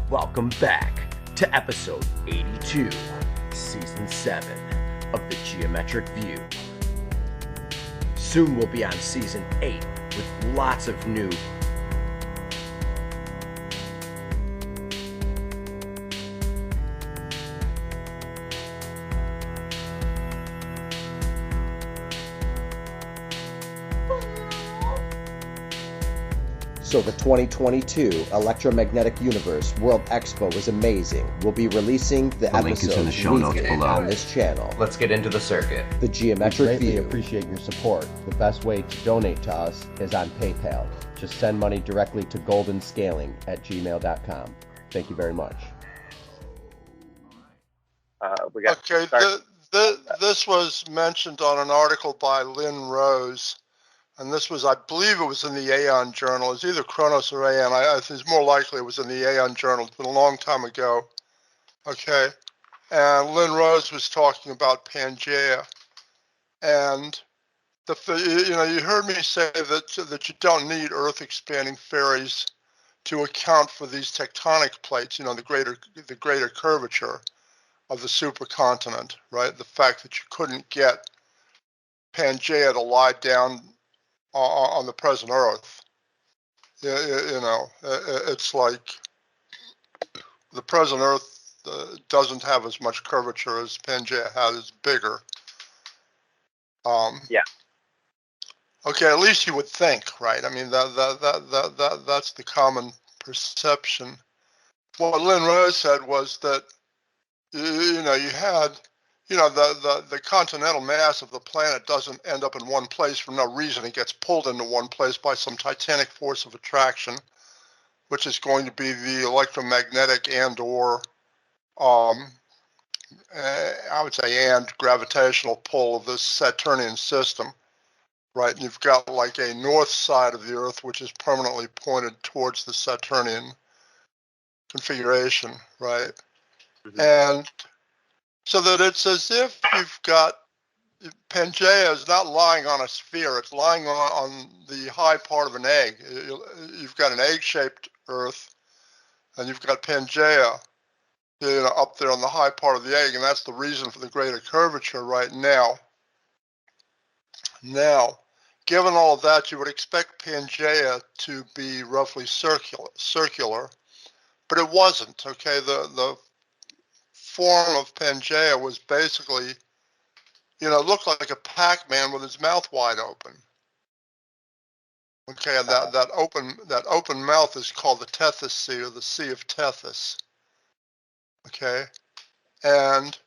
Welcome back to episode 82, season 7 of the Geometric View. Soon we'll be on season 8 with lots of new So the 2022 Electromagnetic Universe World Expo was amazing. We'll be releasing the link is in the show notes below on this channel. Let's get into the circuit. The Geometric We View. appreciate your support. The best way to donate to us is on PayPal. Just send money directly to goldenscaling@gmail.com. Thank you very much. This was mentioned on an article by Lynn Rose. And this was, I believe it was in the Aeon Journal. It's either Chronos or Aeon. I think it's more likely it was in the Aeon Journal. It's been a long time ago. Okay. And Lynn Rose was talking about Pangea. And, you heard me say that you don't need Earth expanding ferries to account for these tectonic plates, the greater curvature of the supercontinent, right? The fact that you couldn't get Pangea to lie down on the present Earth. It's like the present Earth doesn't have as much curvature as Pangea has. It's bigger. Yeah. Okay, at least you would think, right? I mean, that's the common perception. What Lynn Rose said was that you had the continental mass of the planet doesn't end up in one place for no reason. It gets pulled into one place by some titanic force of attraction, which is going to be the electromagnetic and/or, I would say, and gravitational pull of this Saturnian system, right? And you've got like a north side of the Earth, which is permanently pointed towards the Saturnian configuration, right? Mm-hmm. And so that it's as if you've got Pangea is not lying on a sphere, it's lying on the high part of an egg. You've got an egg-shaped Earth, and you've got Pangea up there on the high part of the egg, and that's the reason for the greater curvature right now. Now, given all of that, you would expect Pangea to be roughly circular, but it wasn't, okay? The form of Pangea was basically, looked like a Pac-Man with his mouth wide open. Okay, and that open mouth is called the Tethys Sea, or the Sea of Tethys. Okay, and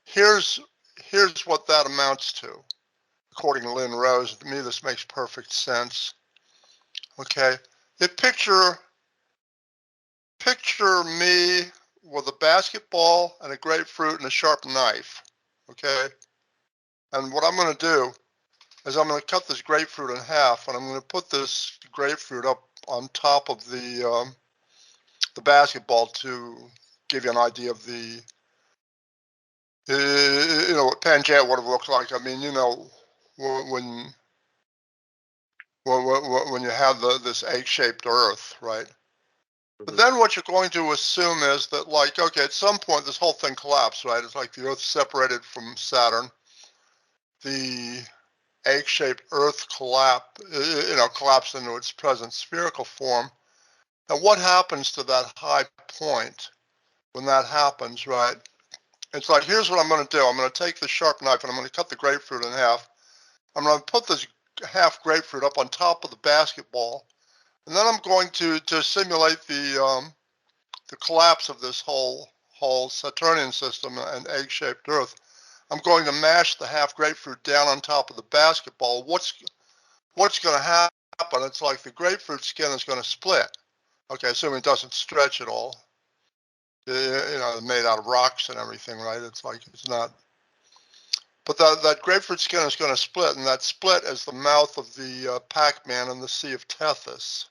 here's what that amounts to, according to Lynn Rose. To me, this makes perfect sense. Okay, picture me with a basketball and a grapefruit and a sharp knife, okay? And what I'm going to do is I'm going to cut this grapefruit in half, and I'm going to put this grapefruit up on top of the basketball to give you an idea of what Pangea would have looked like. I mean, when you have this egg-shaped Earth, right? But then what you're going to assume is that, like, okay, at some point this whole thing collapsed, right? It's like the Earth separated from Saturn. The egg-shaped Earth collapsed into its present spherical form. And what happens to that high point when that happens, right? It's like, here's what I'm going to do. I'm going to take the sharp knife and I'm going to cut the grapefruit in half. I'm going to put this half grapefruit up on top of the basketball. And then I'm going to simulate the collapse of this whole Saturnian system and egg-shaped Earth. I'm going to mash the half grapefruit down on top of the basketball. What's going to happen? It's like the grapefruit skin is going to split. Okay, assuming it doesn't stretch at all. Made out of rocks and everything, right? It's like it's not. But that grapefruit skin is going to split, and that split is the mouth of the Pac-Man in the Sea of Tethys.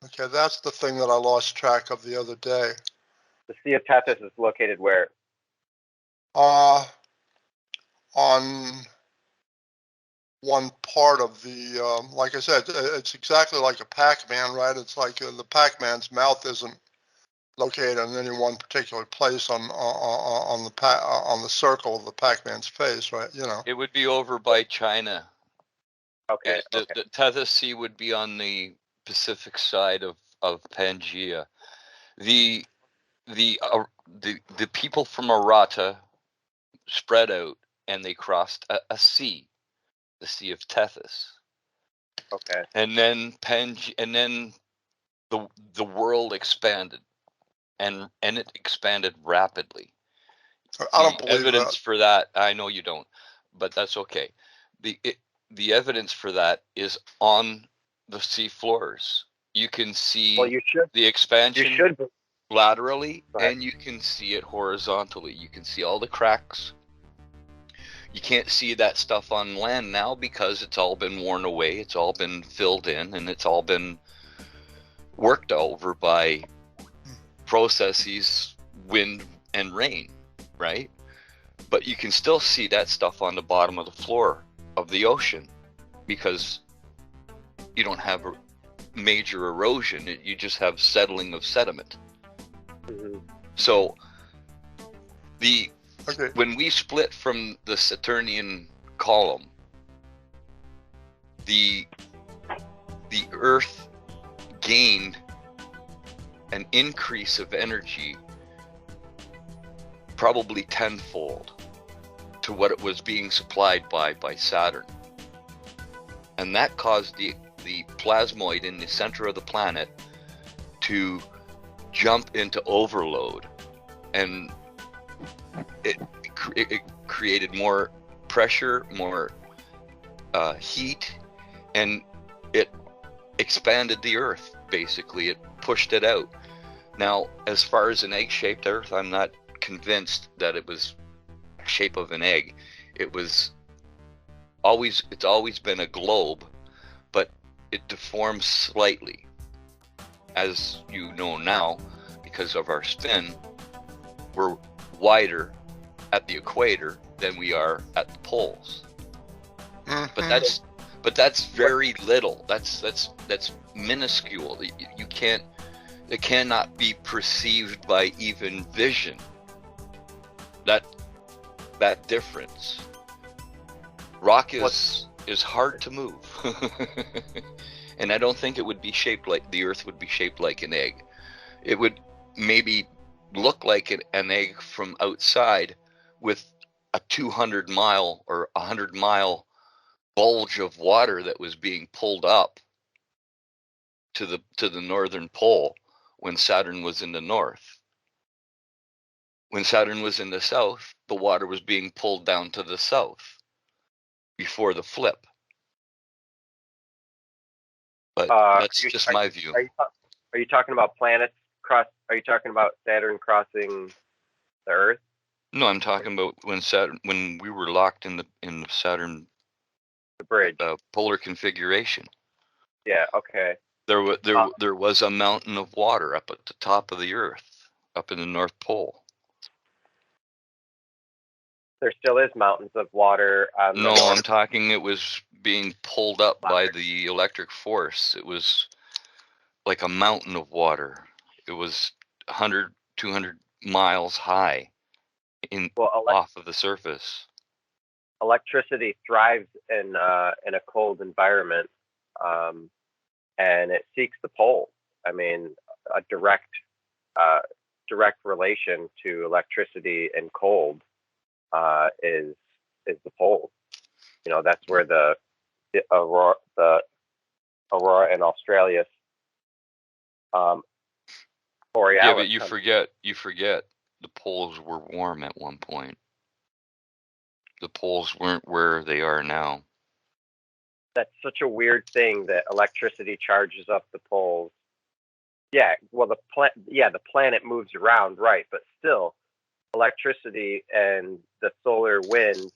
Okay, that's the thing that I lost track of the other day. The Sea of Tethys is located where? On one part of the, like I said, it's exactly like a Pac-Man, right? It's like the Pac-Man's mouth isn't located in any one particular place on the circle of the Pac-Man's face, right? You know. It would be over by China. Okay. The Tethys Sea would be on the Pacific side of Pangea. The people from Arata spread out and they crossed a sea, the Sea of Tethys. Okay. And then the world expanded, and it expanded rapidly. I don't The believe evidence that. for that, I know you don't, but that's okay. The evidence for that is on the sea floors. You can see Well, you should. the expansion You should. laterally, Go ahead. and you can see it horizontally. You can see all the cracks. You can't see that stuff on land now because it's all been worn away. It's all been filled in, and it's all been worked over by processes, wind and rain, right? But you can still see that stuff on the bottom of the floor of the ocean because you don't have a major erosion. You just have settling of sediment. Mm-hmm. So Okay. when we split from the Saturnian column, the Earth gained an increase of energy probably tenfold to what it was being supplied by Saturn. And that caused the plasmoid in the center of the planet to jump into overload, and it created more pressure, more heat, and it expanded the Earth. Basically, it pushed it out. Now, as far as an egg-shaped Earth, I'm not convinced that it was shape of an egg. It's always been a globe, but it deforms slightly. As you know now, because of our spin, we're wider at the equator than we are at the poles. Mhm. But that's very little. That's minuscule. You can't. It cannot be perceived by even vision. That difference. Rock is hard to move, and I don't think it would be shaped like the Earth would be shaped like an egg. It would maybe look like an egg from outside, with a 200-mile or 100-mile bulge of water that was being pulled up to the northern pole when Saturn was in the north. When Saturn was in the south, the water was being pulled down to the south before the flip. But that's just my view. Are you talking about planets cross? Are you talking about Saturn crossing the Earth? No, I'm talking about when we were locked in the Saturn The bridge. polar configuration. Yeah. Okay. There was a mountain of water up at the top of the Earth, up in the North Pole. There still is mountains of water on No, the I'm talking it was being pulled up by the electric force. It was like a mountain of water. It was 100, 200 miles high off of the surface. Electricity thrives in a cold environment, and it seeks the pole. I mean, a direct relation to electricity and cold is the pole. You know, that's where the aurora in Australia. Borealis. Yeah, but you forget the poles were warm at one point. The poles weren't where they are now. That's such a weird thing that electricity charges up the poles. Yeah, well, the planet moves around, right? But still, electricity and the solar wind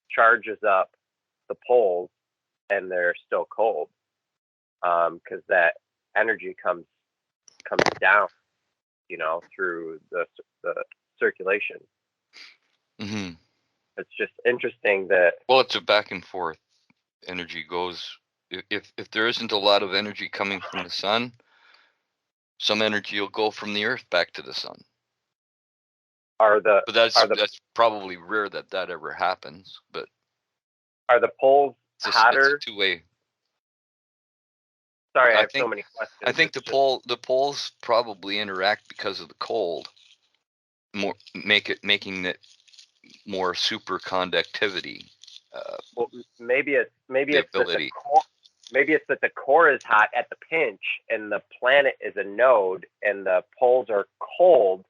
charges up the poles, and they're still cold because that energy comes down, you know, through the circulation. Mm-hmm. It's just interesting that. Well, it's a back and forth. Energy goes. If there isn't a lot of energy coming from the sun, Some energy will go from the Earth back to the sun. Are the But that's probably rare that ever happens. But are the poles hotter? It's a two-way. Sorry, I have so many questions. I think the poles probably interact because of the cold, making it more superconductivity. Well, maybe it's ability. maybe it's that the core is hot at the pinch and the planet is a node and the poles are cold,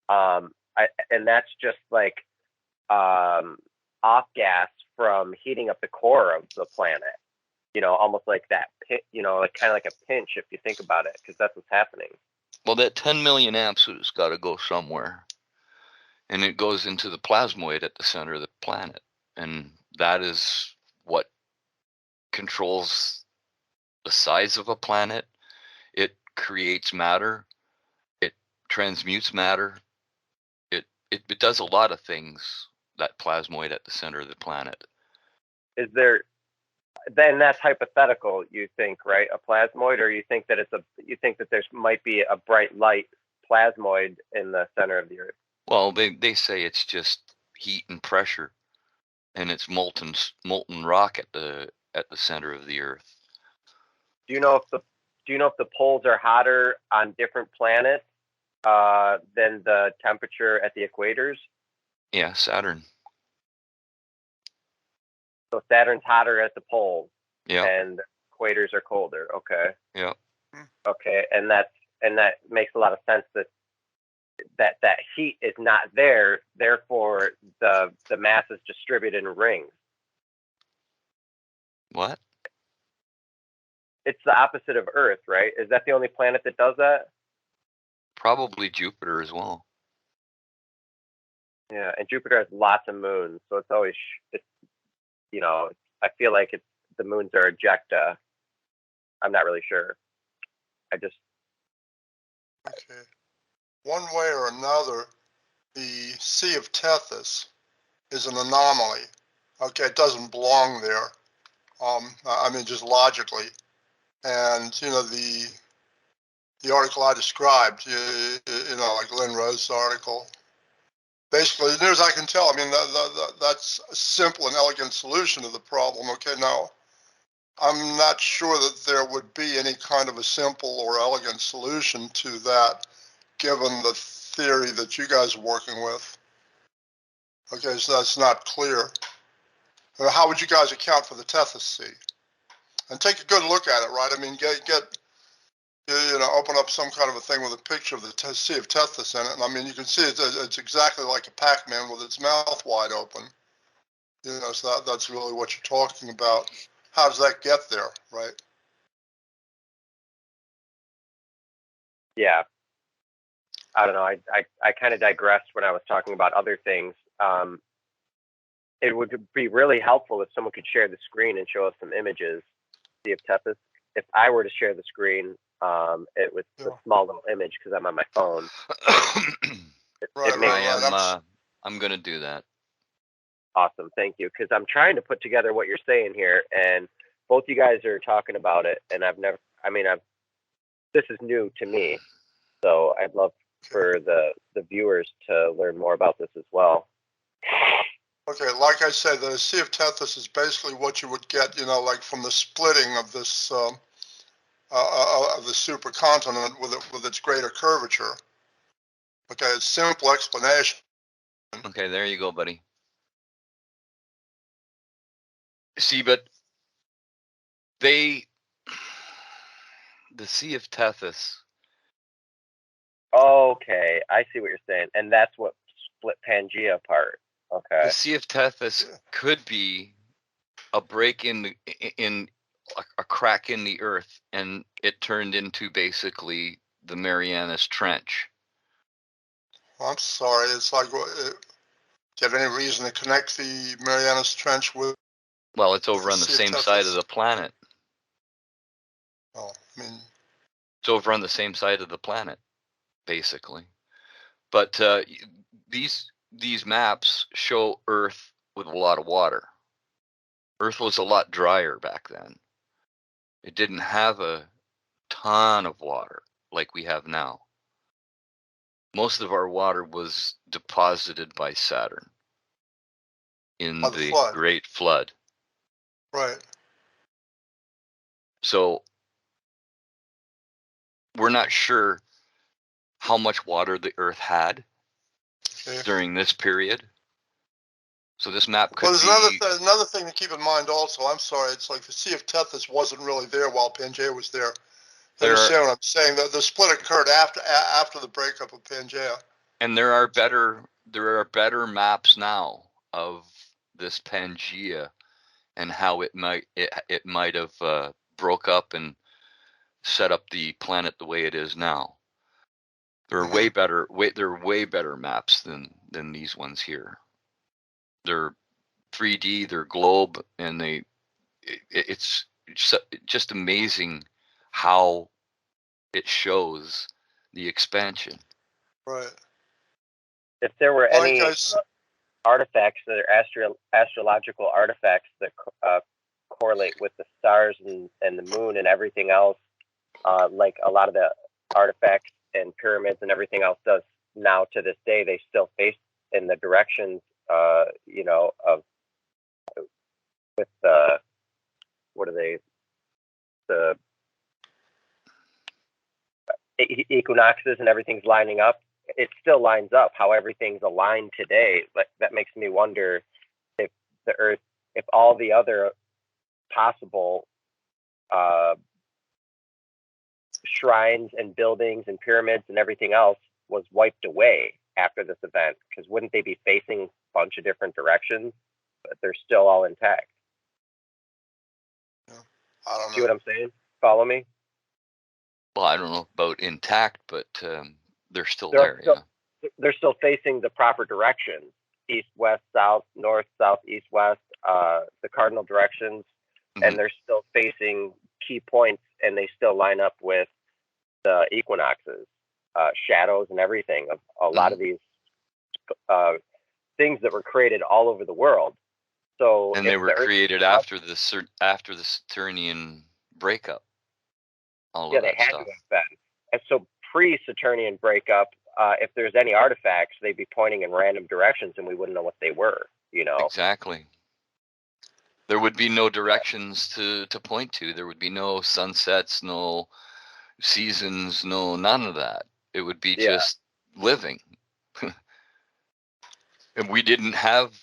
and that's just like off gas from heating up the core of the planet. You know, almost like that, you know, like kind of like a pinch if you think about it, because that's what's happening. Well, that 10 million amps has got to go somewhere, and it goes into the plasmoid at the center of the planet, and that is what controls the size of a planet. It creates matter. It transmutes matter. It does a lot of things, that plasmoid at the center of the planet. Is there? Then that's hypothetical, you think, right? A plasmoid, or you think that there might be a bright light plasmoid in the center of the Earth? Well, they say it's just heat and pressure, and it's molten rock at the center of the Earth. Do you know if the poles are hotter on different planets than the temperature at the equators? Yeah, Saturn. So Saturn's hotter at the poles, yeah, and the equators are colder. Okay. Yeah. Okay, and that makes a lot of sense. That heat is not there, therefore the mass is distributed in rings. What? It's the opposite of Earth, right? Is that the only planet that does that? Probably Jupiter as well. Yeah, and Jupiter has lots of moons, so it's always you know, I feel like the moons are ejecta. I'm not really sure. Okay. One way or another, the Sea of Tethys is an anomaly. Okay, it doesn't belong there. I mean, just logically. And you know, the article I described, you know, like Lynn Rose's article. Basically, as near as I can tell, I mean, that's a simple and elegant solution to the problem. Okay, now, I'm not sure that there would be any kind of a simple or elegant solution to that, given the theory that you guys are working with. Okay, so that's not clear. How would you guys account for the Tethys Sea? And take a good look at it, right? I mean, you know, open up some kind of a thing with a picture of the Sea of Tethys in it, and I mean, you can see it's exactly like a Pac-Man with its mouth wide open. You know, so that's really what you're talking about. How does that get there, right? Yeah. I don't know. I kind of digressed when I was talking about other things. It would be really helpful if someone could share the screen and show us some images. Sea of Tethys. If I were to share the screen, it was a small little image because I'm on my phone. I'm going to do that. Awesome, thank you. Because I'm trying to put together what you're saying here, and both you guys are talking about it, and this is new to me, so I'd love for the viewers to learn more about this as well. Okay, like I said, the Sea of Tethys is basically what you would get, you know, like from the splitting of this of the supercontinent with its greater curvature. Okay, it's simple explanation. Okay, there you go, buddy. See, but the Sea of Tethys. Okay, I see what you're saying, and that's what split Pangea apart. Okay. The Sea of Tethys could be a break in a crack in the earth, and it turned into basically the Marianas Trench. I'm sorry, it's like, do you have any reason to connect the Marianas Trench with? Well, it's over on the same side of the planet. Oh, I mean, it's over on the same side of the planet, basically. But these maps show Earth with a lot of water. Earth was a lot drier back then. It didn't have a ton of water like we have now. Most of our water was deposited by Saturn in By the the flood. Great Flood. Right. So we're not sure how much water the Earth had Okay. during this period. So this map could Well, there's be another thing to keep in mind also. I'm sorry, it's like the Sea of Tethys wasn't really there while Pangea was there. You there. understand what I'm saying? The split occurred after the breakup of Pangea. And there are better maps now of this Pangea and how it might have broke up and set up the planet the way it is now. There are way better maps than these ones here. They're 3D, they're globe, and it's just amazing how it shows the expansion. Right. If there were Like any I s- artifacts that are astrological artifacts that correlate with the stars and the moon and everything else, like a lot of the artifacts and pyramids and everything else does now to this day, they still face in the directions, you know, of with what are they, the equinoxes and everything's lining up. It still lines up how everything's aligned today. But that makes me wonder if the Earth, if all the other possible shrines and buildings and pyramids and everything else was wiped away after this event, because wouldn't they be facing a bunch of different directions, but they're still all intact? I don't know. See what I'm saying? Follow me? Well, I don't know about intact, but they're still They're there. still, they're still facing the proper direction: east, west, south, north, south, east, west, the cardinal directions, and they're still facing key points, and they still line up with the equinoxes, shadows, and everything of a lot of these things that were created all over the world. So, And they were created after the Saturnian breakup. Yeah, they had to have been. And so pre-Saturnian breakup, if there's any artifacts, they'd be pointing in random directions and we wouldn't know what they were, you know? Exactly. There would be no directions to point to. There would be no sunsets, no seasons, none of that. It would be just living. And we didn't have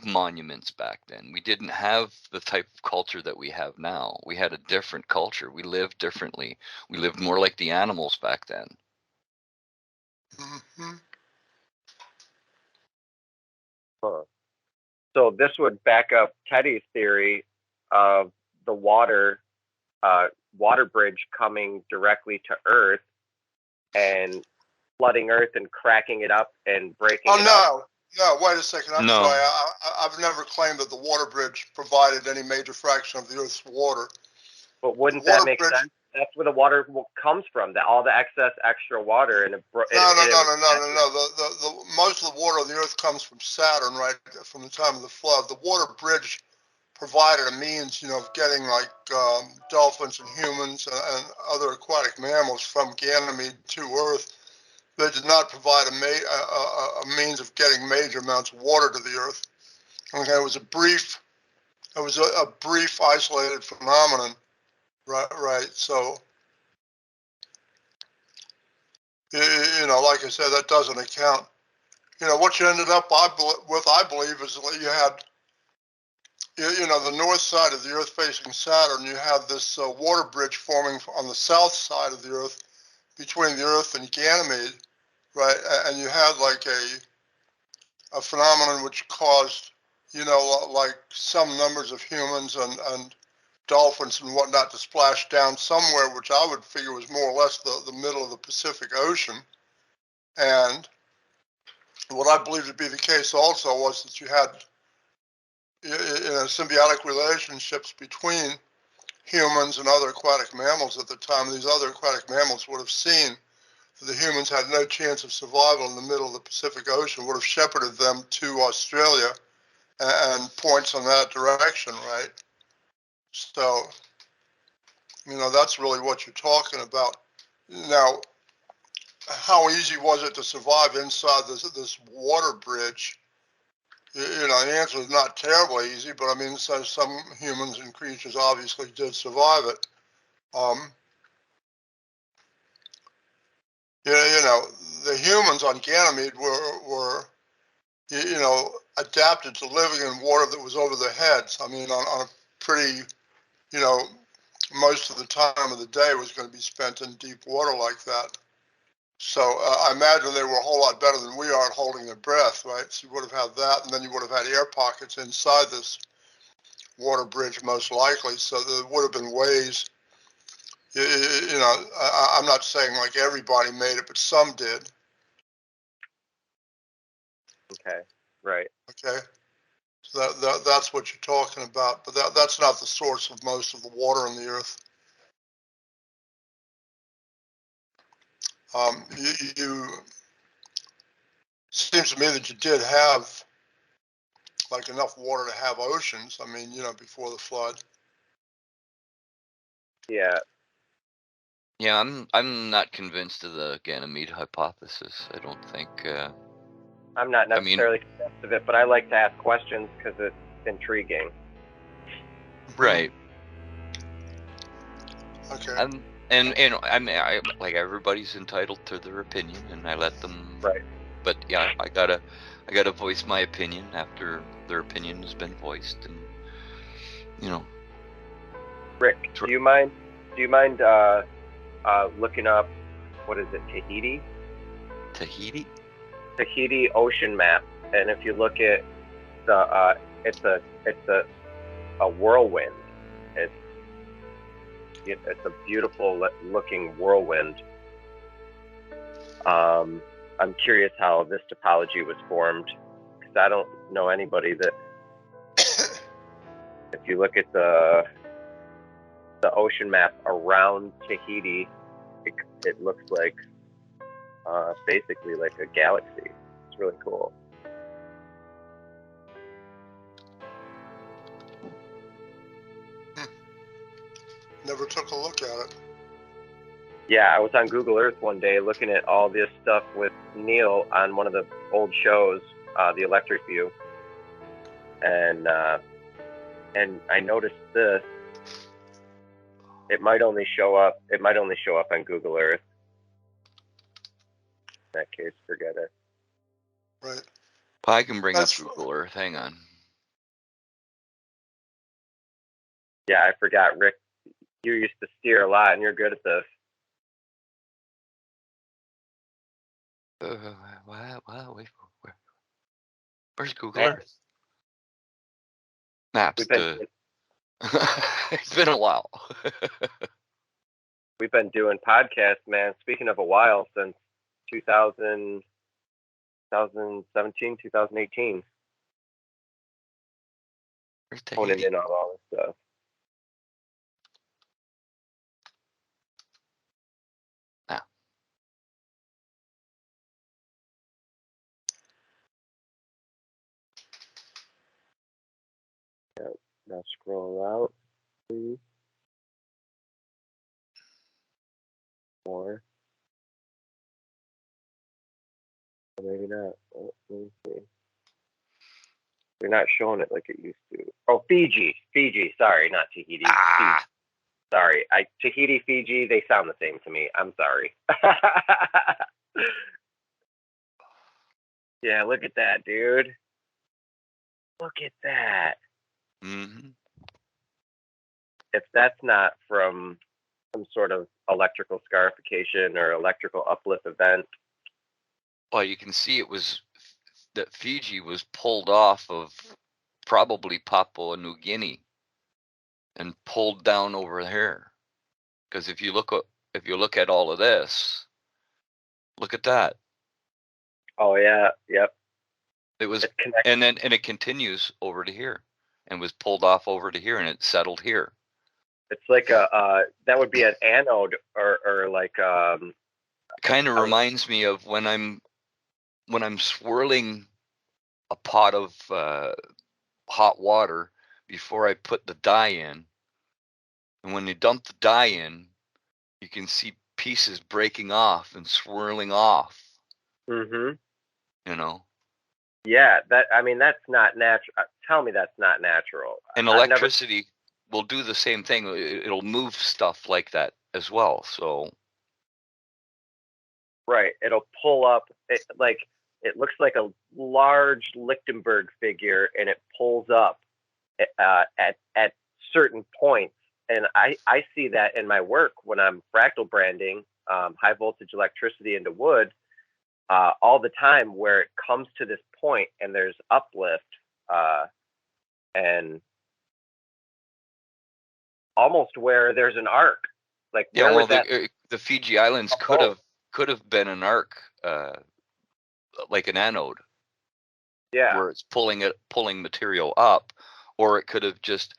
monuments back then. We didn't have the type of culture that we have now. We had a different culture. We lived differently. We lived more like the animals back then. Mhm. Huh. So this would back up Teddy's theory of the water bridge coming directly to Earth and flooding Earth and cracking it up and breaking it up. No, wait a second. I'm No. sorry. I've never claimed that the water bridge provided any major fraction of the Earth's water. But wouldn't that make sense? That's where the water comes from. That all the extra water and No. The most of the water on the Earth comes from Saturn, right? From the time of the flood, the water bridge provided a means, of getting like dolphins and humans and other aquatic mammals from Ganymede to Earth. They did not provide a means of getting major amounts of water to the Earth. Okay, it was a brief isolated phenomenon, right? So, like I said, that doesn't account. What you ended up with, I believe, is that you had, the north side of the Earth facing Saturn. You had this water bridge forming on the south side of the Earth between the Earth and Ganymede, right? And you had like a phenomenon which caused, like some numbers of humans and dolphins and whatnot to splash down somewhere, which I would figure was more or less the middle of the Pacific Ocean. And what I believe to be the case also was that you had symbiotic relationships between humans and other aquatic mammals at the time. These other aquatic mammals would have seen that the humans had no chance of survival in the middle of the Pacific Ocean, would have shepherded them to Australia and points in that direction, right? So, that's really what you're talking about. Now, how easy was it to survive inside this water bridge? You know, the answer is not terribly easy, but I mean, so some humans and creatures obviously did survive it. You know, the humans on Ganymede were you know, adapted to living in water that was over their heads. I mean, on a pretty, you know, most of the time of the day was going to be spent in deep water like that. So I imagine they were a whole lot better than we are at holding their breath, right? So you would have had that, and then you would have had air pockets inside this water bridge most likely. So there would have been ways, you know, I'm not saying like everybody made it, but some did. Okay, right. Okay. So that's what you're talking about, but that's not the source of most of the water on the Earth. You seems to me that you did have like enough water to have oceans. I mean, you know, before the flood. Yeah. Yeah, I'm not convinced of the Ganymede hypothesis. I don't think. I'm not I mean- necessarily convinced of it, but I like to ask questions because it's intriguing. Right. Okay. And I mean, like everybody's entitled to their opinion, and I let them. Right. But yeah, I gotta voice my opinion after their opinion has been voiced, and you know. Rick, do you mind looking up, what is it, Tahiti? Tahiti ocean map, and if you look at the it's a whirlwind. It's a beautiful looking whirlwind. I'm curious how this topology was formed, because I don't know anybody that. If you look at the ocean map around Tahiti, it looks like basically like a galaxy. It's really cool. Never took a look at it. Yeah, I was on Google Earth one day looking at all this stuff with Neil on one of the old shows, The Electric View, and I noticed this. It might only show up on Google Earth. In that case, forget it. Right. I can bring That's- up Google Earth. Hang on. Yeah, I forgot, Rick. You used to steer a lot, and you're good at this. Where's Google Earth? Maps. It's been a while. We've been doing podcasts, man. Speaking of a while, since 2017, 2018. Where's Honing Tahiti? in on all this stuff. Yeah, now scroll out, please. More. Or maybe not. Oh, let me see. They're not showing it like it used to. Oh, Fiji. Sorry, not Tahiti. Fiji. Sorry. Tahiti, Fiji, they sound the same to me. I'm sorry. Yeah, look at that, dude. Look at that. Mm-hmm. If that's not from some sort of electrical scarification or electrical uplift event. Well, you can see that Fiji was pulled off of probably Papua New Guinea and pulled down over here. Because if you look at all of this, look at that. Oh yeah, yep. It was, and it continues over to here, and was pulled off over to here, and it settled here. It's like that would be an anode or like kind of reminds me of when I'm swirling a pot of hot water before I put the dye in, and when you dump the dye in, you can see pieces breaking off and swirling off. Mm-hmm. You know. Yeah, that's not natural. Tell me that's not natural. And electricity will do the same thing. It'll move stuff like that as well. So. Right, it'll pull up. It looks like a large Lichtenberg figure, and it pulls up at certain points. And I see that in my work when I'm fractal branding high voltage electricity into wood all the time, where it comes to this point and there's uplift and almost where there's an arc. Like, yeah, where well, was the Fiji Islands could have been an arc, like an anode. Yeah. Where it's pulling material up, or it could have just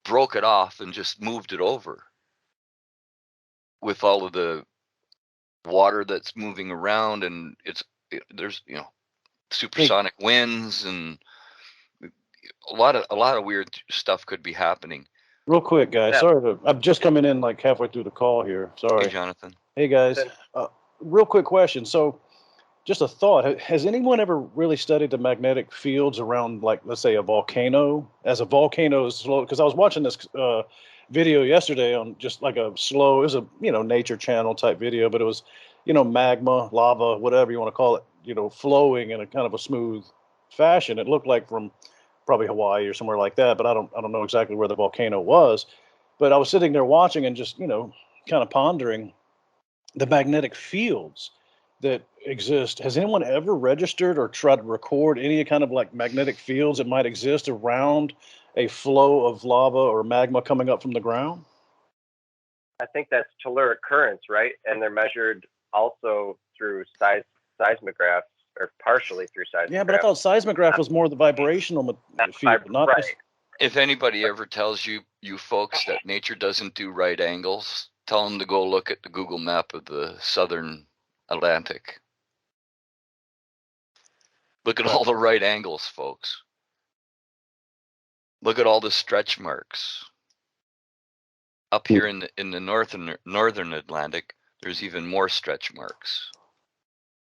broke it off and just moved it over with all of the water that's moving around, and there's supersonic winds and a lot of weird stuff could be happening. Real quick, guys. Yeah. Sorry, I'm just coming in like halfway through the call here. Sorry. Hey, Jonathan. Hey, guys. Real quick question. So, just a thought. Has anyone ever really studied the magnetic fields around, like, let's say, a volcano? As a volcano is slow, because I was watching this video yesterday on just like a slow, it was a nature channel type video, but it was magma, lava, whatever you want to call it, flowing in a kind of a smooth fashion. It looked like from probably Hawaii or somewhere like that, but I don't know exactly where the volcano was. But I was sitting there watching and just kind of pondering the magnetic fields that exist. Has anyone ever registered or tried to record any kind of like magnetic fields that might exist around a flow of lava or magma coming up from the ground? I think that's telluric currents, right? And they're measured also through seismographs, or partially through seismographs. Yeah, but I thought seismograph was more the vibrational field, not right. If anybody ever tells you folks that nature doesn't do right angles, tell them to go look at the Google map of the southern Atlantic. Look at all the right angles, folks. Look at all the stretch marks. Up here in the northern Atlantic, there's even more stretch marks.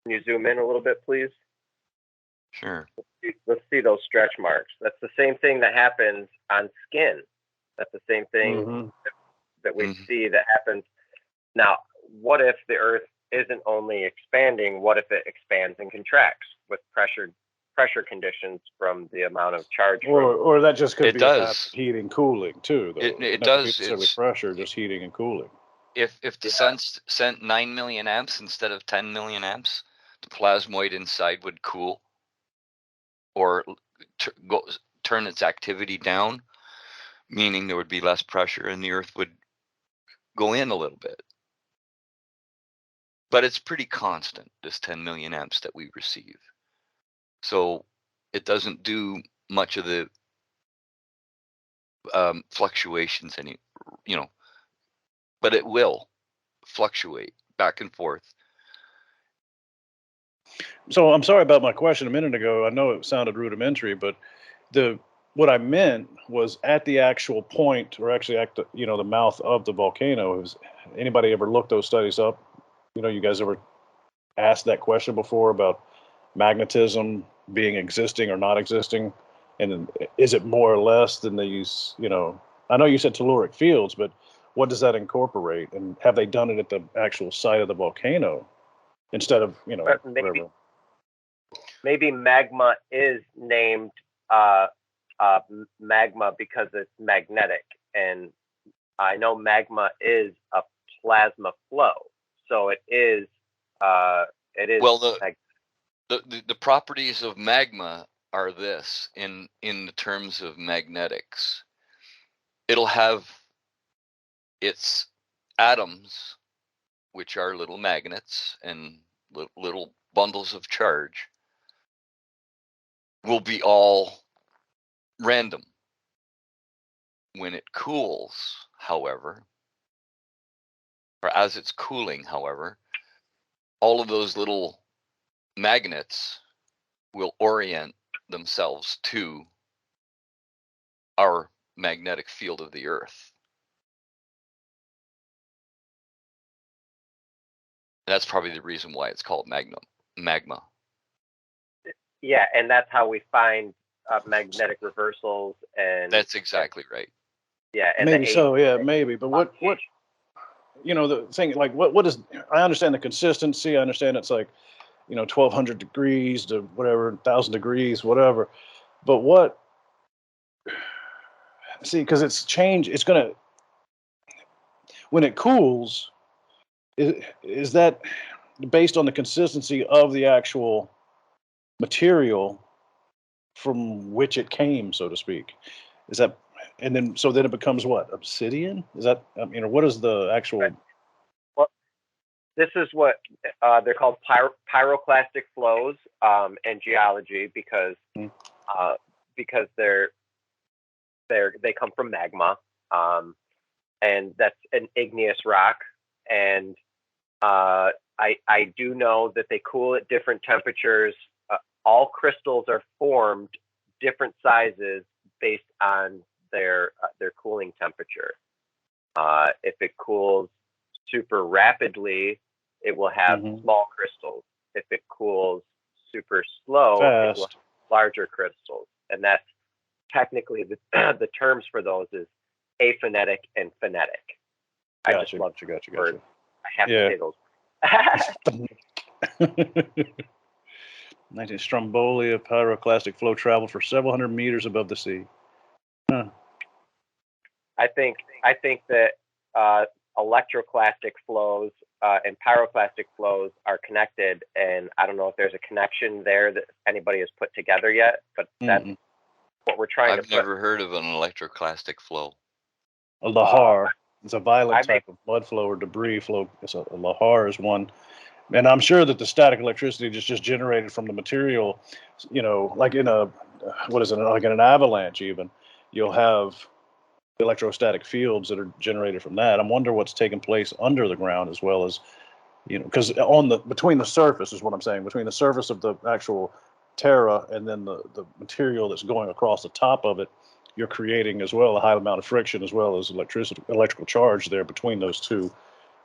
Can you zoom in a little bit, please? Sure. Let's see those stretch marks. That's the same thing that happens on skin. That's the same thing that we see that happens. Now, what if the Earth isn't only expanding? What if it expands and contracts with pressure conditions from the amount of charge? Or that just could it be does. Heating, cooling too. Though. It does. It's pressure, just heating and cooling. If the sun sent 9 million amps instead of 10 million amps, the plasmoid inside would cool or turn its activity down, meaning there would be less pressure and the Earth would go in a little bit. But it's pretty constant, this 10 million amps that we receive. So it doesn't do much of the fluctuations but it will fluctuate back and forth. So I'm sorry about my question a minute ago. I know it sounded rudimentary, but what I meant was at the actual point, or actually at the mouth of the volcano. Has anybody ever looked those studies up? You guys ever asked that question before about magnetism being existing or not existing, and is it more or less than they use? I know you said telluric fields, but what does that incorporate? And have they done it at the actual site of the volcano instead of wherever? Maybe magma is named magma because it's magnetic, and I know magma is a plasma flow, so it is. Well, the properties of magma are this in the terms of magnetics. It'll have its atoms, which are little magnets and little bundles of charge, will be all random. When it cools, however, or as it's cooling, however, all of those little magnets will orient themselves to our magnetic field of the Earth. That's probably the reason why it's called magma. Yeah, and that's how we find magnetic reversals, and That's exactly right. yeah, and maybe so. Yeah, maybe. But what the thing, like what is? I understand the consistency. I understand it's like 1,200 degrees to whatever 1,000 degrees, whatever. But what? See, because it's change. It's gonna when it cools. Is that based on the consistency of the actual material from which it came, so to speak? Is that, and then it becomes what, obsidian? Is that, or what is the actual? Right. Well, this is what they're called pyroclastic flows in geology because they come from magma, and that's an igneous rock, and I do know that they cool at different temperatures. All crystals are formed different sizes based on their cooling temperature. If it cools super rapidly, it will have small crystals. If it cools super slow, it will have larger crystals. And that's technically the terms for those is aphonetic and phonetic. I just love words. I have to say those. 19 Stromboli, pyroclastic flow traveled for several hundred meters above the sea. Huh. I think that electroclastic flows and pyroclastic flows are connected, and I don't know if there's a connection there that anybody has put together yet, but that's what we're trying to put. I've never heard of an electroclastic flow. A lahar. It's a violent type of mud flow or debris flow. A lahar is one. And I'm sure that the static electricity just generated from the material, like in like in an avalanche even, you'll have electrostatic fields that are generated from that. I wonder what's taking place under the ground as well as, because between the surface is what I'm saying, between the surface of the actual terra and then the material that's going across the top of it, you're creating as well a high amount of friction as well as electrical charge there between those two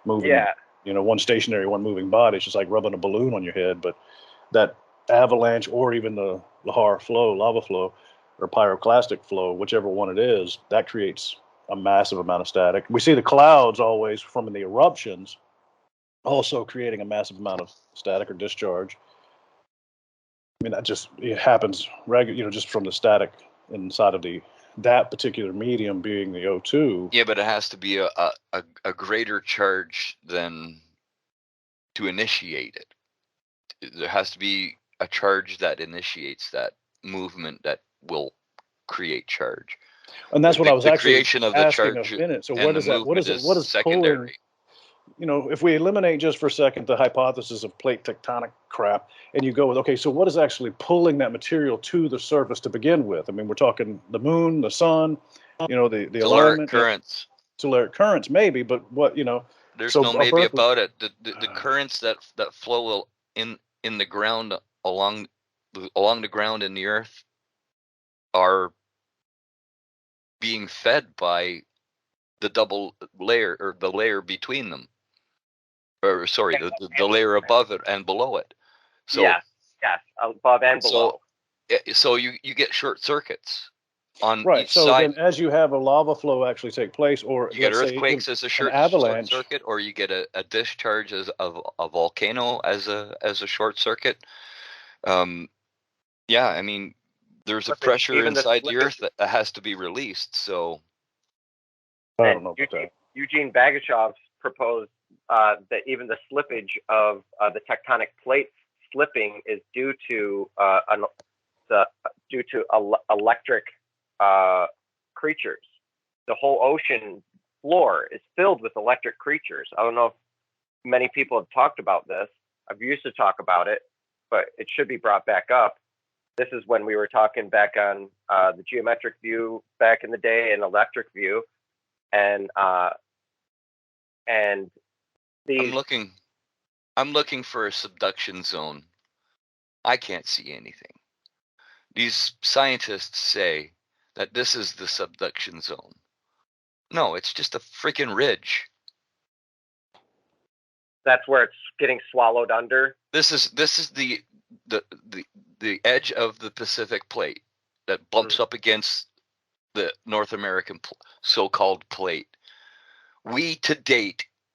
moving. Yeah. One stationary, one moving body. It's just like rubbing a balloon on your head. But that avalanche or even the lahar flow, lava flow, or pyroclastic flow, whichever one it is, that creates a massive amount of static. We see the clouds always from the eruptions also creating a massive amount of static or discharge. I mean, it happens regular, just from the static inside of that particular medium being the O2. Yeah, but it has to be a greater charge than to initiate it. There has to be a charge that initiates that movement that will create charge. And that's what I was the actually creation of the asking charge a minute. So and what the is that? What movement is secondary. pulling? If we eliminate just for a second the hypothesis of plate tectonic crap, and you go with, okay, so what is actually pulling that material to the surface to begin with? I mean, we're talking the moon, the sun, the alignment, currents. Telluric currents, maybe, but what, There's no maybe about it. The currents that flow in the ground along the ground in the earth are being fed by the double layer, or the layer between them, or sorry, the layer above it and below it. So yes, above and below. So you get short circuits on each so side. then as you have a lava flow actually take place, or you get earthquakes as a short circuit, or you get a discharge as a volcano as a short circuit. Yeah, I mean, there's a pressure inside the earth that has to be released. So I don't know about that. Eugene Bagashov proposed that even the slippage of the tectonic plates slipping is due to electric creatures. The whole ocean floor is filled with electric creatures. I don't know if many people have talked about this. I've used to talk about it, but it should be brought back up. This is when we were talking back on the geometric view back in the day and electric view, and these. I'm looking for a subduction zone. I can't see anything. These scientists say that this is the subduction zone. No, it's just a freaking ridge. That's where it's getting swallowed under. This is the edge of the Pacific plate that bumps up against the North American so-called plate.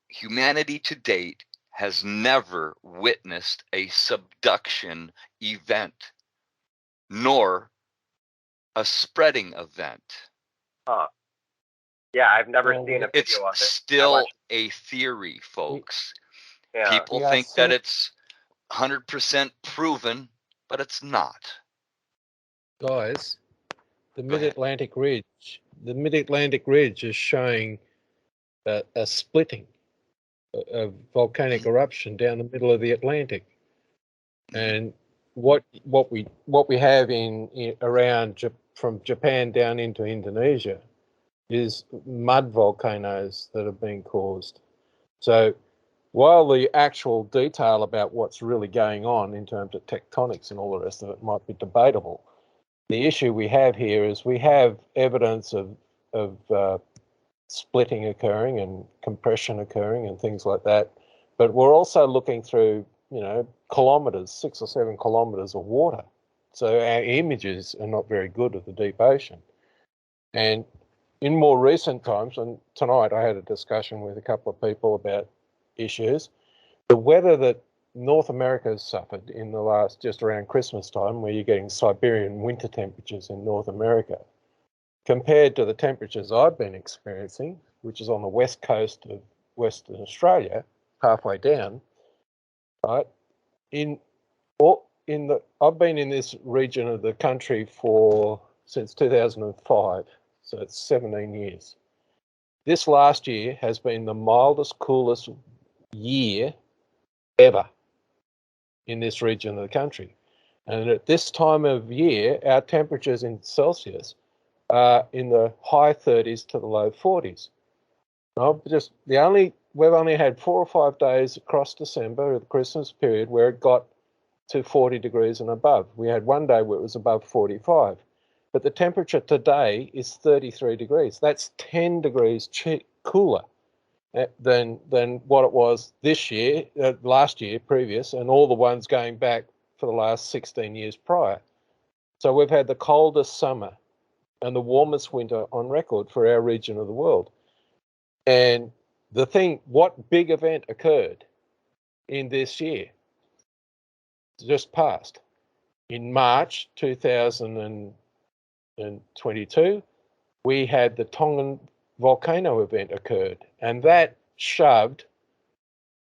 Humanity to date has never witnessed a subduction event, nor a spreading event. Huh. Yeah, I've never seen a video It's of it. still a theory, folks. Yeah. People think that it's 100% proven, but it's not. Guys, the Mid-Atlantic Ridge is showing a splitting, a volcanic eruption down the middle of the Atlantic, and what we have in around from Japan down into Indonesia is mud volcanoes that have been caused. So while the actual detail about what's really going on in terms of tectonics and all the rest of it might be debatable, the issue we have here is we have evidence of splitting occurring and compression occurring and things like that, but we're also looking through, kilometers, 6 or 7 kilometers of water. So our images are not very good of the deep ocean. And in more recent times, and tonight I had a discussion with a couple of people about issues, the weather that North America has suffered in the last, just around Christmas time, where you're getting Siberian winter temperatures in North America, compared to the temperatures I've been experiencing, which is on the west coast of Western Australia, halfway down, right? I've been in this region of the country since 2005, so it's 17 years. This last year has been the mildest, coolest year ever in this region of the country. And at this time of year, our temperatures in Celsius are in the high 30s to the low 40s. We've only had 4 or 5 days across December, the Christmas period, where it got to 40 degrees and above. We had one day where it was above 45. But the temperature today is 33 degrees. That's 10 degrees cooler than what it was this year, last year, previous, and all the ones going back for the last 16 years prior. So we've had the coldest summer and the warmest winter on record for our region of the world. And what big event occurred in this year, just past? In March 2022, we had the Tongan volcano event occurred, and that shoved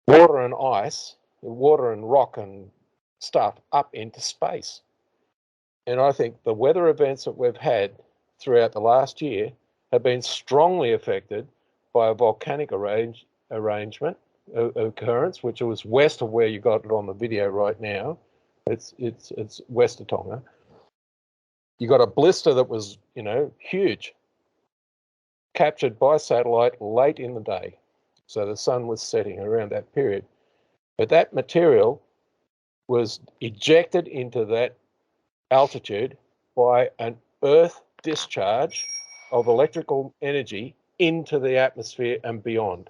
water and ice, water and rock and stuff up into space. And I think the weather events that we've had throughout the last year have been strongly affected by a volcanic occurrence, which was west of where you got it on the video right now. It's west of Tonga. You got a blister that was, huge, captured by satellite late in the day. So the sun was setting around that period. But that material was ejected into that altitude by an Earth discharge of electrical energy into the atmosphere and beyond.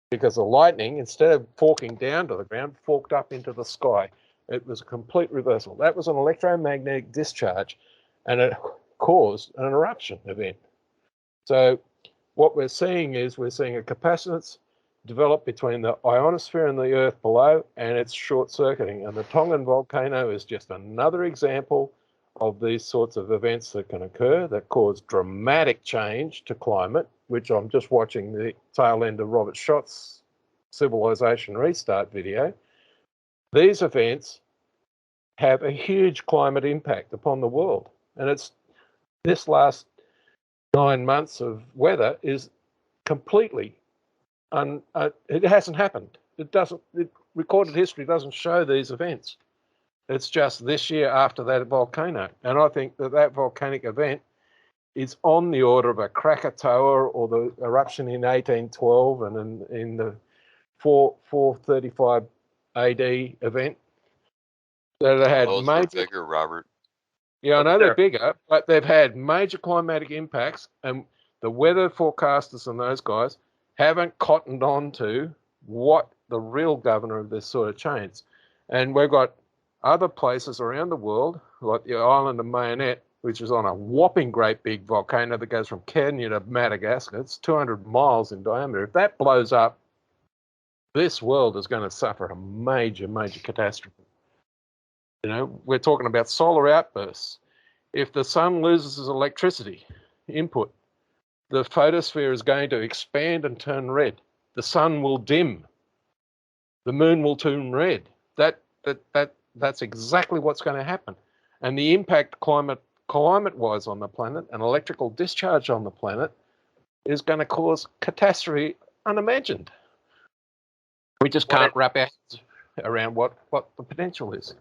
Because the lightning, instead of forking down to the ground, forked up into the sky. It was a complete reversal. That was an electromagnetic discharge, and it caused an eruption event. So what we're seeing is a capacitance develop between the ionosphere and the Earth below, and it's short-circuiting. And the Tongan volcano is just another example of these sorts of events that can occur that cause dramatic change to climate, which I'm just watching the tail end of Robert Schott's Civilization Restart video. These events have a huge climate impact upon the world. And it's this last 9 months of weather is completely, it hasn't happened. Recorded history doesn't show these events. It's just this year after that volcano. And I think that volcanic event is on the order of a Krakatoa or the eruption in 1812 and in the 435 AD event. That had those were bigger, Robert. Yeah, I know they're bigger, but they've had major climatic impacts, and the weather forecasters and those guys haven't cottoned on to what the real governor of this sort of change. And we've got other places around the world, like the island of Mayonet, which is on a whopping great big volcano that goes from Kenya to Madagascar. It's 200 miles in diameter. If that blows up, this world is going to suffer a major, major catastrophe. You know, we're talking about solar outbursts. If the sun loses its electricity input, the photosphere is going to expand and turn red. The sun will dim. The moon will turn red. That's exactly what's going to happen. And the impact climate-wise on the planet and electrical discharge on the planet is going to cause catastrophe unimagined. We just can't wrap our heads around what the potential is.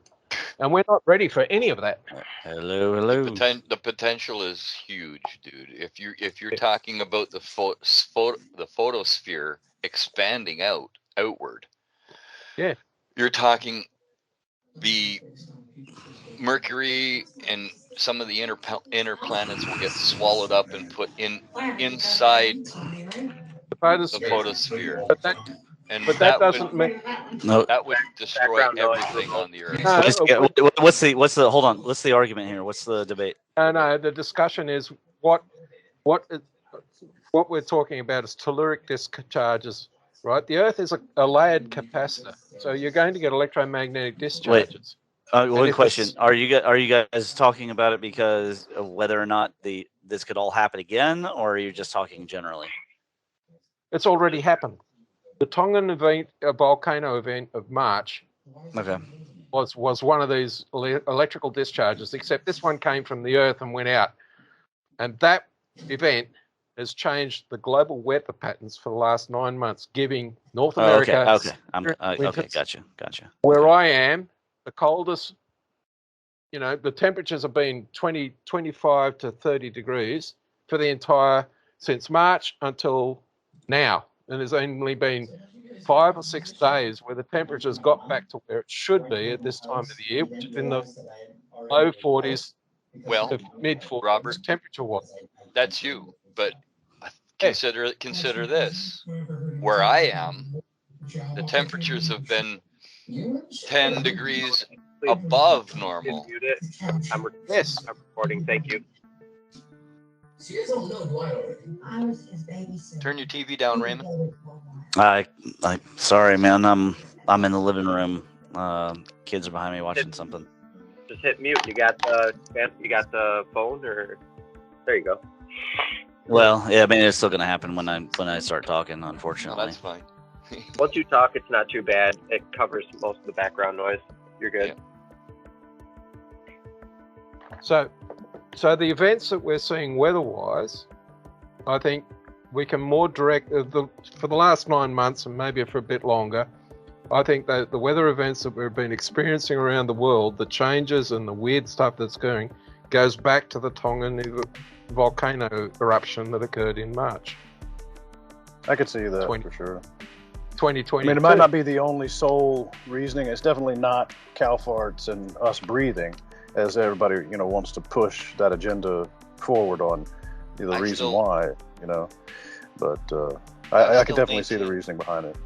And we're not ready for any of that. Hello. The potential is huge, dude. If you're talking about the photosphere expanding outward, yeah, you're talking the Mercury and some of the inner planets will get swallowed up and put inside the photosphere. But that doesn't mean that would destroy everything on the Earth. What's the hold on? What's the argument here? What's the debate? No, the discussion is what we're talking about is telluric discharges, right? The Earth is a layered capacitor, so you're going to get electromagnetic discharges. One question: Are you guys talking about it because of whether or not this could all happen again, or are you just talking generally? It's already happened. The Tongan event, a volcano event of March, was one of these electrical discharges, except this one came from the Earth and went out. And that event has changed the global weather patterns for the last 9 months, giving North America... Gotcha. Where I am, the coldest, the temperatures have been 25 to 30 degrees for the entire, since March until now. And there's only been 5 or 6 days where the temperatures got back to where it should be at this time of the year, which is in the low 40s, to mid 40s, Robert, temperature-wise. That's you, but consider this. Where I am, the temperatures have been 10 degrees above normal. I'm recording. Thank you. Turn your TV down, Raymond. I sorry, man. I'm in the living room. Kids are behind me watching something. Just hit mute. You got the phone, or there you go. Well, yeah. I mean, it's still gonna happen when I start talking. Unfortunately, that's fine. Once you talk, it's not too bad. It covers most of the background noise. You're good. Yeah. So the events that we're seeing weather-wise, I think we can more direct for the last 9 months and maybe for a bit longer. I think that the weather events that we've been experiencing around the world, the changes and the weird stuff that's going, goes back to the Tongan volcano eruption that occurred in March. I could see that for sure. 2020. I mean, it might not be the only sole reasoning. It's definitely not cow farts and us breathing, as everybody wants to push that agenda forward on the reason why. But I could definitely see the reasoning behind it.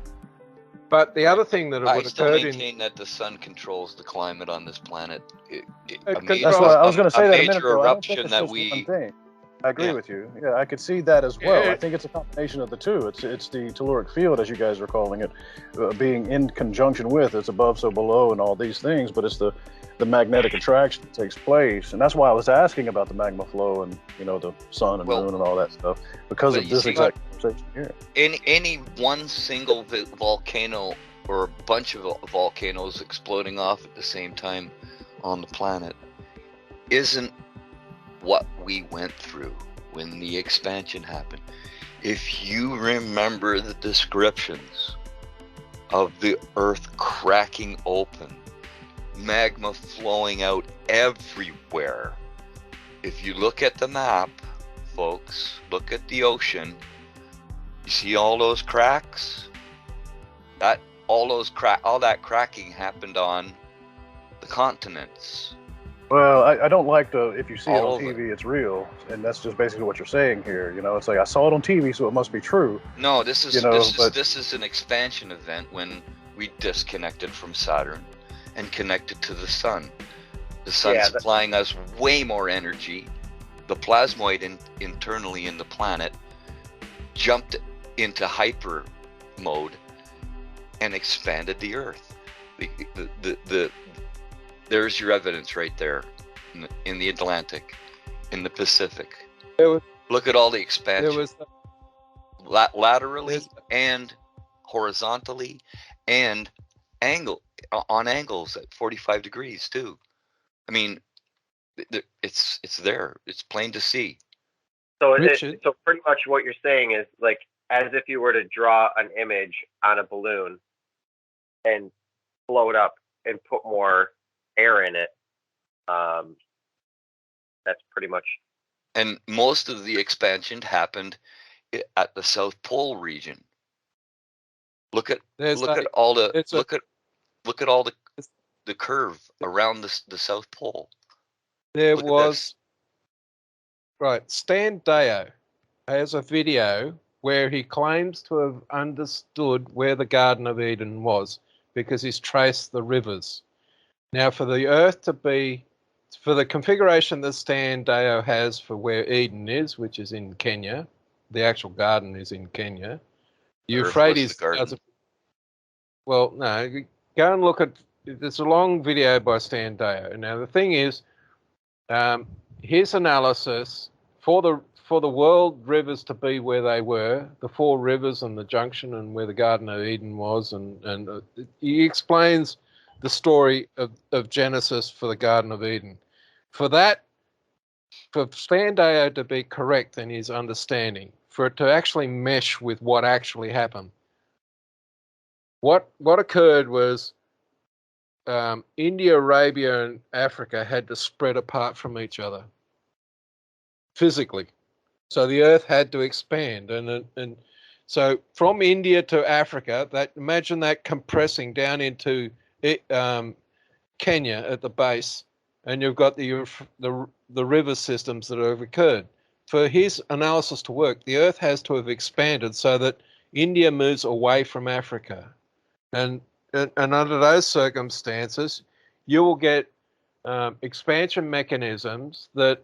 But the other thing that would occur maintain that the sun controls the climate on this planet. That's what I was going to say. That a minute ago. Eruption that we. I agree with you. Yeah, I could see that as well. I think it's a combination of the two. It's the telluric field, as you guys are calling it, being in conjunction with. It's above, so below, and all these things. But it's the magnetic attraction that takes place, and that's why I was asking about the magma flow and the sun and moon and all that stuff, because of this exact conversation here. Any one single volcano or a bunch of volcanoes exploding off at the same time on the planet isn't what we went through when the expansion happened. If you remember the descriptions of the Earth cracking open, magma flowing out everywhere. If you look at the map, folks, look at the ocean, you see all those cracks? All that cracking happened on the continents. Well, I don't like the if you see it All on of it. TV, it's real, and that's just basically what you're saying here. You know, it's like I saw it on TV, so it must be true. No, this is You know, but this is an expansion event when we disconnected from Saturn and connected to the sun. The sun's Yeah, supplying us way more energy. The plasmoid internally in the planet jumped into hyper mode and expanded the Earth. There's your evidence right there in the Atlantic, in the Pacific. Look at all the expansion. Laterally and horizontally and on angles at 45 degrees too. I mean, it's there. It's plain to see. so Richard? so pretty much what you're saying is like as if you were to draw an image on a balloon and blow it up and put more air in it. That's pretty much. And most of the expansion happened at the South Pole region. Look at all the curve around the South Pole. There Look at was this. right. Stan Deo has a video where he claims to have understood where the Garden of Eden was because he's traced the rivers. Now, for the Earth to be, for the configuration that Stan Deo has for where Eden is, which is in Kenya, the actual garden is in Kenya. Euphrates. Well, no, go and look at. There's a long video by Stan Deo. Now, the thing is, his analysis for the world rivers to be where they were, the four rivers and the junction and where the Garden of Eden was, and he explains the story of Genesis for the Garden of Eden. For Stan Deo to be correct in his understanding, for it to actually mesh with what actually happened, what occurred was India, Arabia, and Africa had to spread apart from each other physically. So the Earth had to expand, and so from India to Africa, imagine that compressing down into Kenya at the base, and you've got the river systems that have occurred. For his analysis to work, the Earth has to have expanded so that India moves away from Africa, and under those circumstances, you will get expansion mechanisms that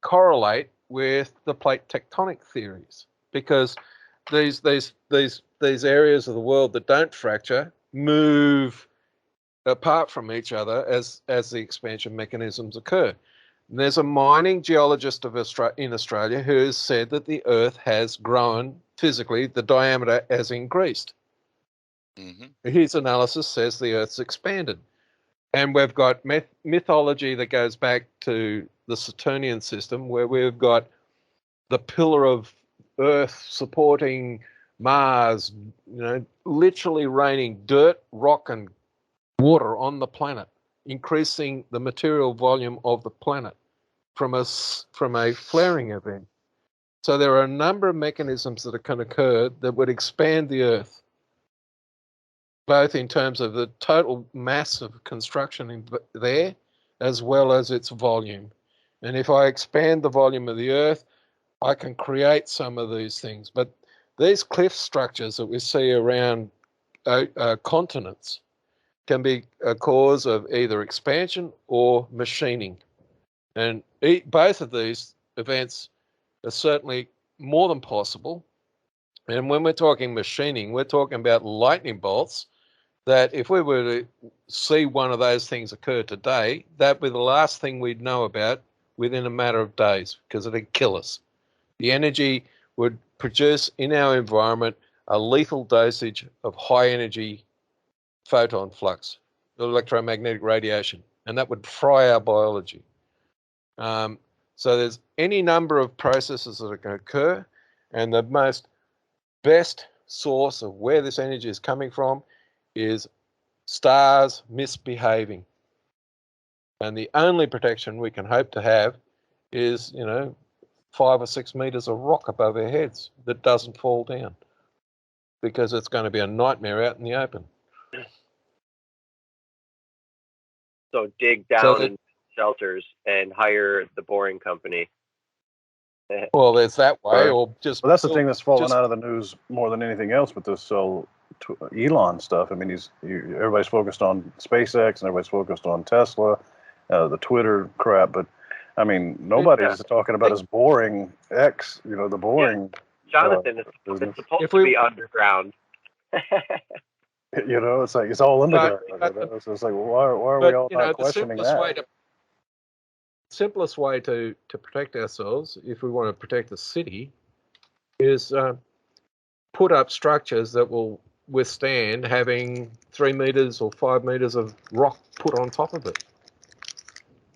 correlate with the plate tectonic theories, because these areas of the world that don't fracture move apart from each other as the expansion mechanisms occur. And there's a mining geologist in Australia who has said that the Earth has grown physically, the diameter has increased. Mm-hmm. His analysis says the Earth's expanded. And we've got mythology that goes back to the Saturnian system, where we've got the pillar of Earth supporting Mars, literally raining dirt, rock, and water on the planet, increasing the material volume of the planet from a flaring event. So there are a number of mechanisms that can occur that would expand the Earth, both in terms of the total mass of construction there, as well as its volume. And if I expand the volume of the Earth, I can create some of these things. But these cliff structures that we see around continents can be a cause of either expansion or machining. And both of these events are certainly more than possible. And when we're talking machining, we're talking about lightning bolts that if we were to see one of those things occur today, that would be the last thing we'd know about within a matter of days, because it'd kill us. The energy would produce in our environment a lethal dosage of high energy photon flux, electromagnetic radiation, and that would fry our biology. So there's any number of processes that can occur, and the best source of where this energy is coming from is stars misbehaving. And the only protection we can hope to have is, 5 or 6 meters of rock above our heads that doesn't fall down, because it's going to be a nightmare out in the open. So dig down and shelters and hire the boring company. Well, there's that way, or just. Well, that's the thing that's fallen just- out of the news more than anything else with this Elon stuff. I mean, everybody's focused on SpaceX and everybody's focused on Tesla, the Twitter crap, but I mean, nobody's talking about his boring X. You know, the boring. Yeah. Jonathan, it's supposed to be underground. You know, it's like it's all underground. So it's like, why are we all not questioning that? Simplest way to protect ourselves, if we want to protect the city, is put up structures that will withstand having 3 meters or 5 meters of rock put on top of it.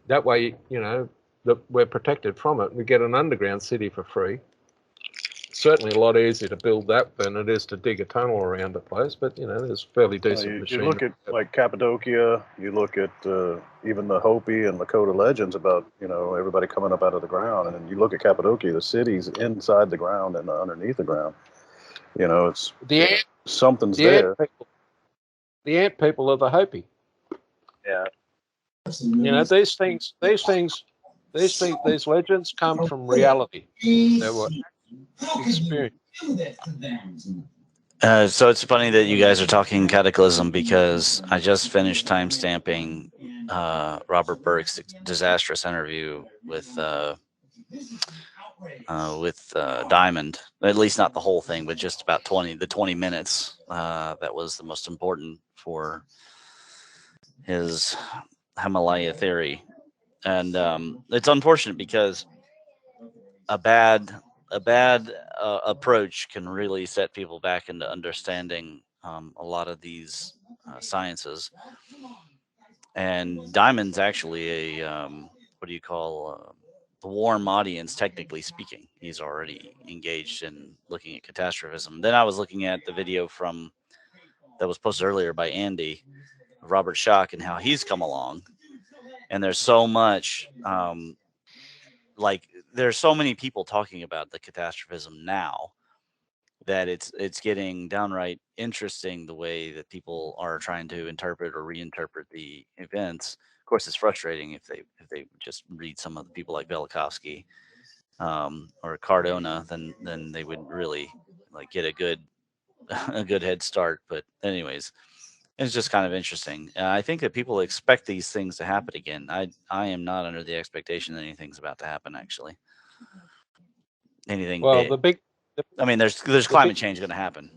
That way, you know, that we're protected from it. We get an underground city for free. Certainly a lot easier to build that than it is to dig a tunnel around the place, but you know, there's fairly decent machinery. You look at like Cappadocia, you look at even the Hopi and Lakota legends about, you know, everybody coming up out of the ground, and then you look at Cappadocia, the city's inside the ground and underneath the ground. You know, it's something's there. The ant people are the Hopi. Yeah. You know, these legends come from reality. They were experience. So it's funny that you guys are talking Cataclysm, because I just finished timestamping Robert Burke's disastrous interview with Diamond. At least not the whole thing, but just about 20 minutes. That was the most important for his Himalaya theory, and it's unfortunate because a bad approach can really set people back into understanding a lot of these sciences. And Diamond's actually a what do you call the warm audience, technically speaking. He's already engaged in looking at catastrophism. Then I was looking at the video that was posted earlier by Andy, Robert Schoch, and how he's come along. And there's so much there's so many people talking about the catastrophism now that it's getting downright interesting, the way that people are trying to interpret or reinterpret the events. Of course, it's frustrating if they just read some of the people like Velikovsky or Cardona, then they would really get a good head start. But anyways, it's just kind of interesting. I think that people expect these things to happen again. I am not under the expectation that anything's about to happen, actually. Anything big. I mean, there's climate change going to happen.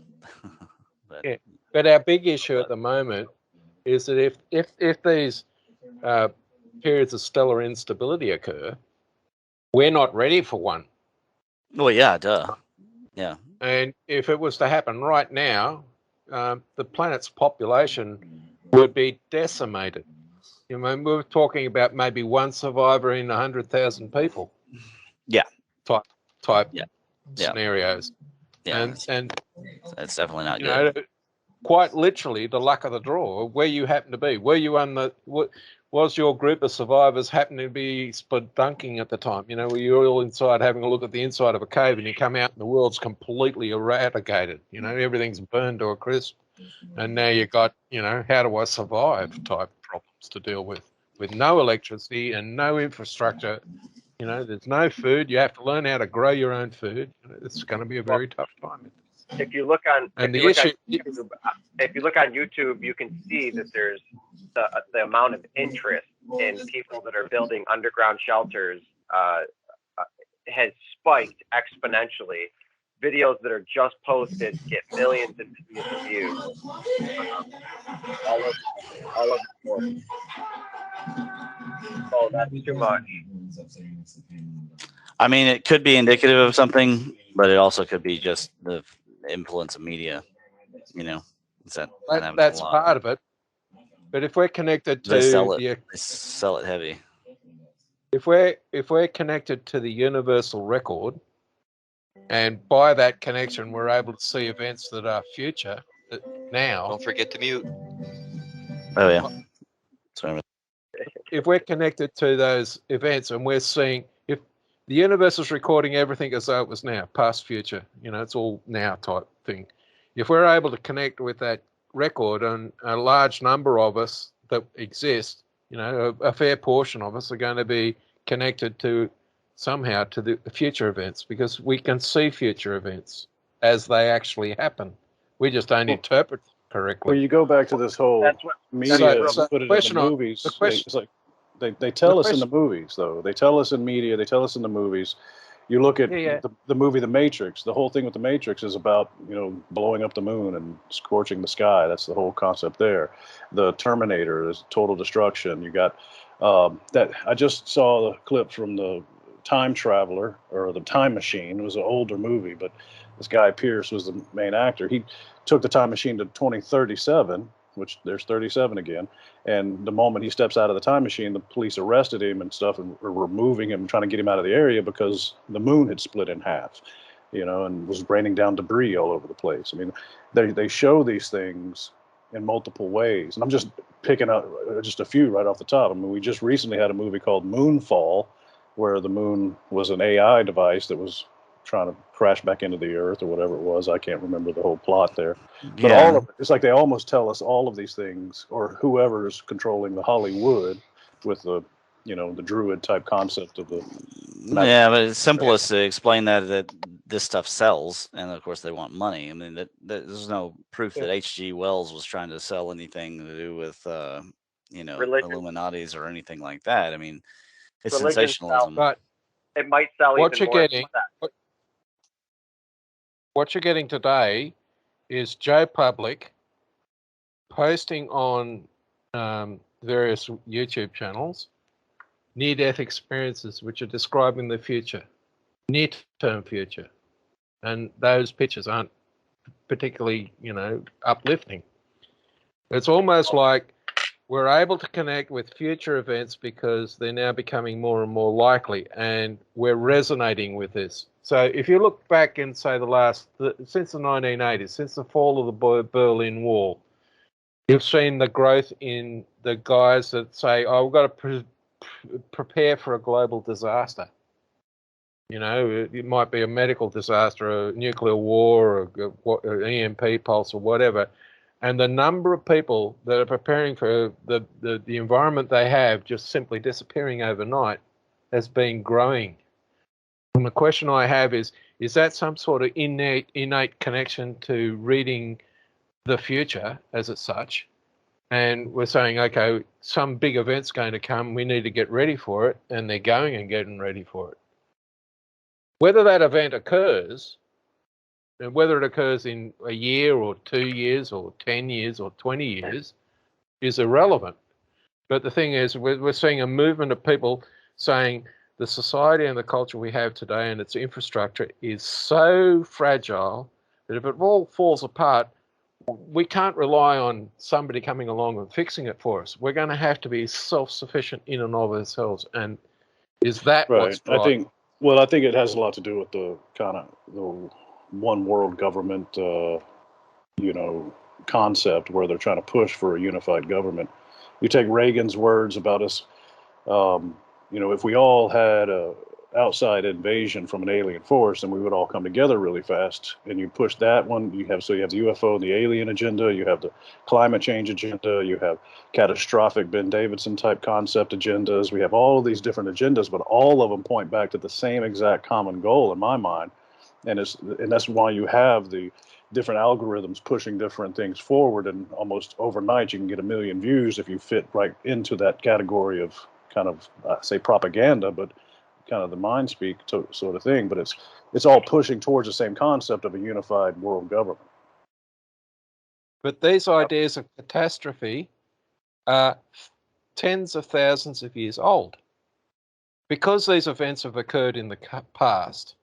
But our big issue at the moment is that if these periods of stellar instability occur, we're not ready for one. Well, yeah, duh. Yeah. And if it was to happen right now, the planet's population would be decimated. You know, we're talking about maybe one survivor in 100,000 people. Yeah. Type scenarios. Yeah. And that's definitely not good. Know, quite literally, the luck of the draw, where you happen to be. Were you was your group of survivors happening to be spelunking at the time? You know, were you all inside having a look at the inside of a cave, and you come out and the world's completely eradicated? You know, everything's burned to a crisp. And now you got, you know, how do I survive type problems to deal with no electricity and no infrastructure. You know, there's no food. You have to learn how to grow your own food. It's going to be a very tough time. If you look on YouTube, you can see that there's the amount of interest in people that are building underground shelters has spiked exponentially. Videos that are just posted get millions and millions of views all over the world. Oh, that's too much. I mean, it could be indicative of something, but it also could be just the influence of media. You know, that's part of it. But if we're connected to they sell it heavy. If we're connected to the universal record, and by that connection we're able to see events that are future now. Don't forget to mute. Oh yeah. Sorry. If we're connected to those events and we're seeing, if the universe is recording everything as though it was now, past, future, you know, it's all now type thing. If we're able to connect with that record, and a large number of us that exist, You know, a fair portion of us are going to be connected to somehow to the future events, because we can see future events as they actually happen. We just don't interpret them correctly. Well, you go back to this whole media, put it in the movies. It's like they tell us in the movies, though. They tell us in media, they tell us in the movies. You look at the movie The Matrix. The whole thing with The Matrix is about, blowing up the moon and scorching the sky. That's the whole concept there. The Terminator is total destruction. You got that. I just saw the clip from the Time Traveler, or the Time Machine. It was an older movie, but this guy Pierce was the main actor. He took the time machine to 2037, which there's 37 again. And the moment he steps out of the time machine, the police arrested him and stuff, and were removing him, trying to get him out of the area because the moon had split in half, and was raining down debris all over the place. I mean, they show these things in multiple ways. And I'm just picking out just a few right off the top. I mean, we just recently had a movie called Moonfall, where the moon was an AI device that was trying to crash back into the earth or whatever it was. I can't remember the whole plot there. But all of it, it's like they almost tell us all of these things, or whoever's controlling the Hollywood with the, the druid type concept of the... Yeah, but it's simplest to explain that this stuff sells, and of course they want money. I mean, that there's no proof that H.G. Wells was trying to sell anything to do with, Illuminatis or anything like that. I mean, it's sensationalism. But it might sell what even you're more. Getting, what you're getting today is Joe Public posting on various YouTube channels near-death experiences which are describing the future, near-term future. And those pictures aren't particularly, uplifting. It's almost like we're able to connect with future events because they're now becoming more and more likely, and we're resonating with this. So if you look back and say since the 1980s, since the fall of the Berlin Wall, you've seen the growth in the guys that say, we've got to prepare for a global disaster. It might be a medical disaster, a nuclear war, or an EMP pulse or whatever. And the number of people that are preparing for the environment they have just simply disappearing overnight has been growing. And the question I have is that some sort of innate connection to reading the future as it's such? And we're saying, okay, some big event's going to come, we need to get ready for it, and they're going and getting ready for it. Whether that event occurs, and whether it occurs in a year or 2 years or 10 years or 20 years is irrelevant. But the thing is, we're seeing a movement of people saying the society and the culture we have today and its infrastructure is so fragile that if it all falls apart, we can't rely on somebody coming along and fixing it for us. We're going to have to be self-sufficient in and of ourselves. And is that what's driving? I think it has a lot to do with the kind of the one world government, concept where they're trying to push for a unified government. You take Reagan's words about us, if we all had a outside invasion from an alien force, then we would all come together really fast. And you push that one, you have the UFO and the alien agenda, you have the climate change agenda, you have catastrophic Ben Davidson type concept agendas. We have all of these different agendas, but all of them point back to the same exact common goal in my mind. And that's why you have the different algorithms pushing different things forward, and almost overnight you can get 1 million views if you fit right into that category of kind of say propaganda, but kind of the mind speak sort of thing. But it's all pushing towards the same concept of a unified world government. But these ideas of catastrophe are tens of thousands of years old. Because these events have occurred in the past,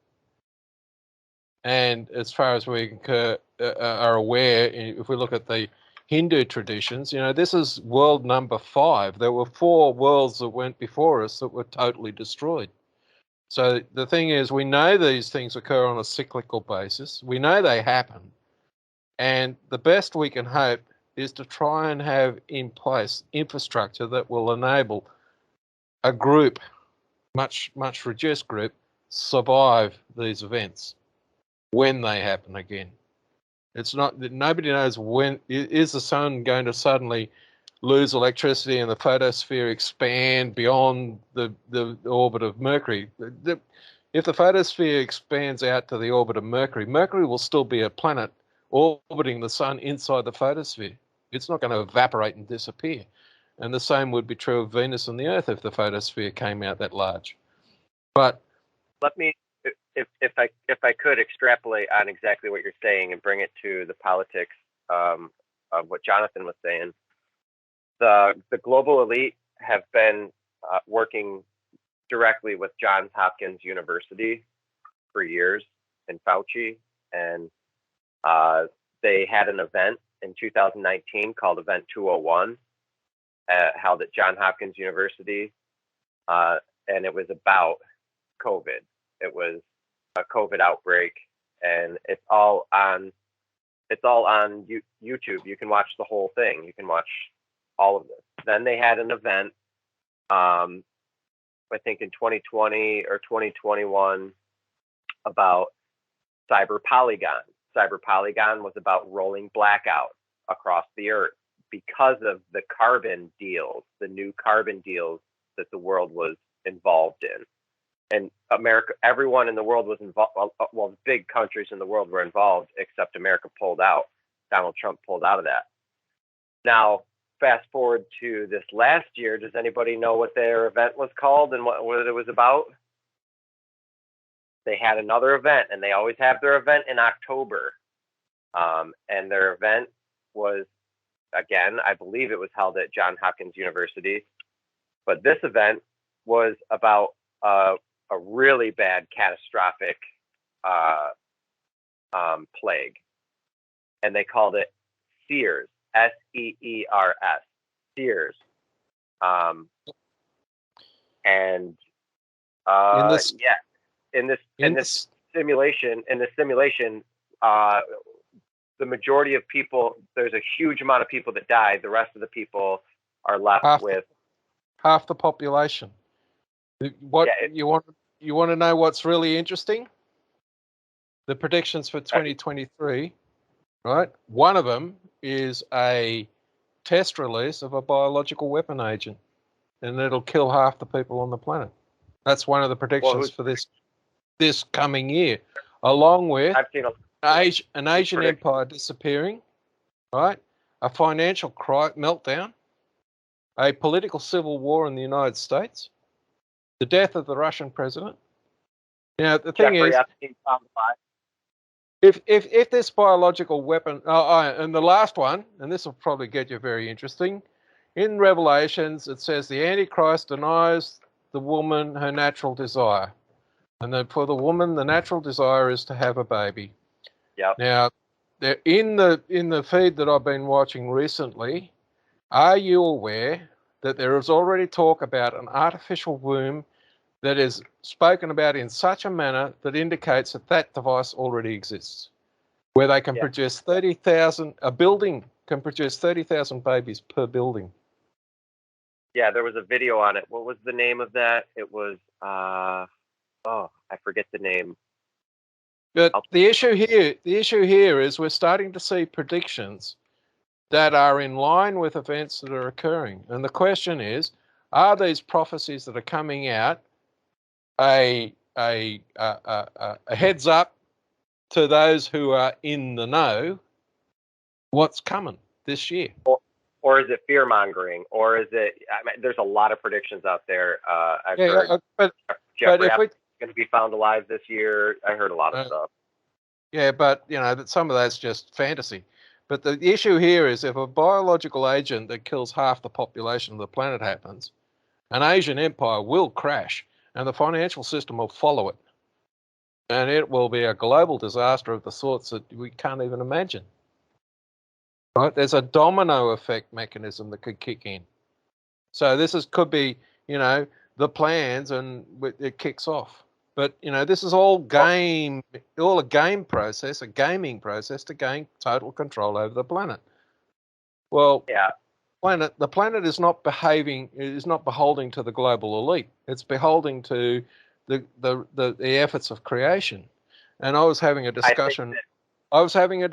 and as far as we are aware, if we look at the Hindu traditions, this is world number 5. There were 4 worlds that went before us that were totally destroyed. So the thing is, we know these things occur on a cyclical basis. We know they happen. And the best we can hope is to try and have in place infrastructure that will enable a group, much reduced group, survive these events when they happen again. It's not that nobody knows when. Is the sun going to suddenly lose electricity and the photosphere expand beyond the orbit of Mercury. If the photosphere expands out to the orbit of Mercury, Mercury will still be a planet orbiting the sun inside the photosphere. It's not going to evaporate and disappear. And the same would be true of Venus and the Earth if the photosphere came out that large. But let me, if I could extrapolate on exactly what you're saying and bring it to the politics of what Jonathan was saying. The global elite have been working directly with Johns Hopkins University for years and Fauci, and they had an event in 2019 called Event 201, held at Johns Hopkins University, and it was about COVID. It was a COVID outbreak, and it's all on YouTube. You can watch the whole thing. You can watch all of this. Then they had an event, I think in 2020 or 2021, about cyber polygon. Cyber polygon was about rolling blackout across the earth because of the carbon deals, the new carbon deals that the world was involved in. And America, everyone in the world was involved. Well, big countries in the world were involved, except America pulled out. Donald Trump pulled out of that. Now, fast forward to this last year. Does anybody know what their event was called and what it was about? They had another event, and they always have their event in October. And their event was, again, I believe it was held at Johns Hopkins University. But this event was about a really bad catastrophic plague. And they called it SEERS, S-E-E-R-S, SEERS. In this simulation, the majority of people, there's a huge amount of people that died. The rest of the people are left with half the population. You want to know what's really interesting? The predictions for 2023, right? One of them is a test release of a biological weapon agent, and it'll kill half the people on the planet. That's one of the predictions for this coming year, along with an Asian empire disappearing, right? A financial meltdown, a political civil war in the United States, the death of the Russian president. Now, the thing is, if this biological weapon, and the last one, and this will probably get you very interesting, in Revelations it says the Antichrist denies the woman her natural desire. And then for the woman, the natural desire is to have a baby. Yep. Now, in the feed that I've been watching recently, are you aware that there is already talk about an artificial womb that is spoken about in such a manner that indicates that device already exists, where they can produce 30,000, a building can produce 30,000 babies per building. Yeah, there was a video on it. What was the name of that? It was, I forget the name. But the issue here is we're starting to see predictions that are in line with events that are occurring. And the question is, are these prophecies that are coming out a heads up to those who are in the know what's coming this year? Or is it fear mongering? Or is it, there's a lot of predictions out there. I've heard Jeffrey Epstein is going to be found alive this year. I heard a lot of stuff. Yeah, but some of that's just fantasy. But the issue here is if a biological agent that kills half the population of the planet happens, an Asian empire will crash and the financial system will follow it. And it will be a global disaster of the sorts that we can't even imagine. Right? There's a domino effect mechanism that could kick in. So could be, the plans and it kicks off. But, this is all a game process, a gaming process to gain total control over the planet. Well, the planet is not beholding to the global elite. It's beholding to the efforts of creation. And I was having a discussion. I think you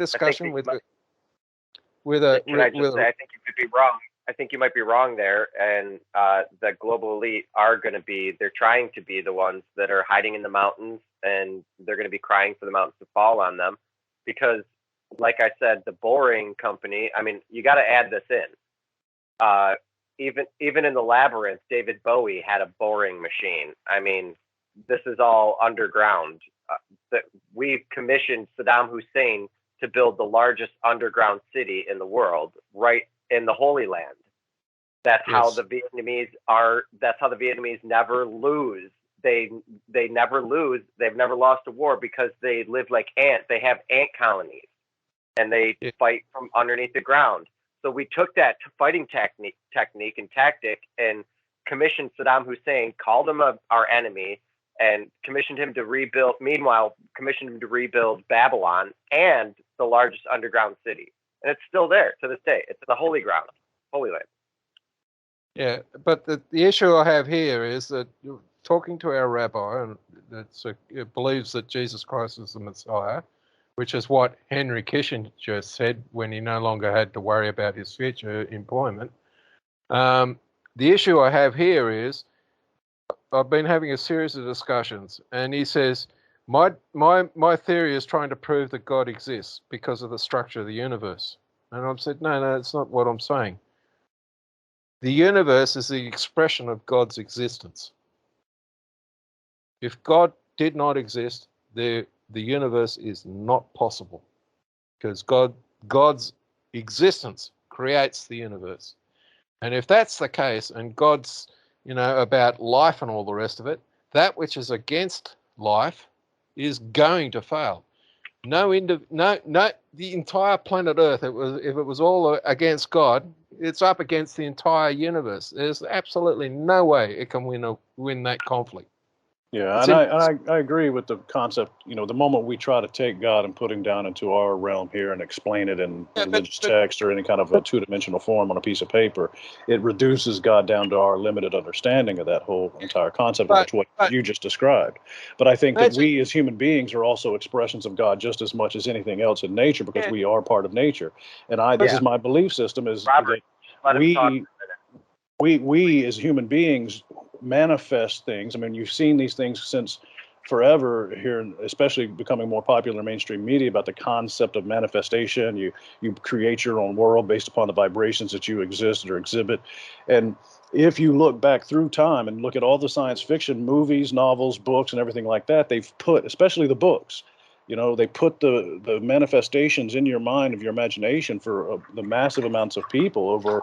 could be wrong. think you might be wrong there, and the global elite they're trying to be the ones that are hiding in the mountains, and they're going to be crying for the mountains to fall on them, because, like I said, the boring company. I mean, you got to add this in. Even in the labyrinth, David Bowie had a boring machine. I mean, this is all underground. That we commissioned Saddam Hussein to build the largest underground city in the world, right in the Holy Land. That's how the Vietnamese are. That's how the Vietnamese never lose. They never lose. They've never lost a war because they live like ants. They have ant colonies, and they fight from underneath the ground. So we took that fighting technique and tactic and commissioned Saddam Hussein, called him our enemy, and commissioned him to rebuild. Meanwhile, commissioned him to rebuild Babylon and the largest underground city, and it's still there to this day. It's the Holy Ground, Holy Land. Yeah, but the issue I have here is that talking to our rabbi, and that believes that Jesus Christ is the Messiah, which is what Henry Kissinger said when he no longer had to worry about his future employment. The issue I have here is I've been having a series of discussions, and he says, my theory is trying to prove that God exists because of the structure of the universe. And I've said, no, that's not what I'm saying. The universe is the expression of God's existence. If God did not exist, the universe is not possible, because God's existence creates the universe. And if that's the case, and God's, about life and all the rest of it, that which is against life is going to fail. The entire planet Earth, if it was all against God, it's up against the entire universe. There's absolutely no way it can win that conflict. Yeah, and I agree with the concept. The moment we try to take God and put him down into our realm here and explain it in religious text or any kind of a two-dimensional form on a piece of paper, it reduces God down to our limited understanding of that whole entire concept, of what you just described. But I think that we as human beings are also expressions of God just as much as anything else in nature, because we are part of nature. And this is my belief system, is Robert, that we as human beings manifest things. I mean, you've seen these things since forever here, especially becoming more popular in mainstream media, about the concept of manifestation. You create your own world based upon the vibrations that you exist or exhibit. And if you look back through time and look at all the science fiction movies, novels, books, and everything like that, they've put, especially the books, they put the manifestations in your mind of your imagination for the massive amounts of people over,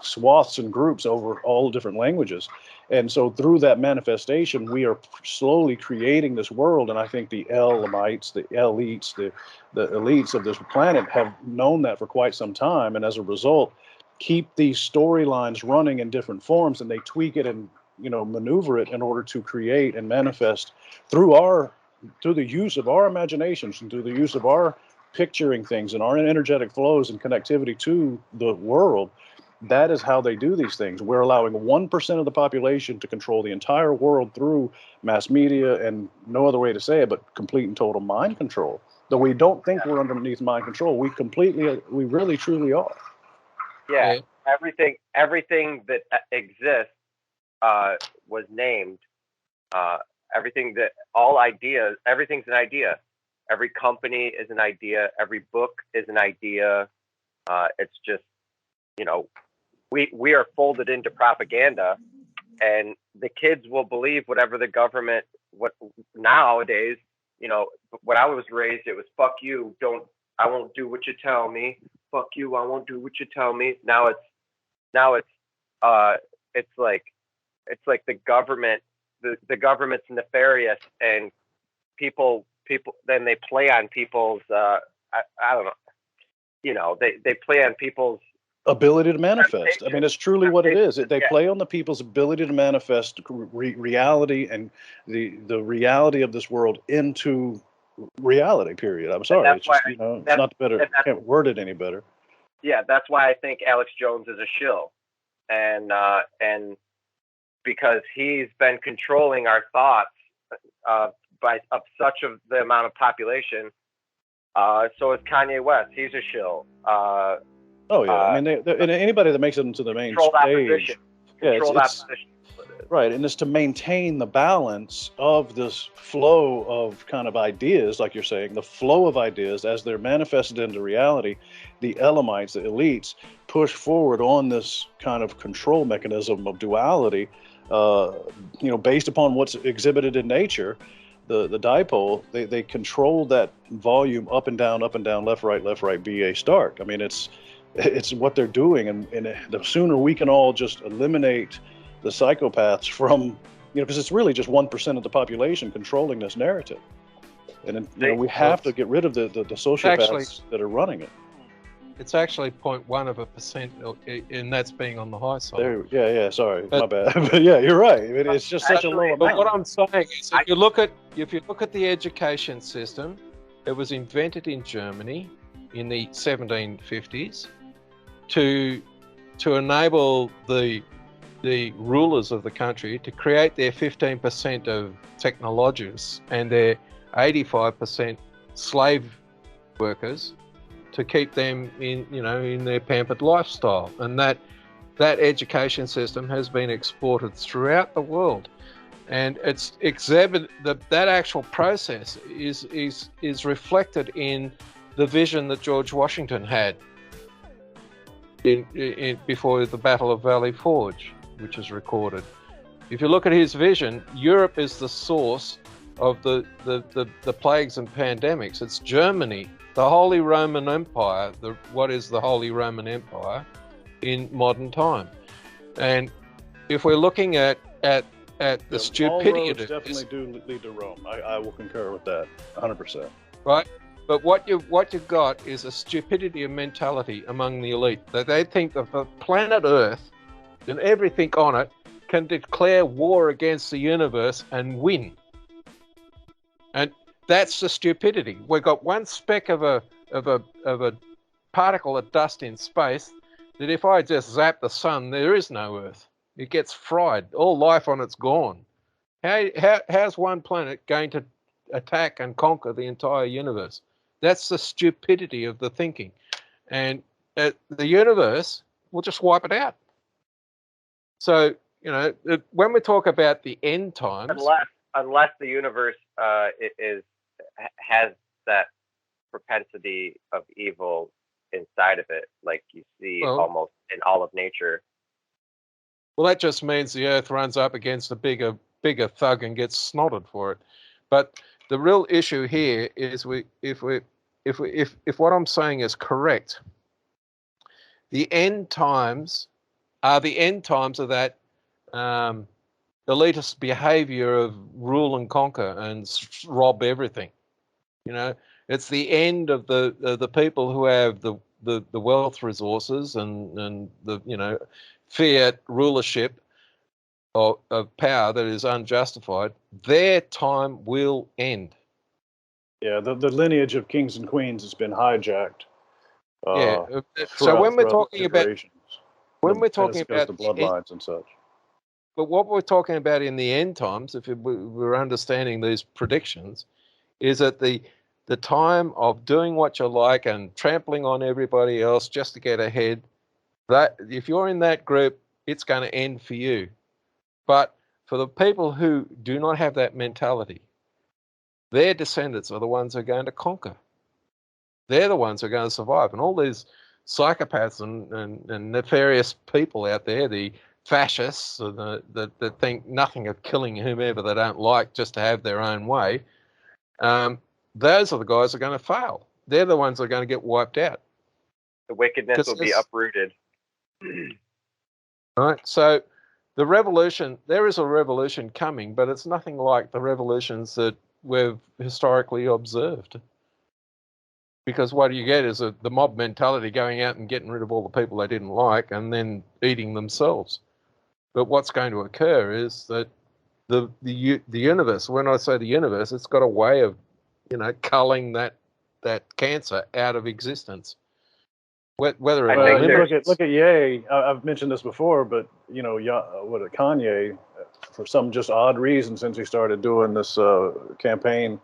swaths and groups over all different languages. And so through that manifestation, we are slowly creating this world. And I think the Elamites, the elites, the elites of this planet have known that for quite some time. And as a result, keep these storylines running in different forms, and they tweak it and, maneuver it in order to create and manifest through the use of our imaginations and through the use of our picturing things and our energetic flows and connectivity to the world. That is how they do these things. We're allowing 1% of the population to control the entire world through mass media, and no other way to say it, but complete and total mind control. Though we don't think we're underneath mind control, we really truly are. Yeah, everything that exists was named. Everything's an idea. Every company is an idea. Every book is an idea. It's just, we are folded into propaganda, and the kids will believe whatever the government, nowadays, when I was raised, it was fuck you, I won't do what you tell me. Fuck you, I won't do what you tell me. Now it's like the government, the government's nefarious, and people then they play on people's I don't know, they play on people's ability to manifest. I mean, it's truly what it is. They play on the people's ability to manifest reality and the reality of this world into reality, period. I'm sorry. It's just, it's not better. I can't word it any better. Yeah, that's why I think Alex Jones is a shill. And because he's been controlling our thoughts of such of the amount of population. So is Kanye West. He's a shill. Oh yeah, I mean, and anybody that makes it into the main control that stage, position. Control that position. Right, and it's to maintain the balance of this flow of kind of ideas, like you're saying, the flow of ideas as they're manifested into reality. The Elamites, the elites, push forward on this kind of control mechanism of duality, based upon what's exhibited in nature. The dipole, they control that volume up and down, left, right, B, A, start. I mean, it's what they're doing, and the sooner we can all just eliminate the psychopaths from, because it's really just 1% of the population controlling this narrative, and we have to get rid of the sociopaths that are running it. It's actually 0.1%, and that's being on the high side. Sorry, my bad. But yeah, you're right. It's just such a low amount. But what I'm saying is, if you look at the education system, it was invented in Germany in the 1750s to enable the rulers of the country to create their 15% of technologists and their 85% slave workers, to keep them in their pampered lifestyle. And that education system has been exported throughout the world, and it's that actual process is reflected in the vision that George Washington had in before the Battle of Valley Forge, which is recorded. If you look at his vision, Europe is the source of the plagues and pandemics. It's Germany, the Holy Roman Empire, what is the Holy Roman Empire in modern time. And if we're looking at the stupidity of it, definitely do lead to Rome. I will concur with that 100%. Right? But what you've got is a stupidity of mentality among the elite, that they think that the planet Earth and everything on it can declare war against the universe and win. And that's the stupidity. We've got one speck of a particle of dust in space that if I just zap the sun, there is no Earth. It gets fried. All life on it's gone. How's one planet going to attack and conquer the entire universe? That's the stupidity of the thinking. And the universe will just wipe it out. So, when we talk about the end times... Unless the universe has that propensity of evil inside of it, like you see almost in all of nature. Well, that just means the Earth runs up against a bigger thug and gets snotted for it. But the real issue here is if what I'm saying is correct, the end times are the end times of that elitist behavior of rule and conquer and rob everything. It's the end of the people who have the wealth resources and the fiat rulership of power that is unjustified. Their time will end. Yeah, the lineage of kings and queens has been hijacked. So when we're talking about the bloodlines and such. But what we're talking about in the end times, if we're understanding these predictions, is that the time of doing what you like and trampling on everybody else just to get ahead, that if you're in that group, it's going to end for you. But for the people who do not have that mentality, their descendants are the ones who are going to conquer. They're the ones who are going to survive. And all these psychopaths and nefarious people out there, the fascists that think nothing of killing whomever they don't like just to have their own way, those are the guys who are going to fail. They're the ones that are going to get wiped out. The wickedness will be uprooted. Right. So the revolution, there is a revolution coming, but it's nothing like the revolutions that we've historically observed. Because what you get is the mob mentality going out and getting rid of all the people they didn't like and then eating themselves. But what's going to occur is that the universe, when I say the universe, it's got a way of, culling that cancer out of existence. Whether it look at Ye. I've mentioned this before, but Kanye, for some just odd reason, since he started doing this campaign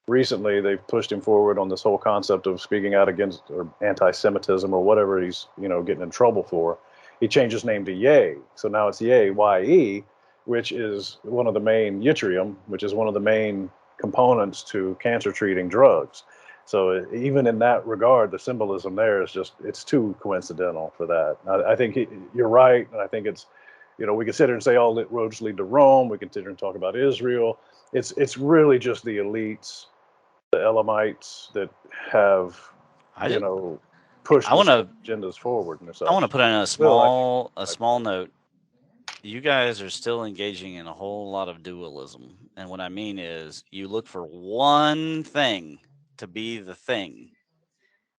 recently they've pushed him forward on this whole concept of speaking out against or anti-Semitism or whatever he's getting in trouble for. He changed his name to Ye, so now it's Ye, Y-E, which is one of the main yttrium, which is one of the main components to cancer treating drugs. So even in that regard, the symbolism there is it's too coincidental for that. I think you're right, and I think it's, we can sit here and say all roads lead to Rome. We can sit here and talk about Israel. It's really just the elites, the Elamites that have, pushed agendas forward and such. I want to put in a small note. You guys are still engaging in a whole lot of dualism. And what I mean is you look for one thing to be the thing.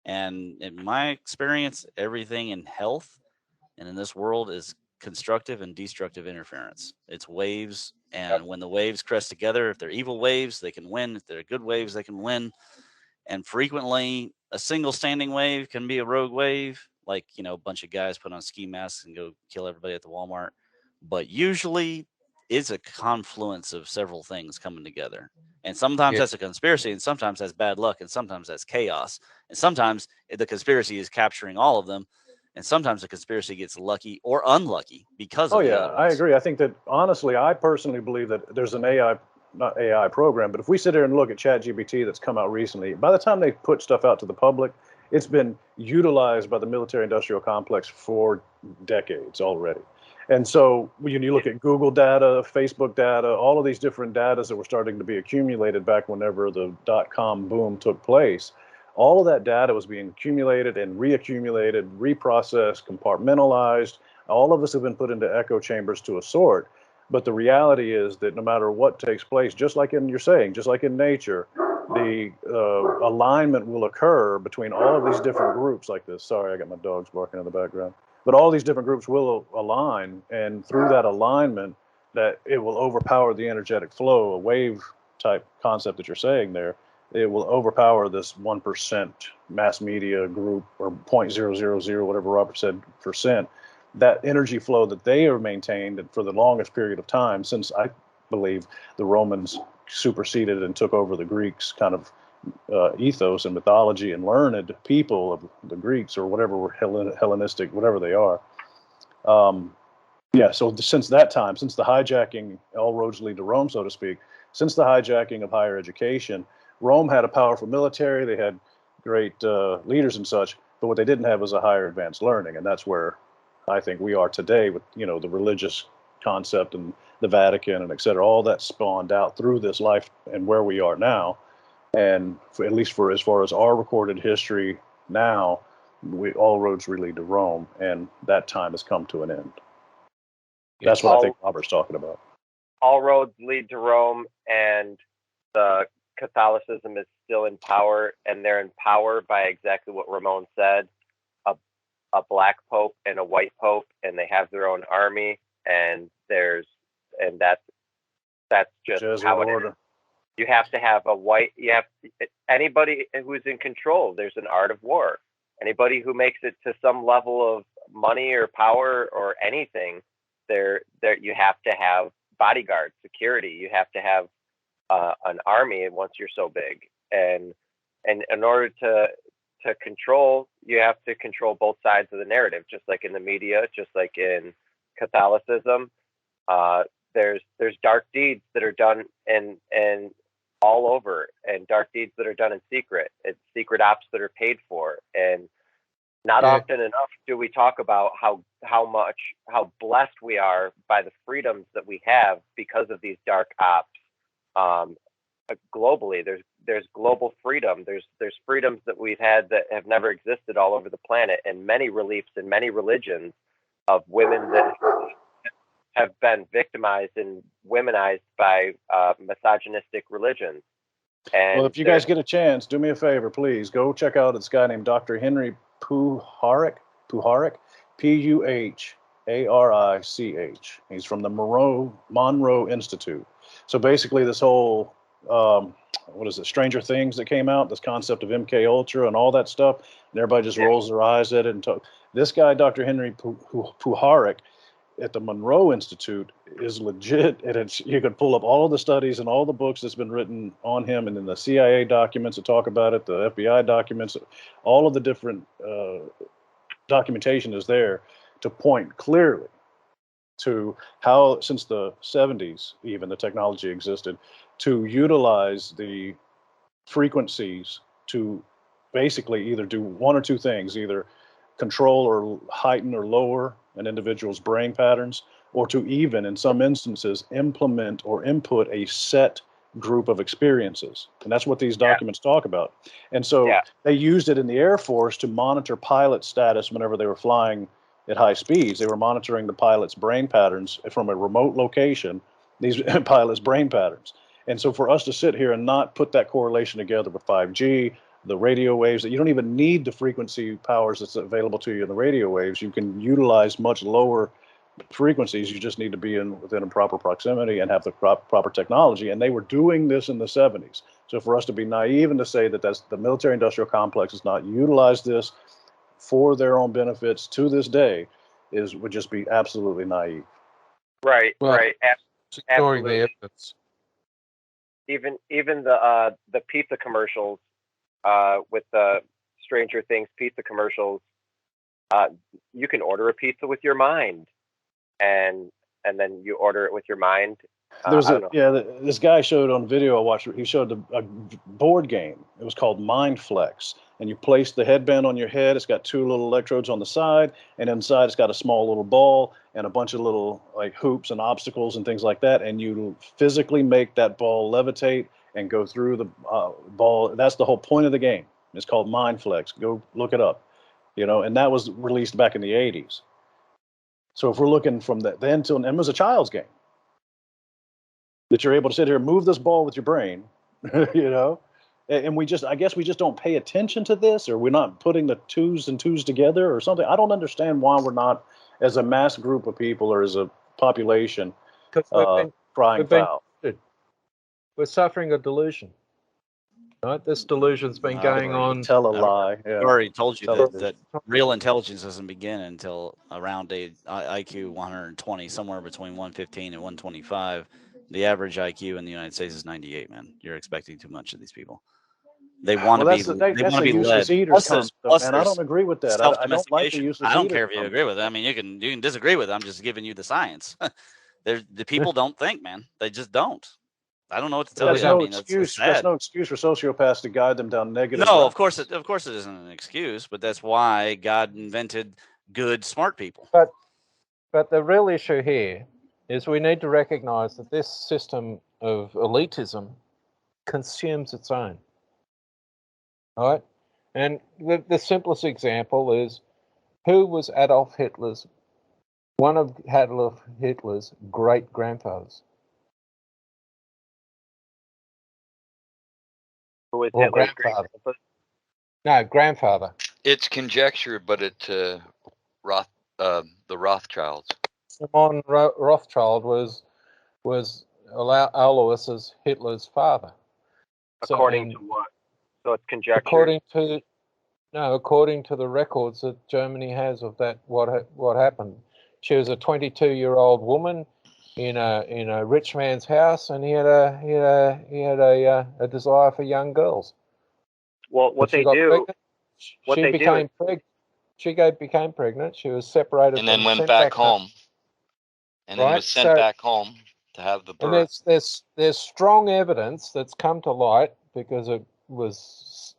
And in my experience, everything in health and in this world is constructive and destructive interference. It's waves. And when the waves crest together, if they're evil waves, they can win. If they're good waves, they can win. And frequently, a single standing wave can be a rogue wave, like, a bunch of guys put on ski masks and go kill everybody at the Walmart. But usually, it's a confluence of several things coming together. And sometimes that's a conspiracy, and sometimes that's bad luck, and sometimes that's chaos. And sometimes the conspiracy is capturing all of them, and sometimes the conspiracy gets lucky or unlucky because of the other ones. I agree. I think that, honestly, I personally believe that there's an not AI program, but if we sit here and look at ChatGPT that's come out recently, by the time they put stuff out to the public, it's been utilized by the military-industrial complex for decades already. And so when you look at Google data, Facebook data, all of these different data that were starting to be accumulated back whenever the dot-com boom took place, all of that data was being accumulated and reaccumulated, reprocessed, compartmentalized. All of us have been put into echo chambers to a sort. But the reality is that no matter what takes place, just like in nature, the alignment will occur between all of these different groups like this. Sorry, I got my dogs barking in the background. But all these different groups will align, and through that alignment, that it will overpower the energetic flow, a wave type concept that you're saying there. It will overpower this 1% mass media group, or 0.000, whatever Robert said, percent. That energy flow that they are maintained for the longest period of time, since I believe the Romans superseded and took over the Greeks' kind of ethos and mythology and learned people of the Greeks, or whatever were Hellenistic, whatever they are. So since that time, since the hijacking, all roads lead to Rome, so to speak, since the hijacking of higher education, Rome had a powerful military, they had great leaders and such, but what they didn't have was a higher advanced learning, and that's where I think we are today with, the religious concept and the Vatican and et cetera. All that spawned out through this life and where we are now. And at least for as far as our recorded history now, all roads lead to Rome, and that time has come to an end. That's what I think Robert's talking about. All roads lead to Rome, and the Catholicism is still in power, and they're in power by exactly what Ramon said. A black pope and a white pope, and they have their own army, and that's just how it is. You have to have anybody who's in control. There's an art of war. Anybody who makes it to some level of money or power or anything, you have to have bodyguards, security. You have to have an army once you're so big, and in order to control, you have to control both sides of the narrative, just like in the media, just like in Catholicism. There's dark deeds that are done and all over, and dark deeds that are done in secret. It's secret ops that are paid for, and not often enough do we talk about how blessed we are by the freedoms that we have because of these dark ops. Globally, there's global freedom. There's freedoms that we've had that have never existed all over the planet, and many reliefs and many religions of women that have been victimized and womanized by misogynistic religions. And if you guys get a chance, do me a favor, please go check out this guy named Dr. Henry Puharich, Puharich. He's from the Monroe Institute. So basically, this whole Stranger Things that came out, this concept of MK Ultra and all that stuff, and everybody just rolls their eyes at it. And this guy, Dr. Henry Puharich, at the Monroe Institute is legit, and it's, you could pull up all of the studies and all the books that's been written on him, and then the CIA documents that talk about it, the FBI documents, all of the different documentation is there to point clearly to how, since the 70s, even the technology existed to utilize the frequencies to basically either do one or two things, either control or heighten or lower an individual's brain patterns, or to even, in some instances, implement or input a set group of experiences. And that's what these documents talk about. And so they used it in the Air Force to monitor pilot status whenever they were flying at high speeds. They were monitoring the pilot's brain patterns from a remote location, these pilots' brain patterns. And so for us to sit here and not put that correlation together with 5G, the radio waves, that you don't even need the frequency powers that's available to you in the radio waves. You can utilize much lower frequencies. You just need to be within a proper proximity and have the proper technology. And they were doing this in the 70s. So for us to be naive and to say that that's the military industrial complex has not utilized this for their own benefits to this day would just be absolutely naive. Right, right. Ignoring the Absolutely. evidence. Even the pizza commercials, with the Stranger Things pizza commercials, you can order a pizza with your mind, and then you order it with your mind. This guy showed on video I watched. He showed a board game. It was called Mind Flex, and you place the headband on your head. It's got two little electrodes on the side, and inside it's got a small little ball and a bunch of little like hoops and obstacles and things like that. And you physically make that ball levitate and go through the ball. That's the whole point of the game. It's called Mind Flex. Go look it up. And that was released back in the 80s. So if we're looking from then till, and it was a child's game, that you're able to sit here and move this ball with your brain, and I guess we just don't pay attention to this, or we're not putting the twos and twos together or something. I don't understand why we're not, as a mass group of people or as a population, crying foul. We're suffering a delusion. Right? This delusion's been going on. Tell a lie. I already told you that real intelligence doesn't begin until around IQ 120, somewhere between 115 and 125. The average IQ in the United States is 98. Man, you're expecting too much of these people. They want to be. They want to be led. And I don't agree with that. I don't like the useless. I don't care if you agree with it. I mean, you can disagree with it. I'm just giving you the science. The people don't think, man. They just don't. I don't know what to tell you. That's no excuse for sociopaths to guide them down negative. No, of course it isn't an excuse, but that's why God invented good, smart people. But the real issue here is we need to recognize that this system of elitism consumes its own. All right? And the simplest example is, who was one of Adolf Hitler's great grandfathers? Who was Hitler's grandfather? No, grandfather. It's conjecture, but the Rothschilds. Simon Rothschild was Alois Hitler's father. According to what? So it's conjecture. According to the records that Germany has of that, what happened. She was a 22-year-old woman in a rich man's house, and he had a desire for young girls. Well, she became pregnant. She was separated, and then went back home. And then was sent back home to have the birth. And there's strong evidence that's come to light because it was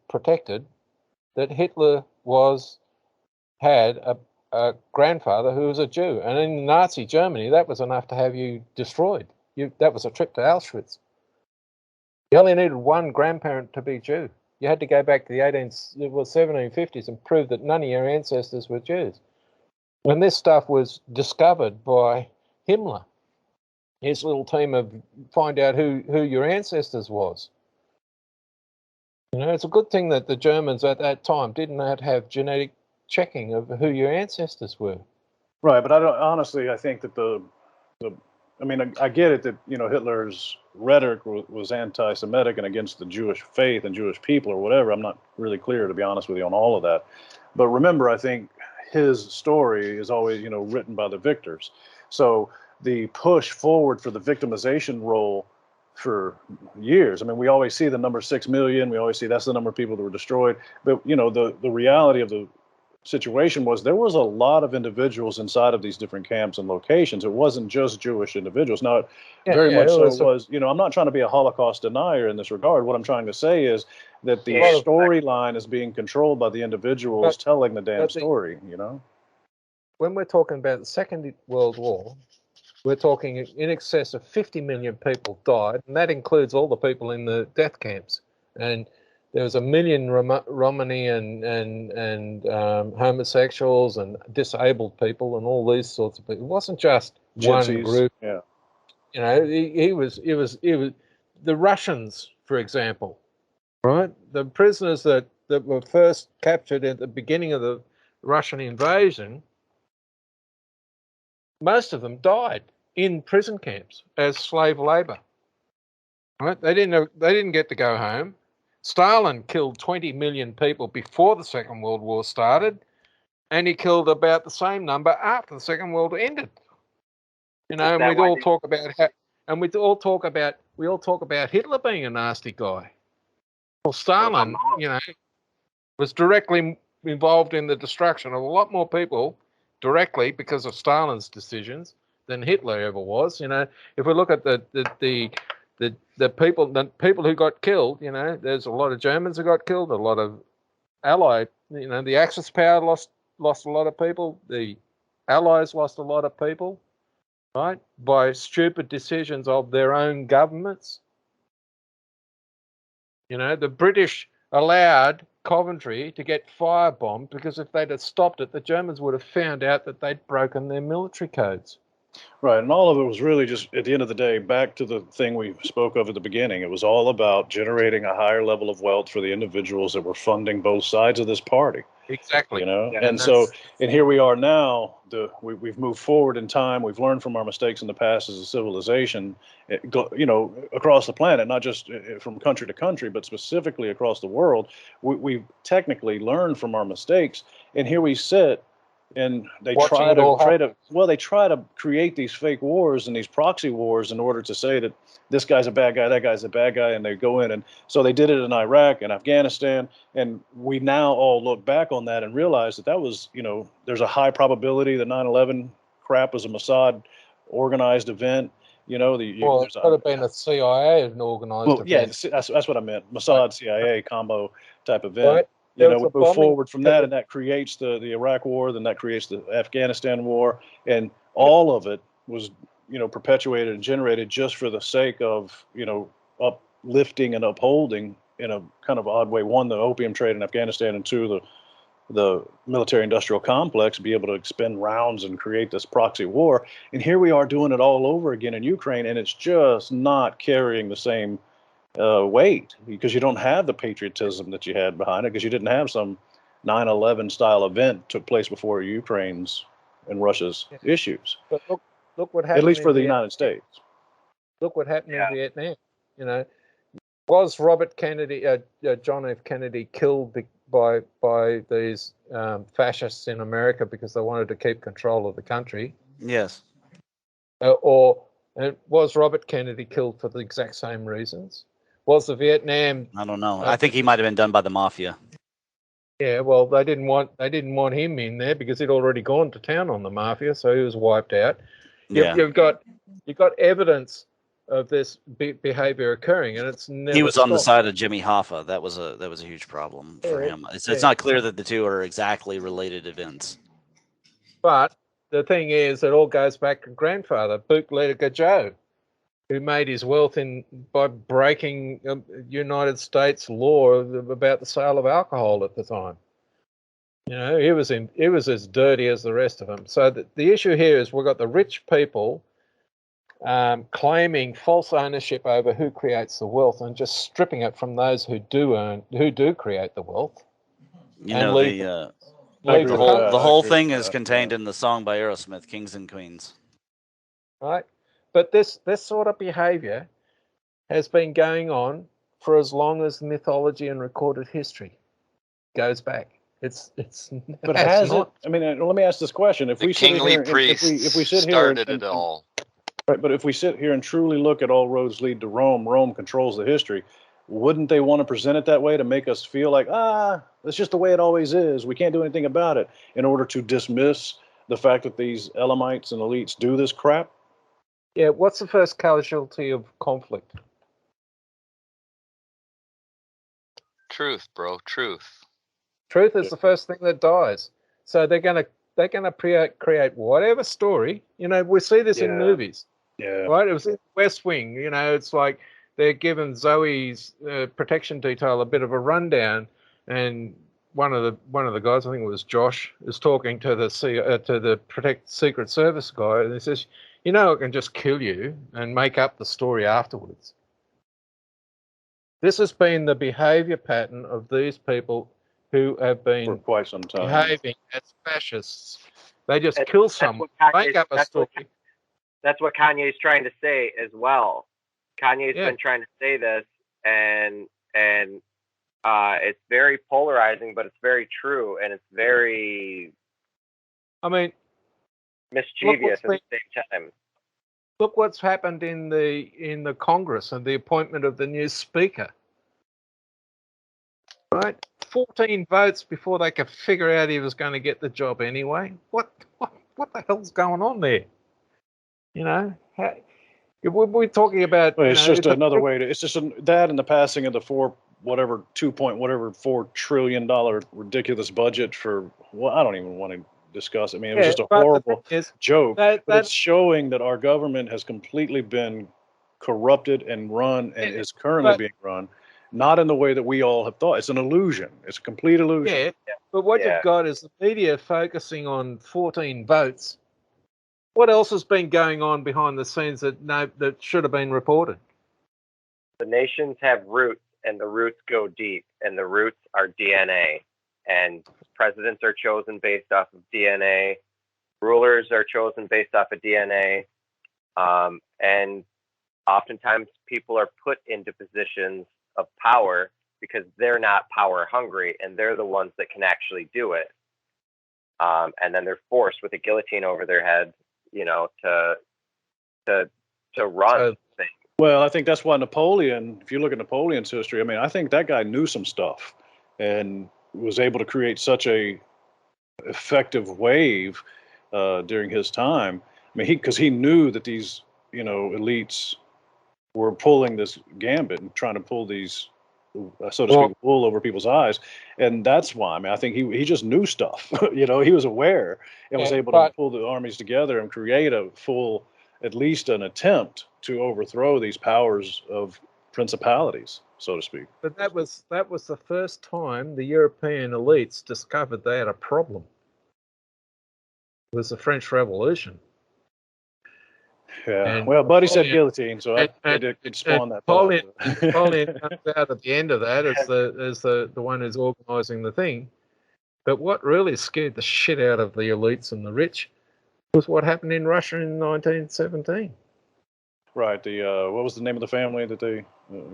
protected that Hitler had a grandfather who was a Jew, and in Nazi Germany that was enough to have you destroyed. That was a trip to Auschwitz. You only needed one grandparent to be Jew. You had to go back to the 1750s and prove that none of your ancestors were Jews. When this stuff was discovered by Himmler, his little team of find out who your ancestors was. It's a good thing that the Germans at that time did not have genetic checking of who your ancestors were. Right, but I think that I get it that Hitler's rhetoric was anti-Semitic and against the Jewish faith and Jewish people or whatever. I'm not really clear, to be honest with you, on all of that. But remember, I think his story is always, written by the victors. So the push forward for the victimization role for years. I mean, we always see the number 6 million. We always see that's the number of people that were destroyed. But, the reality of the situation was there was a lot of individuals inside of these different camps and locations. It wasn't just Jewish individuals. Now, very much so it was, I'm not trying to be a Holocaust denier in this regard. What I'm trying to say is that the storyline is being controlled by the individuals telling the damn story, When we're talking about the Second World War, we're talking in excess of 50 million people died, and that includes all the people in the death camps. And there was 1 million Romani and homosexuals and disabled people and all these sorts of people. It wasn't just Gypsies, one group. Yeah. It was the Russians, for example, right? The prisoners that were first captured at the beginning of the Russian invasion, most of them died in prison camps as slave labor. Right? They didn't get to go home. Stalin killed 20 million people before the Second World War started, and he killed about the same number after the Second World War ended. And we all talk about Hitler being a nasty guy. Well, Stalin, was directly involved in the destruction of a lot more people directly because of Stalin's decisions than Hitler ever was. If we look at the people who got killed, there's a lot of Germans who got killed, a lot of Allied, the Axis power lost a lot of people, the Allies lost a lot of people, right, by stupid decisions of their own governments. The British allowed Coventry to get firebombed because if they'd have stopped it, the Germans would have found out that they'd broken their military codes. Right, and all of it was really just, at the end of the day, back to the thing we spoke of at the beginning. It was all about generating a higher level of wealth for the individuals that were funding both sides of this party. Exactly. And here we are now. We've moved forward in time. We've learned from our mistakes in the past as a civilization, across the planet, not just from country to country, but specifically across the world. We've technically learned from our mistakes, and here we sit. And they try to create these fake wars and these proxy wars in order to say that this guy's a bad guy, that guy's a bad guy, and they go in. And so they did it in Iraq and Afghanistan, and we now all look back on that and realize that was, there's a high probability that 9/11 crap was a Mossad organized event. It could have been a CIA organized event. Yeah, that's what I meant. Mossad CIA combo type event. Right. We move forward from that, and that creates the Iraq War, then that creates the Afghanistan War, and all of it was, perpetuated and generated just for the sake of, uplifting and upholding in a kind of odd way, one, the opium trade in Afghanistan, and two, the military-industrial complex, be able to expend rounds and create this proxy war. And here we are doing it all over again in Ukraine, and it's just not carrying the same weight, because you don't have the patriotism that you had behind it, because you didn't have some 9/11 style event took place before Ukraine's and Russia's issues. But look what happened. At least for the United States. Look what happened in Vietnam. Was Robert Kennedy, John F. Kennedy, killed by these fascists in America because they wanted to keep control of the country? Yes. Or was Robert Kennedy killed for the exact same reasons? Was the Vietnam? I don't know. I think he might have been done by the mafia. Yeah, well, they didn't want him in there because he'd already gone to town on the mafia, so he was wiped out. You've got evidence of this behavior occurring, and it's never. He was on the side of Jimmy Hoffa. That was a huge problem for him. It's not clear that the two are exactly related events. But the thing is, it all goes back to grandfather, bootlegger Joe, who made his wealth by breaking United States law about the sale of alcohol at the time. He was as dirty as the rest of them. So the issue here is we've got the rich people claiming false ownership over who creates the wealth and just stripping it from those who do create the wealth. The whole thing is contained in the song by Aerosmith, Kings and Queens. Right. But this sort of behavior has been going on for as long as mythology and recorded history goes back. It's But that's has not. it? I mean, let me ask this question: If The we sit in kingly here, and priests if we sit here started it all. right, but if we sit here and truly look at all roads lead to Rome, Rome controls the history. Wouldn't they want to present it that way to make us feel like, that's just the way it always is? We can't do anything about it, in order to dismiss the fact that these Elamites and elites do this crap? Yeah, what's the first casualty of conflict? Truth, bro. Truth. Truth is the first thing that dies. So they're gonna create whatever story. You know, we see this in movies. Yeah. Right? It was in West Wing. You know, it's like they're giving Zoe's protection detail a bit of a rundown, and one of the guys, I think it was Josh, is talking to the Secret Service guy, and he says, "You know, I can just kill you and make up the story afterwards." This has been the behaviour pattern of these people who have been For quite some time. behaving as fascists. They just kill someone, make up a story. That's what Kanye's trying to say as well. Kanye's been trying to say this, and it's very polarizing, but it's very true, and it's very, I mean, mischievous at the same time. Look what's happened in the Congress and the appointment of the new speaker. Right, 14 votes before they could figure out he was going to get the job anyway. What the hell's going on there? You know, we're talking about. Well, it's just another way to. It's just that and the passing of the $4 trillion ridiculous budget for. Well, I don't even want to discuss it. I mean, it was just a horrible joke. But it's showing that our government has completely been corrupted and run, and is currently being run, not in the way that we all have thought. It's an illusion. It's a complete illusion. Yeah. But what you've got is the media focusing on 14 votes. What else has been going on behind the scenes that should have been reported? The nations have roots, and the roots go deep, and the roots are DNA. And presidents are chosen based off of DNA. Rulers are chosen based off of DNA. And oftentimes people are put into positions of power because they're not power hungry, and they're the ones that can actually do it. And then they're forced with a guillotine over their head, you know, to run things. Well, I think that's why Napoleon, if you look at Napoleon's history, I mean, I think that guy knew some stuff and was able to create such a effective wave during his time. I mean, because he knew that these, you know, elites were pulling this gambit and trying to pull these, so to speak, wool over people's eyes. And that's why, I mean, I think he just knew stuff. You know, he was aware and was able to pull the armies together and create a full, at least an attempt to overthrow these powers of principalities, so to speak. But that was the first time the European elites discovered they had a problem. It was the French Revolution. Yeah. Well, Buddy said guillotine, so it spawned that. Napoleon comes out at the end of that as the one who's organising the thing. But what really scared the shit out of the elites and the rich was what happened in Russia in 1917. Right. The what was the name of the family that they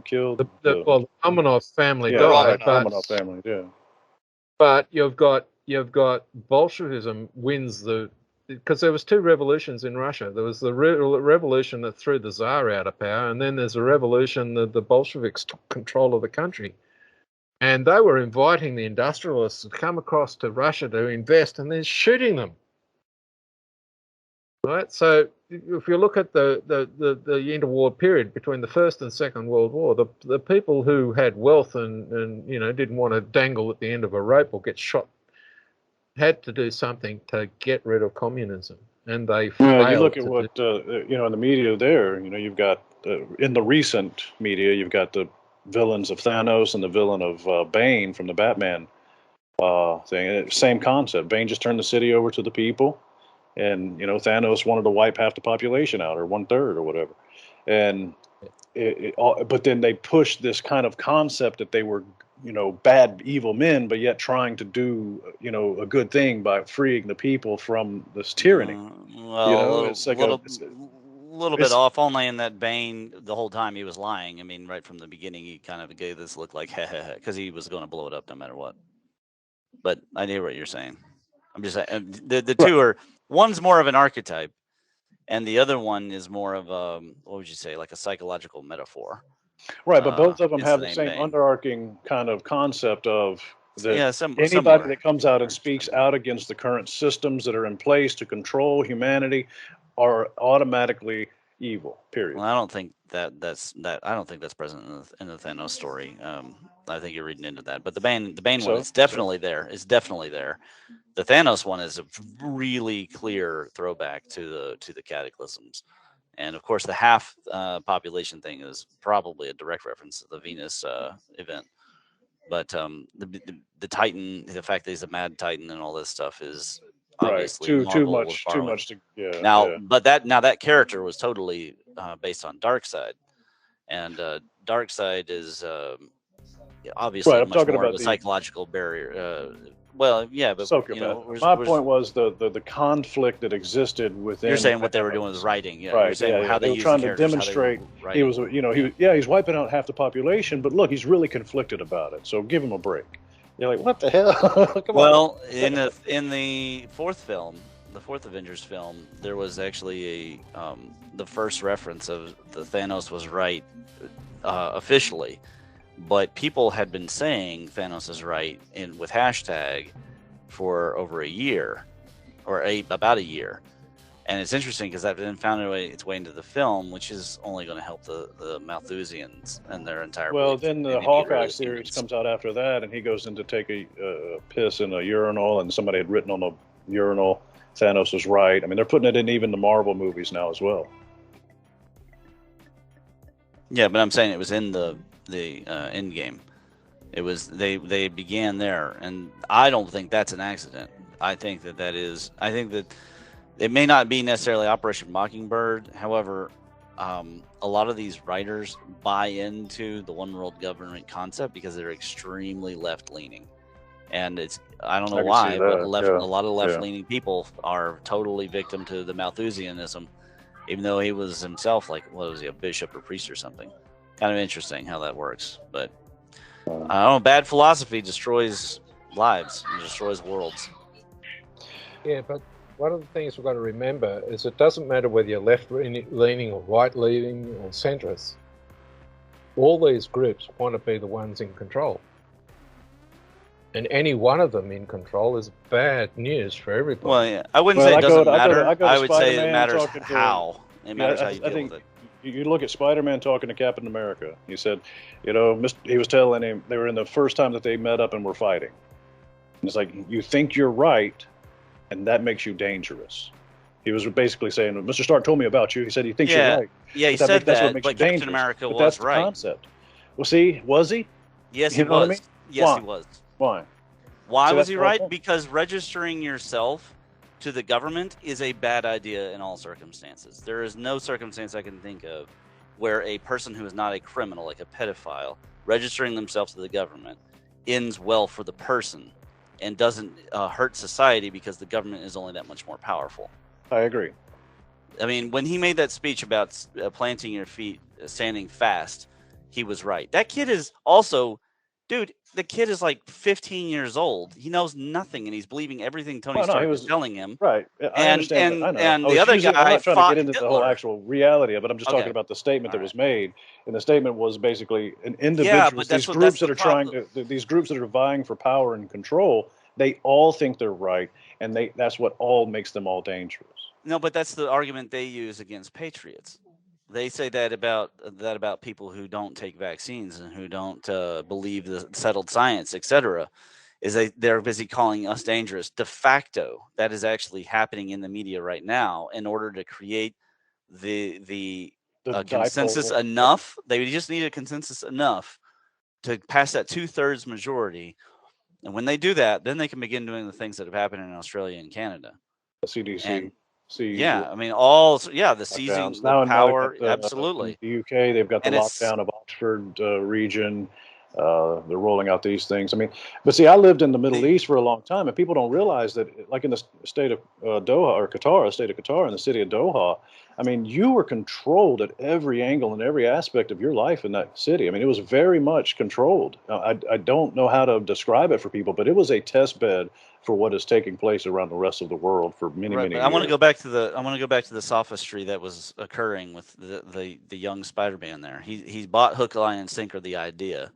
killed? The Romanov family. Yeah, died, Romanov family. Yeah. But you've got Bolshevism wins because there was two revolutions in Russia. There was the revolution that threw the Tsar out of power, and then there's a revolution that the Bolsheviks took control of the country. And they were inviting the industrialists to come across to Russia to invest, and then shooting them. Right. So if you look at the interwar period between the First and Second World War, the people who had wealth and you know didn't want to dangle at the end of a rope or get shot had to do something to get rid of communism, and they failed. You look at what you know in the media there. You know, you've got in the recent media, you've got the villains of Thanos and the villain of Bane from the Batman thing. Same concept. Bane just turned the city over to the people. And, you know, Thanos wanted to wipe half the population out, or 1/3 or whatever. And but then they pushed this kind of concept that they were, you know, bad, evil men, but yet trying to do, you know, a good thing by freeing the people from this tyranny. Well, you know, it's like a little bit off, only in that Bane, the whole time he was lying. I mean, right from the beginning, he kind of gave this look like, because he was going to blow it up no matter what. But I hear what you're saying. I'm just saying the two are, one's more of an archetype, and the other one is more of what would you say, like a psychological metaphor. Right, but both of them It's have the the same same vein. underarching kind of concept of that Yeah, anybody similar. that comes out and speaks out against the current systems that are in place to control humanity are automatically evil. Period. Well, I don't think that's I don't think that's present in the Thanos story. I think you're reading into that. But the Bane one is definitely there. It's definitely there. The Thanos one is a really clear throwback to the cataclysms. And of course, the half population thing is probably a direct reference to the Venus event. But the Titan, the fact that he's a mad Titan and all this stuff is obviously Right. Too Marvel was borrowing. much to Now, but that character was totally based on Darkseid, and Darkseid is obviously Right, I'm much talking more of about a the psychological barrier. Well, yeah, but sociopath. My point was the conflict that existed within. You're saying what they were doing was writing, yeah. Right, You're saying how they were use trying the to characters, demonstrate how he was, he's wiping out half the population, but look, he's really conflicted about it. So give him a break. You're like, what the hell? Come well, on. in the fourth film, the fourth Avengers film, there was actually the first reference of the Thanos was right officially, but people had been saying Thanos is right with hashtag for over a year, or about a year. And it's interesting because that then found its way into the film, which is only going to help the Malthusians and their entire. Well, then the Hawkeye series comes out after that, and he goes in to take a piss in a urinal, and somebody had written on the urinal, Thanos was right. I mean, they're putting it in even the Marvel movies now as well. Yeah, but I'm saying it was in the end game. It was they began there, and I don't think that's an accident. I think that is. I think that it may not be necessarily Operation Mockingbird. However, a lot of these writers buy into the one world government concept because they're extremely left leaning, and it's I don't know why, but a lot of left leaning people are totally victim to the Malthusianism, even though he was himself like what was he, a bishop or priest or something. Kind of interesting how that works, but I don't know. Bad philosophy destroys lives, and destroys worlds. Yeah, but one of the things we've got to remember is it doesn't matter whether you're left-leaning or right-leaning or centrist. All these groups want to be the ones in control. And any one of them in control is bad news for everybody. Well, yeah. I wouldn't say it doesn't matter. I would say it matters how. It matters how you deal with it. You look at Spider-Man talking to Captain America. He said, he was telling him they were in the first time that they met up and were fighting. And it's like, you think you're right, and that makes you dangerous. He was basically saying, Mr. Stark told me about you. He said he thinks you're right. Yeah, he said that's that, what makes but you Captain dangerous. America but was that's the right. Concept. Well, see, was he? Yes, he was. Yes, he was. Why? Why was he right? Because registering yourself to the government is a bad idea in all circumstances. There is no circumstance I can think of where a person who is not a criminal, like a pedophile, registering themselves to the government ends well for the person and doesn't hurt society because the government is only that much more powerful. I agree. I mean, when he made that speech about planting your feet, standing fast, he was right. That kid is also... Dude, the kid is like 15 years old. He knows nothing, and he's believing everything Tony Stark is telling him. Right. I understand. And the other guy I'm not trying to get into Hitler. the whole actual reality of it. I'm just talking about the statement that was made. And the statement was basically an individual. Yeah, but these groups that are these groups that are vying for power and control, they all think they're right, and that's what all makes them all dangerous. No, but that's the argument they use against patriots. They say that about people who don't take vaccines and who don't believe the settled science, etc. Is they're busy calling us dangerous. De facto, that is actually happening in the media right now in order to create the consensus enough. They just need a consensus enough to pass that 2/3 majority. And when they do that, then they can begin doing the things that have happened in Australia and Canada. The CDC. And, I mean, the seizing of power, absolutely. In the UK, they've got the lockdown of Oxford region. They're rolling out these things. I mean, but see, I lived in the Middle East for a long time, and people don't realize that, like in the state of Doha or Qatar, the state of Qatar, in the city of Doha, I mean, you were controlled at every angle and every aspect of your life in that city. I mean, it was very much controlled. I don't know how to describe it for people, but it was a test bed for what is taking place around the rest of the world for many, many years. I want to go back to the sophistry that was occurring with the young Spider-Man there. He bought hook, line, and sinker the idea,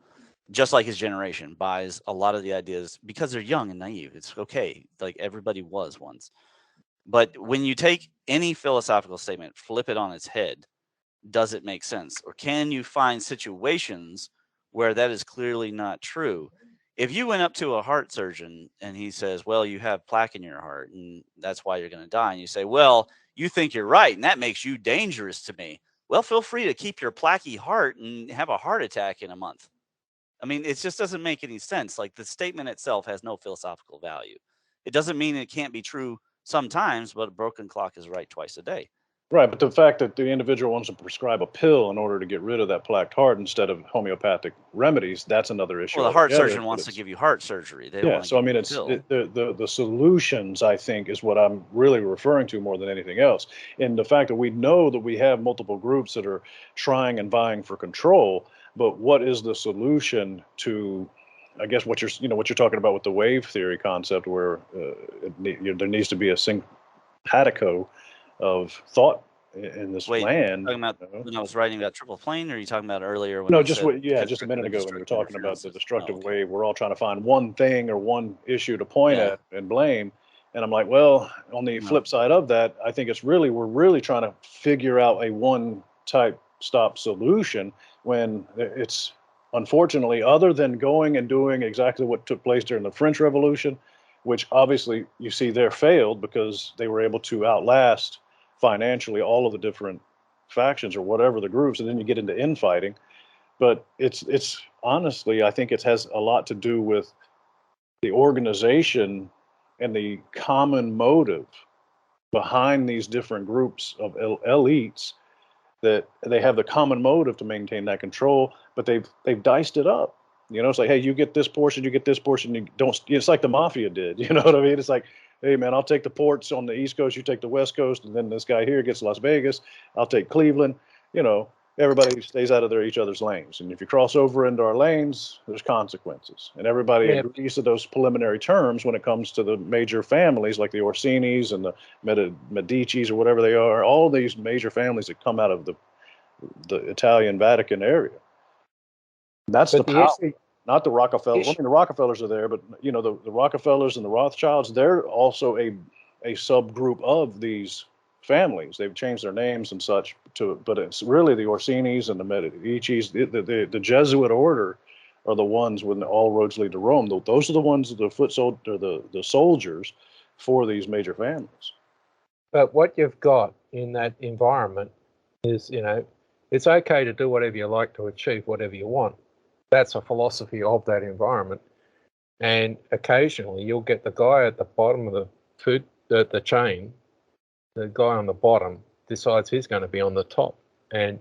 just like his generation buys a lot of the ideas because they're young and naive. It's okay, like everybody was once. But when you take any philosophical statement, flip it on its head, does it make sense? Or can you find situations where that is clearly not true? If you went up to a heart surgeon and he says, well, you have plaque in your heart and that's why you're going to die, and you say, well, you think you're right and that makes you dangerous to me. Well, feel free to keep your plaquey heart and have a heart attack in a month. I mean, it just doesn't make any sense. Like, the statement itself has no philosophical value. It doesn't mean it can't be true sometimes, but a broken clock is right twice a day. Right, but the fact that the individual wants to prescribe a pill in order to get rid of that plaqued heart instead of homeopathic remedies, that's another issue. Well, the heart surgeon wants to give you heart surgery. They don't want to so I give mean, you a it's pill. the solutions, I think, is what I'm really referring to more than anything else. And the fact that we know that we have multiple groups that are trying and vying for control, but what is the solution to, I guess, what you're talking about with the wave theory concept, where there needs to be a simpatico of thought in this land. Talking about when I was writing about triple plane, or are you talking about earlier when No, I just said just a minute ago when you were talking about the destructive okay. wave, we're all trying to find one thing or one issue to point at and blame. And I'm like, well, on the flip side of that, I think we're really trying to figure out a one type stop solution, when it's, unfortunately, other than going and doing exactly what took place during the French Revolution, which obviously you see there failed because they were able to outlast financially all of the different factions or whatever the groups, and then you get into infighting. But it's honestly, I think it has a lot to do with the organization and the common motive behind these different groups of elites, that they have the common motive to maintain that control, but they've diced it up. It's like, hey, you get this portion, you get this portion, you don't. It's like the mafia did. You know what I mean? It's like, hey, man, I'll take the ports on the East Coast, you take the West Coast, and then this guy here gets Las Vegas. I'll take Cleveland. Everybody stays out of each other's lanes. And if you cross over into our lanes, there's consequences. And everybody agrees to those preliminary terms when it comes to the major families like the Orsinis and the Medicis or whatever they are, all these major families that come out of the Italian Vatican area. That's the power. Not the Rockefellers. I mean, the Rockefellers are there, but the Rockefellers and the Rothschilds, they're also a subgroup of these families. They've changed their names and such but it's really the Orsinis and the Medicis. The Jesuit order are the ones when all roads lead to Rome. Those are the ones, the the soldiers for these major families. But what you've got in that environment is, it's okay to do whatever you like to achieve whatever you want. That's a philosophy of that environment. And occasionally you'll get the guy at the bottom of the chain, the guy on the bottom decides he's going to be on the top, and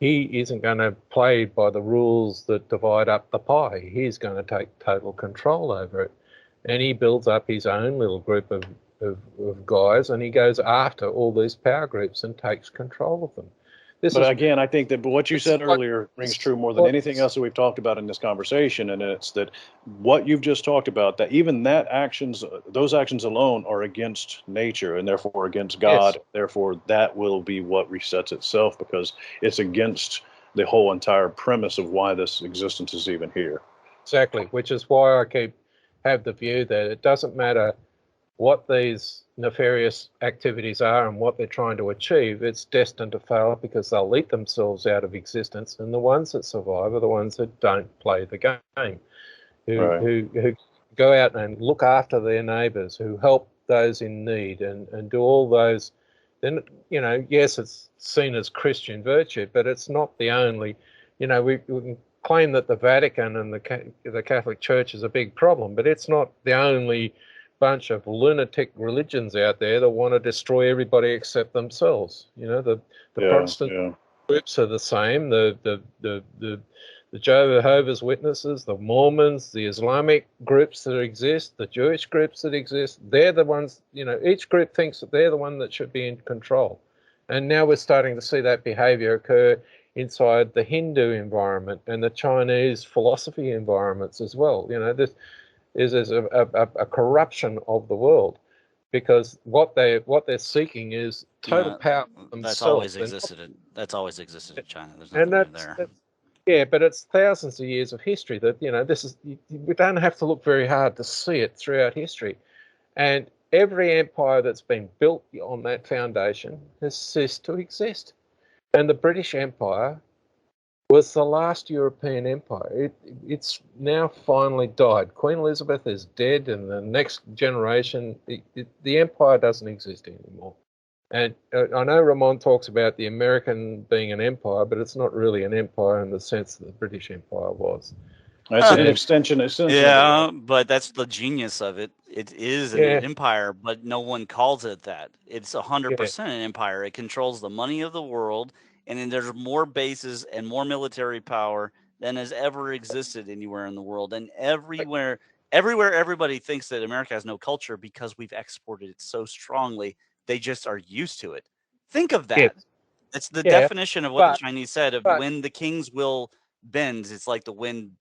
he isn't going to play by the rules that divide up the pie. He's going to take total control over it. And he builds up his own little group of guys, and he goes after all these power groups and takes control of them. Again, I think that what you said earlier rings true more than anything else that we've talked about in this conversation, and it's that what you've just talked about, that even those actions alone are against nature and therefore against God. Yes. Therefore, that will be what resets itself, because it's against the whole entire premise of why this existence is even here. Exactly, which is why I have the view that it doesn't matter what these nefarious activities are and what they're trying to achieve, it's destined to fail, because they'll eat themselves out of existence, and the ones that survive are the ones that don't play the game, who go out and look after their neighbours, who help those in need, and do all those. Then, yes, it's seen as Christian virtue, but it's not the only. We can claim that the Vatican and the Catholic Church is a big problem, but it's not the only bunch of lunatic religions out there that want to destroy everybody except themselves. The Protestant groups are the same. The the Jehovah's Witnesses, the Mormons, the Islamic groups that exist, the Jewish groups that exist. They're the ones, each group thinks that they're the one that should be in control. And now we're starting to see that behavior occur inside the Hindu environment and the Chinese philosophy environments as well. This is a corruption of the world, because what they're seeking is total power themselves. That's always existed. That's always existed in China. There's and nothing new there. Yeah, but it's thousands of years of history that, this is, we don't have to look very hard to see it throughout history. And every empire that's been built on that foundation has ceased to exist. And the British Empire was the last European empire. It's now finally died. Queen Elizabeth is dead, and the next generation, the empire doesn't exist anymore. And I know Ramon talks about the American being an empire, but it's not really an empire in the sense that the British Empire was. It's an extension. Yeah, but that's the genius of it. It is an empire, but no one calls it that. It's 100% an empire. It controls the money of the world, and then there's more bases and more military power than has ever existed anywhere in the world. And everywhere everybody thinks that America has no culture because we've exported it so strongly. They just are used to it. Think of that. It's the definition of what the Chinese said of when the king's will bends. It's like the wind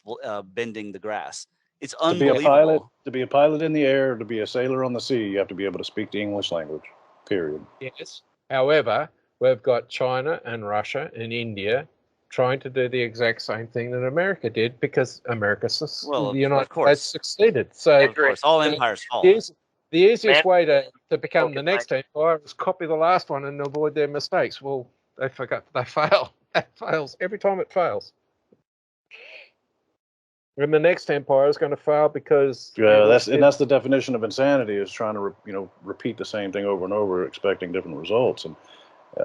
bending the grass. It's unbelievable. To be a pilot in the air, to be a sailor on the sea, you have to be able to speak the English language, period. Yes. However, we've got China and Russia and India trying to do the exact same thing that America did, because America, the United States succeeded. So, of course, all empires fall. The easiest way to become the next empire is copy the last one and avoid their mistakes. Well, they fail. That fails. Every time it fails. And the next empire is going to fail because... Yeah, that's the definition of insanity, is trying to repeat the same thing over and over, expecting different results. And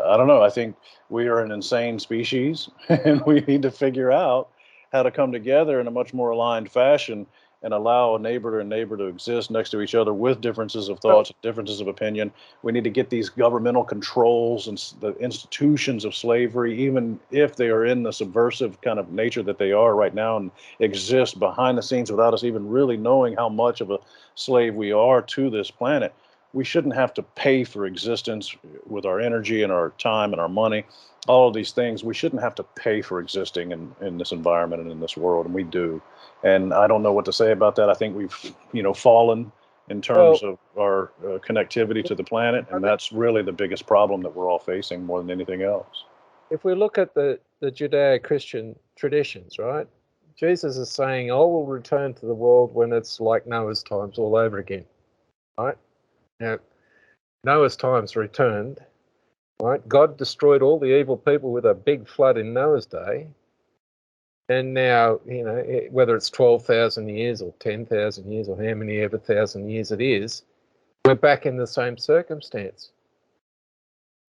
I don't know. I think we are an insane species, and we need to figure out how to come together in a much more aligned fashion and allow a neighbor to exist next to each other with differences of thoughts, differences of opinion. We need to get these governmental controls and the institutions of slavery, even if they are in the subversive kind of nature that they are right now and exist behind the scenes without us even really knowing how much of a slave we are to this planet. We shouldn't have to pay for existence with our energy and our time and our money. All of these things, we shouldn't have to pay for existing in this environment and in this world, and we do. And I don't know what to say about that. I think we've, fallen in terms of our connectivity to the planet, and that's really the biggest problem that we're all facing more than anything else. If we look at the Judeo-Christian traditions, right? Jesus is saying, I will return to the world when it's like Noah's times all over again, right? Now, Noah's times returned, right? God destroyed all the evil people with a big flood in Noah's day. And now, whether it's 12,000 years or 10,000 years or how many ever thousand years it is, we're back in the same circumstance.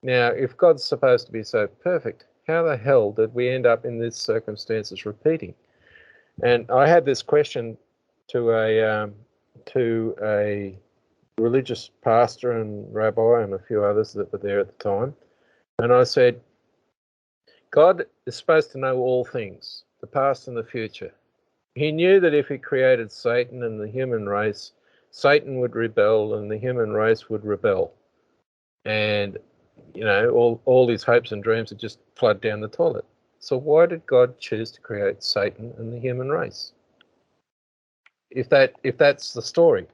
Now, if God's supposed to be so perfect, how the hell did we end up in these circumstances repeating? And I had this question to a religious pastor and rabbi and a few others that were there at the time. And I said, God is supposed to know all things, the past and the future. He knew that if he created Satan and the human race, Satan would rebel and the human race would rebel. And, all his hopes and dreams would just flood down the toilet. So why did God choose to create Satan and the human race? If that's the story,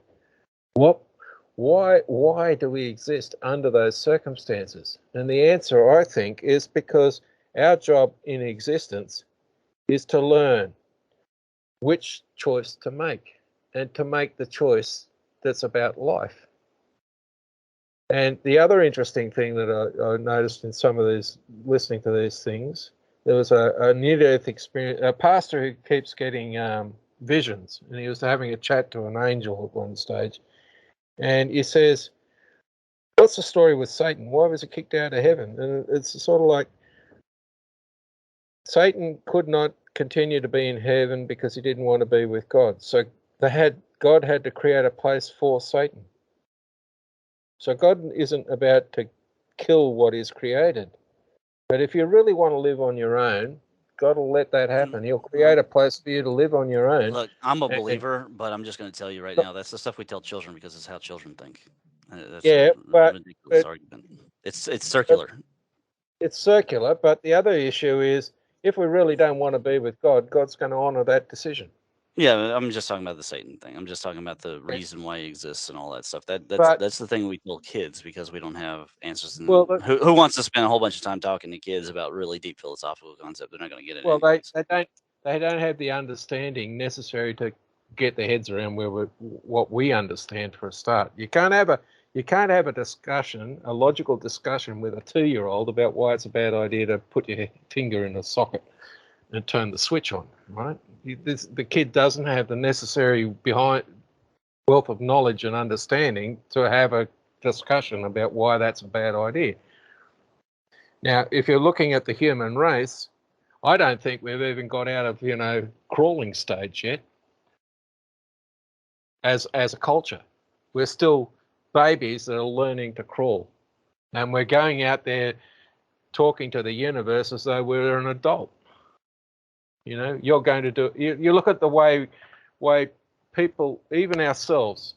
why do we exist under those circumstances? And the answer, I think, is because our job in existence is to learn which choice to make, and to make the choice that's about life. And the other interesting thing that I noticed in some of these, listening to these things, there was a near-death experience, a pastor who keeps getting visions, and he was having a chat to an angel at one stage, and he says, what's the story with Satan? Why was he kicked out of heaven? And it's sort of like Satan could not continue to be in heaven because he didn't want to be with God. So God had to create a place for Satan. So God isn't about to kill what is created. But if you really want to live on your own, will let that happen. He'll create a place for you to live on your own. Look, I'm a And- believer, but I'm just going to tell you right now, that's the stuff we tell children because it's how children think. That's Yeah, a but- ridiculous but- argument. It's circular. It's circular, but the other issue is if we really don't want to be with God, God's going to honor that decision. Yeah, I'm just talking about the Satan thing. I'm just talking about the reason why he exists and all that stuff. But- That's the thing we tell kids because we don't have answers. And Well, who wants to spend a whole bunch of time talking to kids about really deep philosophical concepts? They're not going to get it. Well, anyways. they don't have the understanding necessary to get their heads around what we understand for a start. You can't have a discussion, a logical discussion with a 2-year-old about why it's a bad idea to put your finger in a socket and turn the switch on, right? The kid doesn't have the necessary wealth of knowledge and understanding to have a discussion about why that's a bad idea. Now, if you're looking at the human race, I don't think we've even got out of, crawling stage yet as a culture. We're still babies that are learning to crawl. And we're going out there talking to the universe as though we're an adult. You're going to do you look at the way people, even ourselves,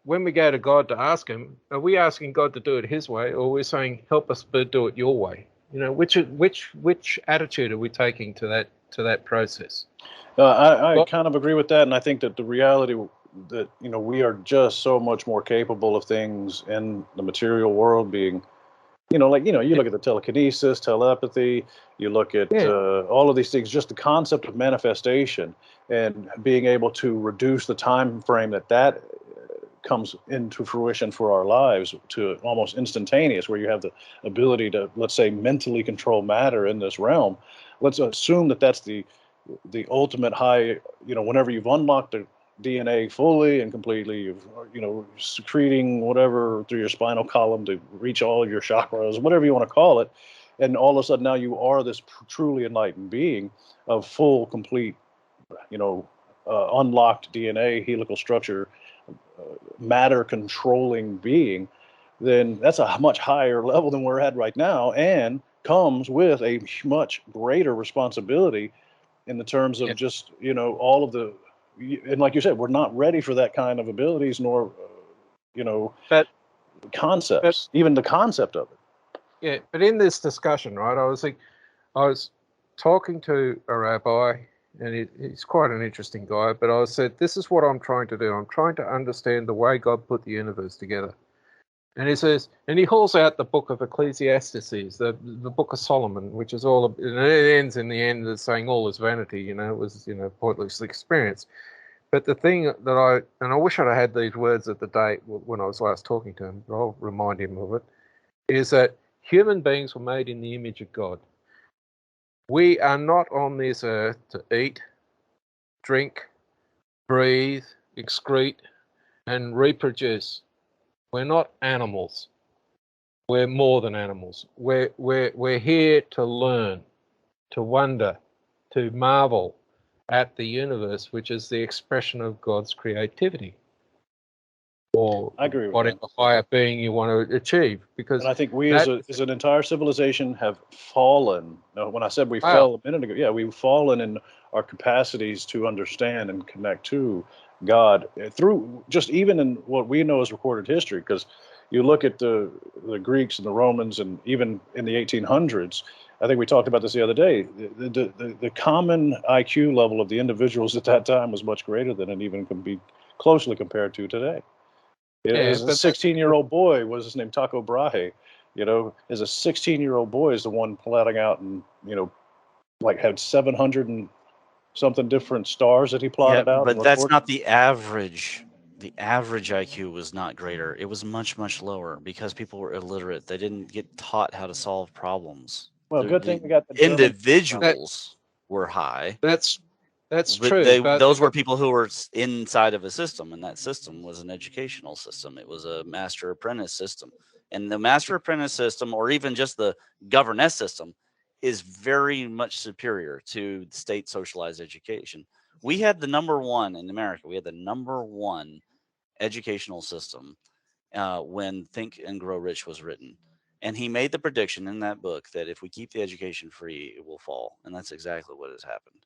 when we go to God to ask him, are we asking God to do it his way, or are we saying, help us but do it your way? Which attitude are we taking to that process? I kind of agree with that, and I think that the reality that we are just so much more capable of things in the material world, being you look at the telekinesis, telepathy, you look at all of these things, just the concept of manifestation and being able to reduce the time frame that comes into fruition for our lives to almost instantaneous, where you have the ability to, let's say, mentally control matter in this realm. Let's assume that that's the ultimate high, whenever you've unlocked the DNA fully and completely, secreting whatever through your spinal column to reach all of your chakras, whatever you want to call it, and all of a sudden now you are this truly enlightened being of full, complete, unlocked DNA, helical structure, matter controlling being, then that's a much higher level than we're at right now, and comes with a much greater responsibility in the terms of just all of the, and like you said, we're not ready for that kind of abilities, nor concepts, even the concept of it. Yeah, but in this discussion, right, I was talking to a rabbi, and he's quite an interesting guy, but I said, this is what I'm trying to do. I'm trying to understand the way God put the universe together. And he says, and he hauls out the book of Ecclesiastes, the book of Solomon, which is and it ends in the end as saying all is vanity, it was, pointless experience. But the thing that I wish I'd had these words at the date when I was last talking to him, but I'll remind him of it, is that human beings were made in the image of God. We are not on this earth to eat, drink, breathe, excrete, and reproduce. We're not animals. We're more than animals. We're here to learn, to wonder, to marvel at the universe, which is the expression of God's creativity, or I agree with whatever higher being you want to achieve. Because and I think we as an entire civilization have fallen. When I said we fell a minute ago, we've fallen in our capacities to understand and connect to God through just even in what we know as recorded history. Because you look at the Greeks and the Romans, and even in the 1800s, I think we talked about this the other day. The common IQ level of the individuals at that time was much greater than it even can be closely compared to today. As a 16-year-old boy, was his name Tycho Brahe? As a 16-year-old boy is the one plotting out and had 700 and something different stars that he plotted out. But that's not the average. The average IQ was not greater. It was much, much lower because people were illiterate. They didn't get taught how to solve problems. Well, good thing we got the individuals were high. That's true. But those were people who were inside of a system, and that system was an educational system. It was a master apprentice system. And the master apprentice system, or even just the governess system, is very much superior to state socialized education. We had the number one in America. We had the number one educational system when Think and Grow Rich was written. And he made the prediction in that book that if we keep the education free, it will fall. And that's exactly what has happened.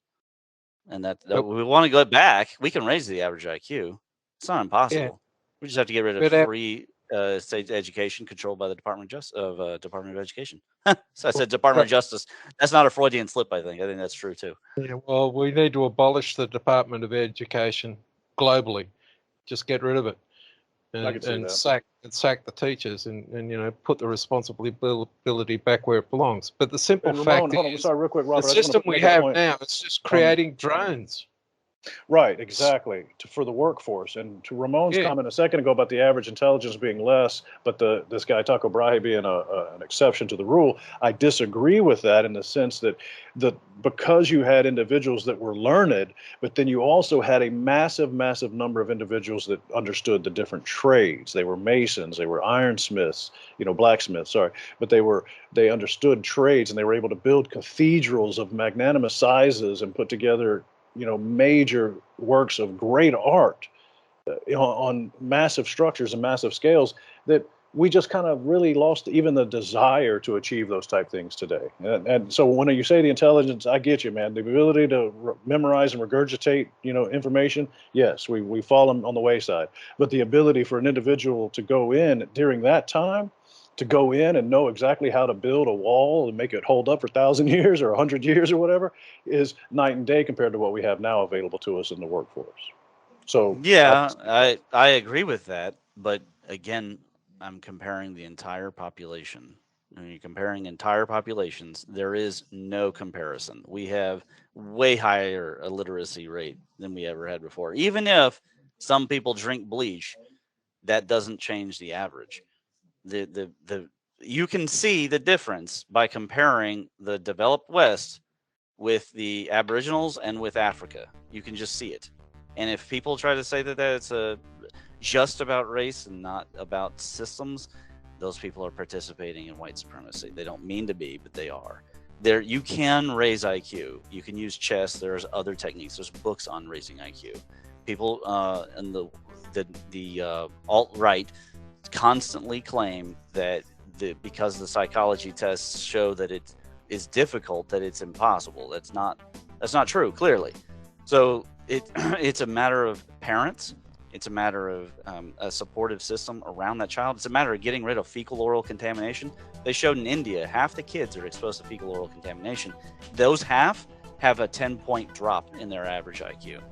And that we want to go back. We can raise the average IQ. It's not impossible. Yeah. We just have to get rid of But free state education controlled by the Department of Education. So I said Department of Justice. That's not a Freudian slip, I think. I think that's true too. Yeah, well, we need to abolish the Department of Education globally. Just get rid of it, and sack the teachers, and put the responsibility back where it belongs. But the simple fact is, sorry, real quick, Robert, the system we have now is just creating drones. Right, exactly, for the workforce. And to Ramon's comment a second ago about the average intelligence being less, but this guy Tycho Brahe being an exception to the rule, I disagree with that in the sense that because you had individuals that were learned, but then you also had a massive number of individuals that understood the different trades. They were masons, they were ironsmiths, blacksmiths, sorry, but they understood trades, and they were able to build cathedrals of magnanimous sizes and put together major works of great art on massive structures and massive scales, that we just kind of really lost even the desire to achieve those type things today. And so when you say the intelligence, I get you, man. The ability to memorize and regurgitate, information, yes, we fall on the wayside. But the ability for an individual to go in during that time, to go in and know exactly how to build a wall and make it hold up for 1,000 years or 100 years or whatever, is night and day compared to what we have now available to us in the workforce. So yeah, I agree with that, but again, I'm comparing the entire population. When you're comparing entire populations, there is no comparison. We have way higher illiteracy rate than we ever had before. Even if some people drink bleach, that doesn't change the average. You can see the difference by comparing the developed West with the Aboriginals and with Africa. You can just see it. And if people try to say that it's just about race and not about systems, those people are participating in white supremacy. They don't mean to be, but they are. You can raise IQ. You can use chess. There's other techniques. There's books on raising IQ. People in the alt-right constantly claim that because the psychology tests show that it is difficult, that it's impossible. That's not true, clearly. So it's a matter of parents. It's a matter of a supportive system around that child. It's a matter of getting rid of fecal oral contamination. They showed in India, half the kids are exposed to fecal oral contamination. Those half have a 10-point drop in their average IQ.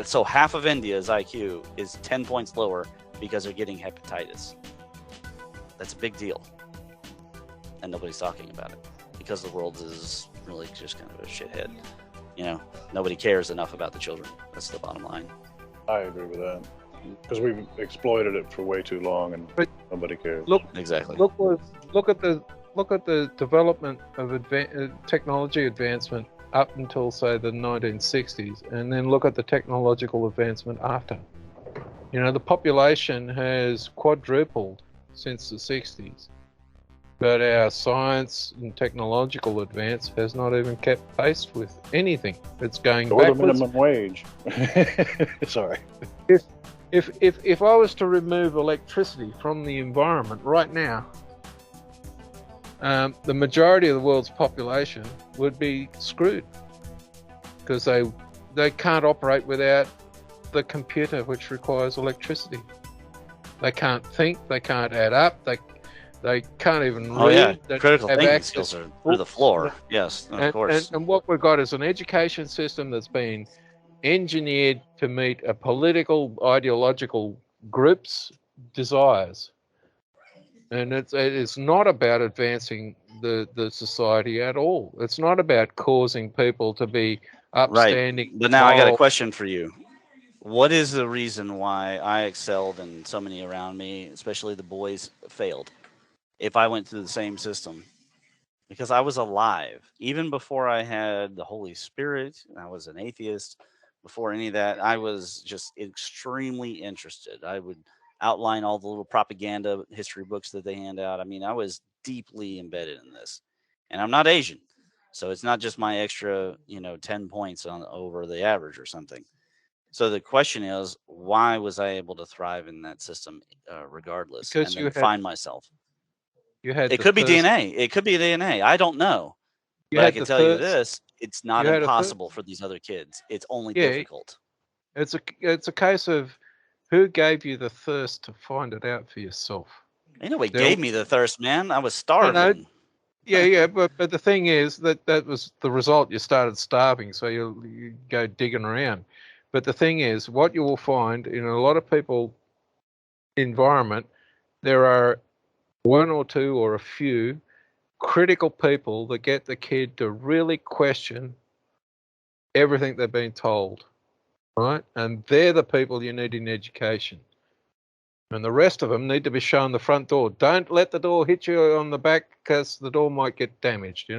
So half of India's IQ is 10 points lower because they're getting hepatitis. That's a big deal. And nobody's talking about it because the world is really just kind of a shithead. Nobody cares enough about the children. That's the bottom line. I agree with that, because we've exploited it for way too long, and nobody cares. Exactly. Look at the development of technology advancement up until, say, the 1960s, and then look at the technological advancement after. The population has quadrupled since the 60s, but our science and technological advance has not even kept pace with anything. It's going backwards. The minimum wage. Sorry. If I was to remove electricity from the environment right now, the majority of the world's population would be screwed, because they can't operate without the computer, which requires electricity. They can't think, they can't add up, they can't even read. Critical thinking skills are through the floor. Yes, of course. And what we've got is an education system that's been engineered to meet a political, ideological group's desires. And it's not about advancing the society at all. It's not about causing people to be upstanding. Right. But now I got a question for you. What is the reason why I excelled and so many around me, especially the boys, failed? If I went through the same system, because I was alive even before I had the Holy Spirit. I was an atheist before any of that. I was just extremely interested. I would outline all the little propaganda history books that they hand out. I mean, I was deeply embedded in this, and I'm not Asian, so it's not just my extra 10 points over the average or something. So the question is, why was I able to thrive in that system regardless, Because and then find myself? You had It the could be thirst. DNA. It could be DNA. I don't know. You But I had can the tell you thirst. this: it's not You had a impossible for these other kids. It's only Yeah. difficult. It's a case of who gave you the thirst to find it out for yourself. Nobody There- gave me the thirst, man. I was You starving. know, yeah, but the thing is that was the result. You started starving, so you go digging around. But the thing is, what you will find in a lot of people environment, there are one or two or a few critical people that get the kid to really question everything they've been told, right? And they're the people you need in education. And the rest of them need to be shown the front door. Don't let the door hit you on the back because the door might get damaged,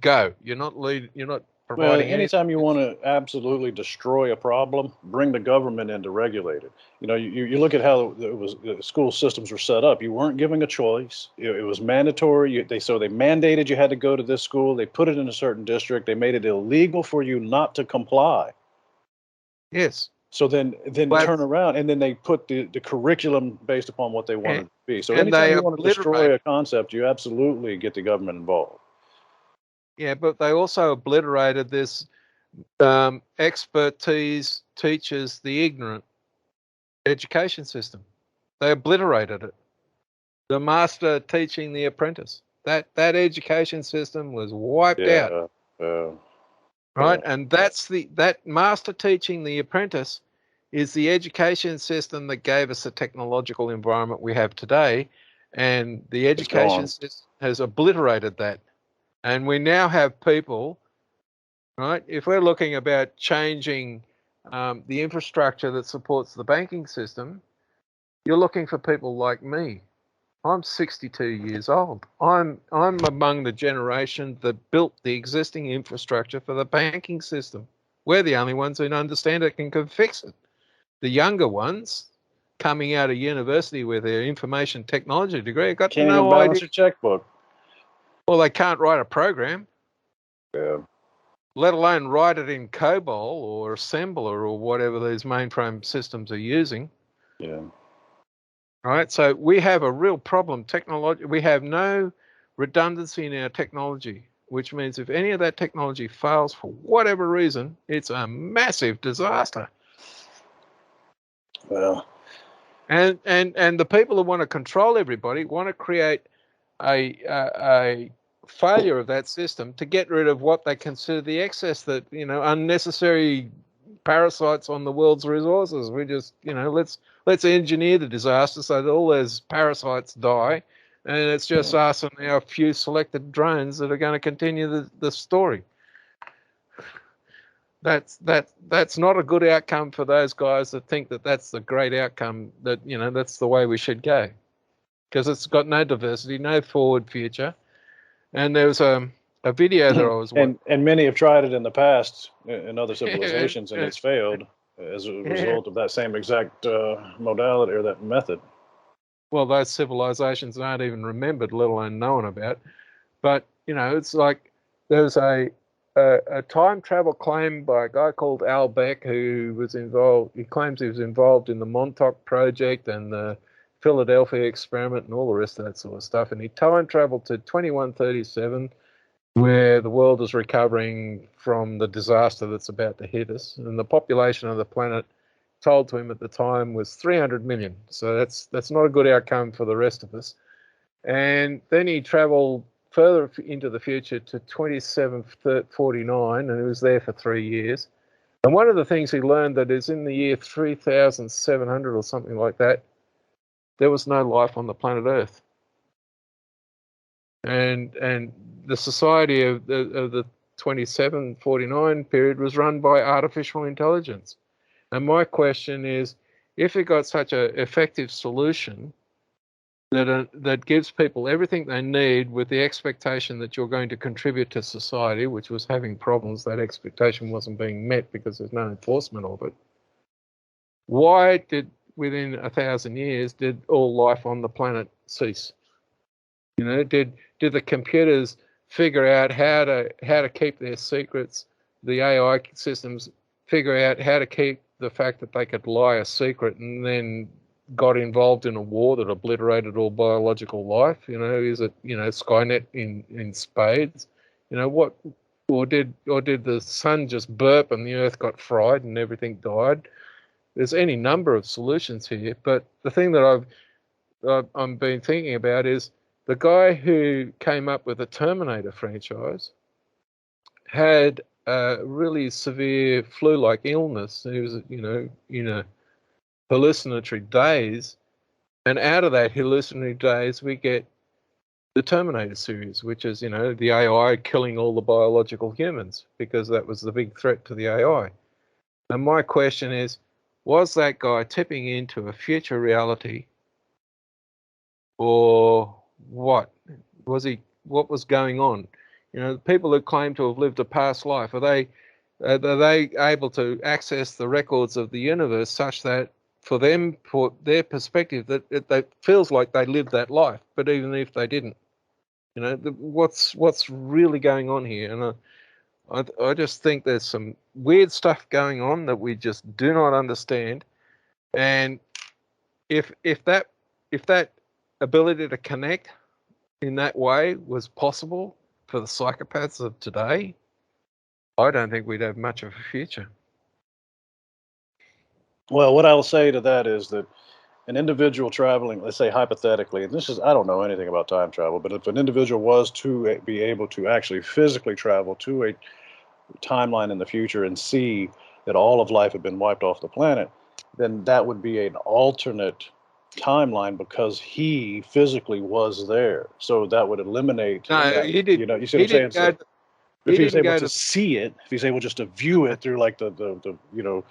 Go. You're not Well, providing anytime you want to absolutely destroy a problem, bring the government in to regulate it. You look at how the school systems were set up. You weren't giving a choice. It was mandatory. They mandated you had to go to this school. They put it in a certain district. They made it illegal for you not to comply. Yes. So then But- turn around and then they put the curriculum based upon what they wanted it to be. So and anytime they you want to destroy obliterate- a concept, you absolutely get the government involved. Yeah, but they also obliterated this expertise teaches the ignorant education system. They obliterated it. The master teaching the apprentice. That education system was wiped out. Right? Yeah. And that master teaching the apprentice is the education system that gave us the technological environment we have today. And the education system has obliterated that. And we now have people, right? If we're looking about changing the infrastructure that supports the banking system, you're looking for people like me. I'm 62 years old. I'm among the generation that built the existing infrastructure for the banking system. We're the only ones who understand it and can fix it. The younger ones coming out of university with their information technology degree got Can't no even balance idea. your checkbook. Well, they can't write a program. Yeah. Let alone write it in COBOL or assembler or whatever these mainframe systems are using. Yeah. Right, so we have a real problem. We have no redundancy in our technology, which means if any of that technology fails for whatever reason, it's a massive disaster. Well, and the people who want to control everybody want to create a failure of that system to get rid of what they consider the excess, that unnecessary parasites on the world's resources. We just let's engineer the disaster so that all those parasites die, and it's just us and our few selected drones that are going to continue the story. That's not a good outcome for those guys that think that that's the great outcome, that that's the way we should go, because it's got no diversity, no forward future. And there was a video that I was watching. And many have tried it in the past in other civilizations, and it's failed as a result of that same exact modality or that method. Well, those civilizations aren't even remembered, let alone known about. But it's like there's a time travel claim by a guy called Al Beck, who was involved. He claims he was involved in the Montauk Project and the Philadelphia experiment and all the rest of that sort of stuff. And he time traveled to 2137, where the world is recovering from the disaster that's about to hit us, and the population of the planet told to him at the time was 300 million. So that's not a good outcome for the rest of us. And then he traveled further into the future to 2749, and he was there for 3 years. And one of the things he learned that is in the year 3700 or something like that, there was no life on the planet Earth. And the society of the 2749 period was run by artificial intelligence. And my question is, if it got such an effective solution that gives people everything they need with the expectation that you're going to contribute to society, which was having problems, that expectation wasn't being met because there's no enforcement of it. Why did, within 1,000 years, did all life on the planet cease? Did the computers figure out how to keep their secrets? The AI systems figure out how to keep the fact that they could lie a secret and then got involved in a war that obliterated all biological life? Is it, Skynet in spades? What, or did the sun just burp and the earth got fried and everything died? There's any number of solutions here, but the thing that I've been thinking about is the guy who came up with the Terminator franchise had a really severe flu-like illness. He was, in a hallucinatory daze, and out of that hallucinatory daze we get the Terminator series, which is, the AI killing all the biological humans, because that was the big threat to the AI. And my question is, was that guy tipping into a future reality, or what? What was going on? The people who claim to have lived a past life, are they able to access the records of the universe such that for them, for their perspective, that it feels like they lived that life, but even if they didn't, what's really going on here? And I just think there's some weird stuff going on that we just do not understand. And if that ability to connect in that way was possible for the psychopaths of today, I don't think we'd have much of a future. Well, what I'll say to that is that an individual traveling, let's say hypothetically, and I don't know anything about time travel, but if an individual was to be able to actually physically travel to a timeline in the future and see that all of life had been wiped off the planet, then that would be an alternate timeline because he physically was there. So that would eliminate that. He did. You see what I'm saying? So if he's able to see it, if he's able just to view it through like the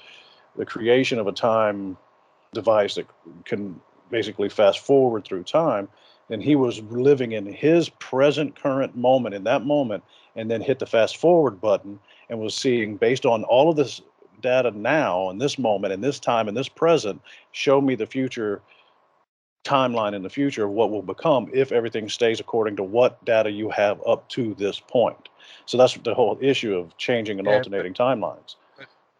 the creation of a time device that can basically fast forward through time, and he was living in his present current moment in that moment, and then hit the fast forward button and was seeing, based on all of this data now in this moment in this time in this present, show me the future timeline in the future of what will become if everything stays according to what data you have up to this point. So that's the whole issue of changing and alternating timelines.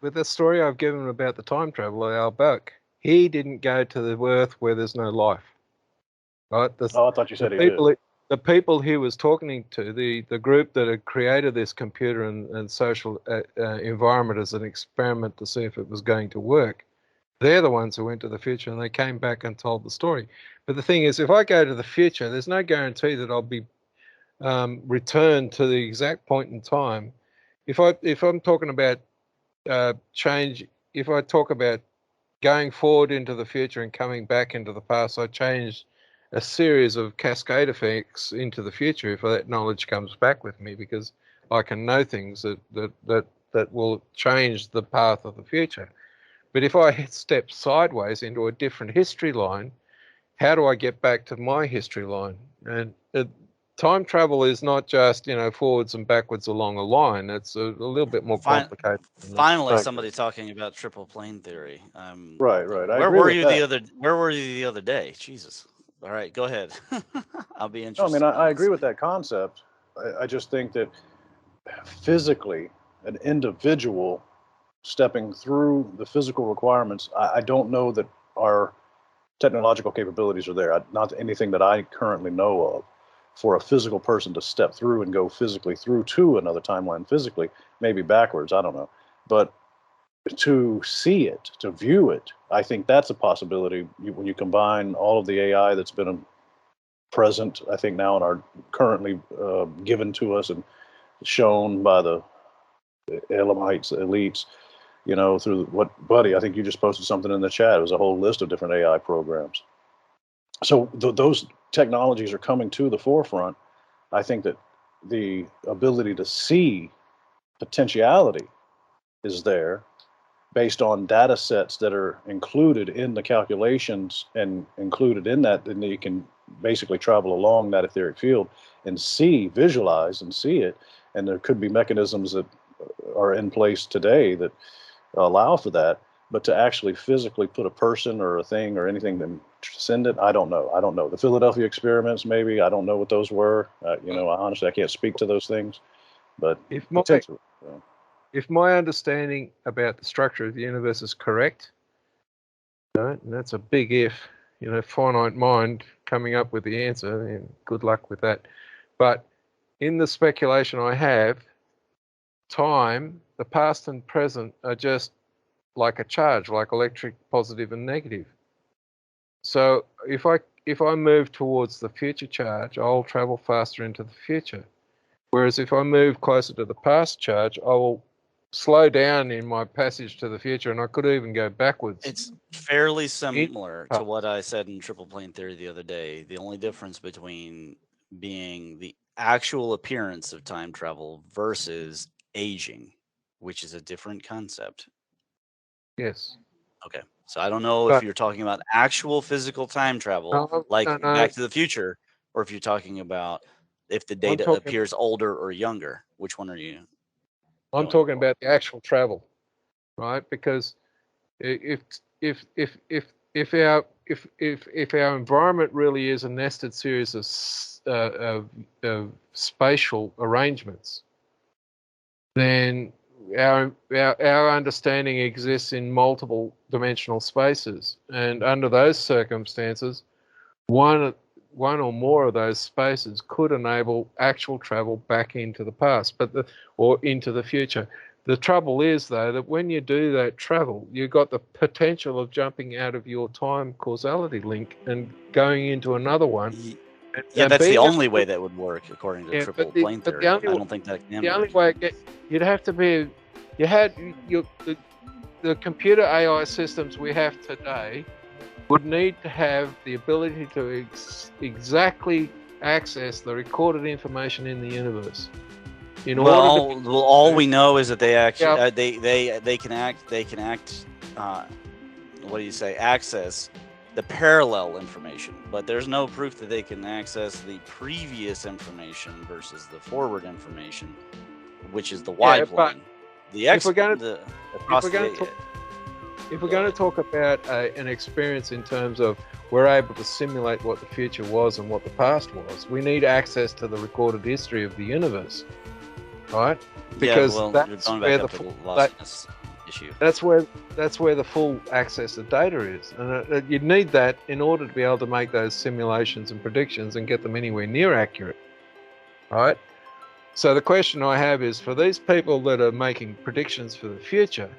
With the story I've given about the time traveler, Al Buck, he didn't go to the Earth where there's no life. Right? I thought you said he did. The people he was talking to, the group that had created this computer and social environment as an experiment to see if it was going to work, they're the ones who went to the future, and they came back and told the story. But the thing is, if I go to the future, there's no guarantee that I'll be returned to the exact point in time. If I'm talking about change, if I talk about going forward into the future and coming back into the past, I change a series of cascade effects into the future if that knowledge comes back with me, because I can know things that will change the path of the future. But if I step sideways into a different history line, how do I get back to my history line? And time travel is not just, forwards and backwards along a line. It's a little bit more complicated. Finally, somebody talking about triple plane theory. Right. Where were you the other day? Jesus. All right, go ahead. I'll be interested. No, I mean, I agree with that concept. I just think that physically, an individual stepping through the physical requirements, I don't know that our technological capabilities are there. Not anything that I currently know of for a physical person to step through and go physically through to another timeline physically, maybe backwards, I don't know. But to see it, to view it, I think that's a possibility when you combine all of the AI that's been present, I think now, and are currently given to us and shown by the elites, through what, Buddy, I think you just posted something in the chat. It was a whole list of different AI programs. So those technologies are coming to the forefront. I think that the ability to see potentiality is there based on data sets that are included in the calculations, and included in that, then you can basically travel along that etheric field and visualize and see it. And there could be mechanisms that are in place today that allow for that, but to actually physically put a person or a thing or anything to send it, I don't know. The Philadelphia experiments, maybe, I don't know what those were. Honestly, I can't speak to those things, but if my understanding about the structure of the universe is correct, And that's a big if, finite mind coming up with the answer, and good luck with that. But in the speculation I have, time, the past and present are just like a charge, like electric positive and negative. So if I move towards the future charge, I'll travel faster into the future. Whereas if I move closer to the past charge, I will slow down in my passage to the future, and I could even go backwards. It's fairly similar to what I said in triple plane theory the other day. The only difference between being the actual appearance of time travel versus aging, which is a different concept. Yes. Okay. So I don't know if you're talking about actual physical time travel, Back to the Future, or if you're talking about if the data appears older or younger. Which one are you? I'm talking about the actual travel, right? Because if our environment really is a nested series of spatial arrangements, then our understanding exists in multiple dimensional spaces, and under those circumstances, one or more of those spaces could enable actual travel back into the past, or into the future. The trouble is, though, that when you do that travel, you've got the potential of jumping out of your time causality link and going into another one. Yeah, that's the only way that would work, according to triple plane theory. I don't think that can work. The only way you'd have to be, the computer AI systems we have today would need to have the ability to exactly access the recorded information in the universe. All we know is that they actually they can act. What do you say? Access the parallel information, but there's no proof that they can access the previous information versus the forward information, which is the wide plane. If we're going to talk about an experience in terms of we're able to simulate what the future was and what the past was, we need access to the recorded history of the universe, right? Because that's where the issue. That's where the full access of data is, and you need that in order to be able to make those simulations and predictions and get them anywhere near accurate, right? So the question I have is, for these people that are making predictions for the future,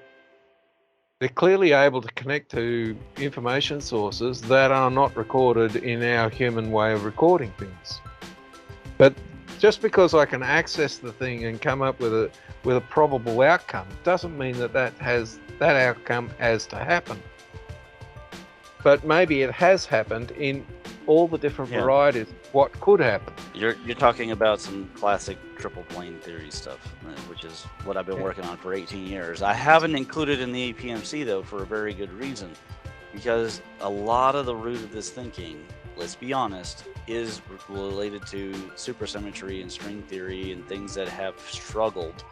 they're clearly able to connect to information sources that are not recorded in our human way of recording things. But just because I can access the thing and come up with a probable outcome doesn't mean that outcome has to happen. But maybe it has happened in all the different varieties of what could happen. You're talking about some classic triple plane theory stuff, which is what I've been working on for 18 years. I haven't included in the EPMC, though, for a very good reason, because a lot of the root of this thinking, let's be honest, is related to supersymmetry and string theory and things that have struggled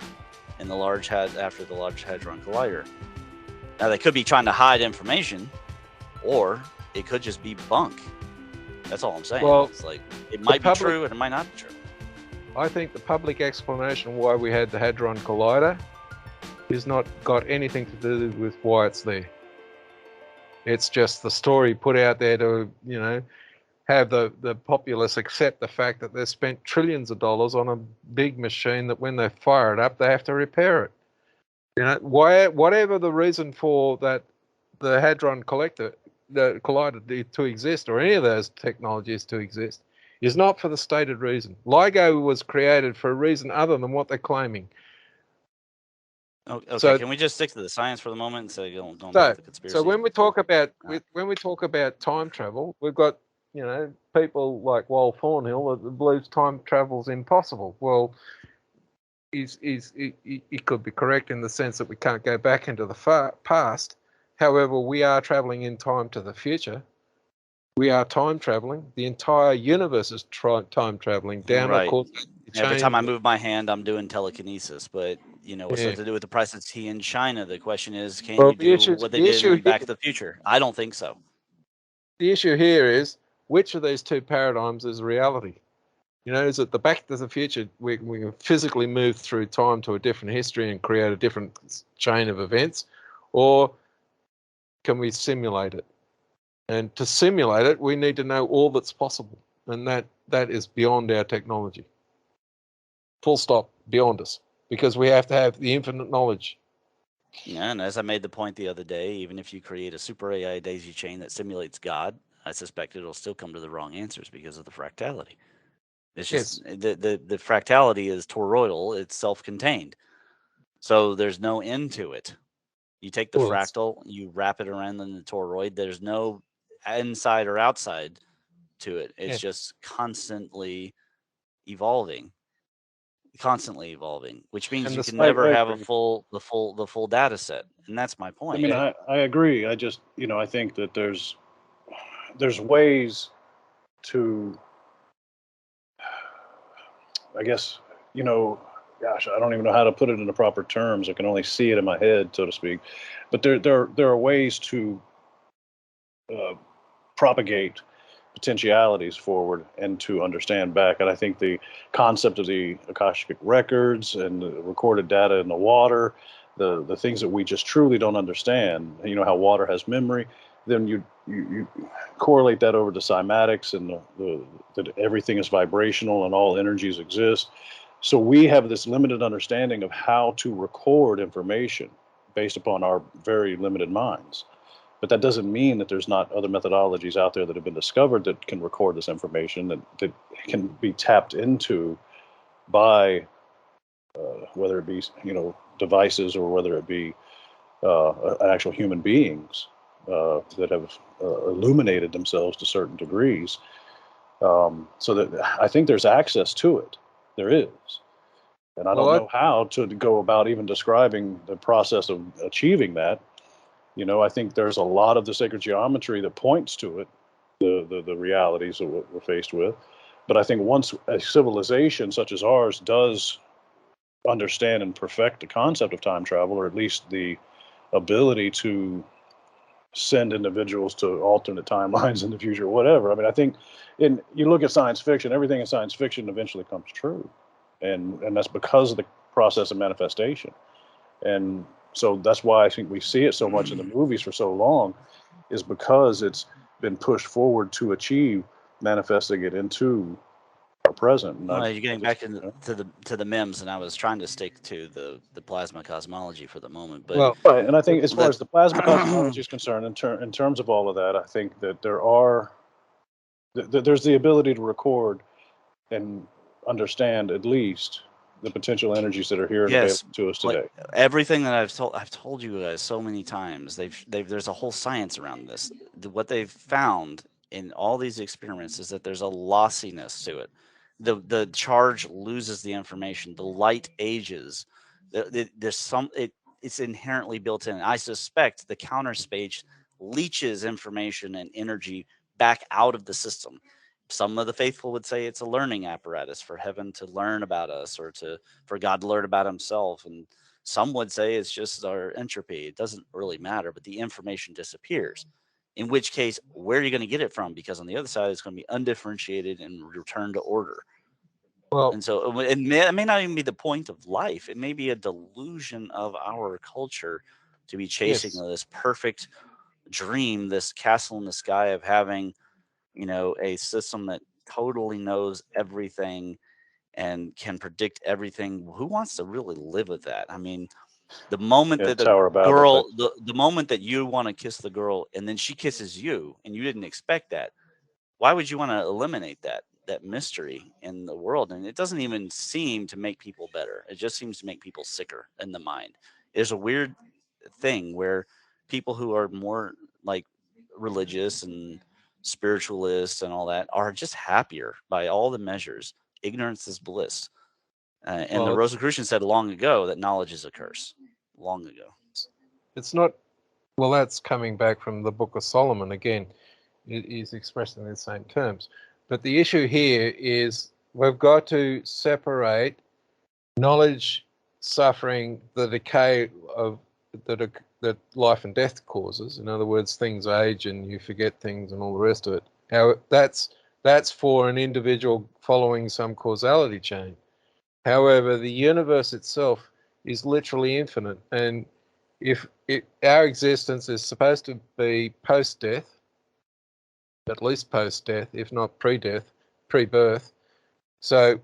in the after the Large Hadron Collider. Now, they could be trying to hide information, or it could just be bunk. That's all I'm saying. Well, it's like it might be true and it might not be true. I think the public explanation why we had the Hadron Collider is not got anything to do with why it's there. It's just the story put out there to, have the populace accept the fact that they've spent trillions of dollars on a big machine that when they fire it up, they have to repair it. Whatever the reason for that, the Hadron Collider to exist, or any of those technologies to exist, is not for the stated reason. LIGO was created for a reason other than what they're claiming. Okay, so, can we just stick to the science for the moment and say don't the conspiracy? So when we talk about time travel, we've got people like Wal Thornhill that believes time travel's impossible. Well, he could be correct in the sense that we can't go back into the past. However, we are traveling in time to the future. We are time traveling. The entire universe is time traveling down the course. Every time I move my hand, I'm doing telekinesis. But what's that to do with the price of tea in China? The question is, can you do what they did in Back to the Future? I don't think so. The issue here is, which of these two paradigms is reality? Is it the Back to the Future, we can physically move through time to a different history and create a different chain of events, or can we simulate it? And to simulate it, we need to know all that's possible. And that is beyond our technology. Full stop, beyond us. Because we have to have the infinite knowledge. Yeah, and as I made the point the other day, even if you create a super AI daisy chain that simulates God, I suspect it'll still come to the wrong answers because of the fractality. It's just the fractality is toroidal, it's self-contained. So there's no end to it. You take the fractal, you wrap it around in the toroid, there's no inside or outside to it. It's just constantly evolving. Which means you can never have the full data set. And that's my point. I mean, I agree. I just, I think that there's ways to, I guess, gosh, I don't even know how to put it in the proper terms. I can only see it in my head, so to speak. But there are ways to propagate potentialities forward and to understand back. And I think the concept of the Akashic records and the recorded data in the water, the things that we just truly don't understand, how water has memory, then you correlate that over to cymatics and that everything is vibrational and all energies exist. So we have this limited understanding of how to record information based upon our very limited minds. But that doesn't mean that there's not other methodologies out there that have been discovered that can record this information, that can be tapped into by whether it be devices or whether it be actual human beings that have illuminated themselves to certain degrees. So that I think there's access to it. There is. And I don't know how to go about even describing the process of achieving that. I think there's a lot of the sacred geometry that points to it, the realities of what we're faced with. But I think once a civilization such as ours does understand and perfect the concept of time travel, or at least the ability to send individuals to alternate timelines in the future, whatever. I mean, I think you look at science fiction, everything in science fiction eventually comes true. And that's because of the process of manifestation. And so that's why I think we see it so much in the movies for so long, is because it's been pushed forward to achieve manifesting it into our present. Well, you're getting back to the MEMS, and I was trying to stick to the plasma cosmology for the moment. But right, and I think as far as the plasma cosmology is concerned, in terms of all of that, I think that there's the ability to record and understand at least the potential energies that are here and available to us today. Everything that I've told you guys so many times, there's a whole science around this. What they've found in all these experiments is that there's a lossiness to it. The charge loses the information. The light ages. It's inherently built in. I suspect the counter space leaches information and energy back out of the system. Some of the faithful would say it's a learning apparatus for heaven to learn about us, or for God to learn about himself. And some would say it's just our entropy. It doesn't really matter, but the information disappears. In which case, where are you going to get it from? Because on the other side, it's going to be undifferentiated and returned to order. Well, and so it may not even be the point of life. It may be a delusion of our culture to be chasing this perfect dream, this castle in the sky of having a system that totally knows everything and can predict everything. Who wants to really live with that? I mean, the moment that the moment that you want to kiss the girl and then she kisses you and you didn't expect that, why would you want to eliminate that mystery in the world? And it doesn't even seem to make people better. It just seems to make people sicker in the mind. There's a weird thing where people who are more like religious and spiritualists and all that are just happier by all the measures. Ignorance is bliss. And the Rosicrucians said long ago that knowledge is a curse. Long ago. It's not. Well, that's coming back from the Book of Solomon again. It is expressed in the same terms. But the issue here is we've got to separate knowledge, suffering, the decay of that life and death causes. In other words, things age and you forget things and all the rest of it. How that's for an individual following some causality chain. However, the universe itself is literally infinite, and if our existence is supposed to be post-death, at least post-death, if not pre-birth. So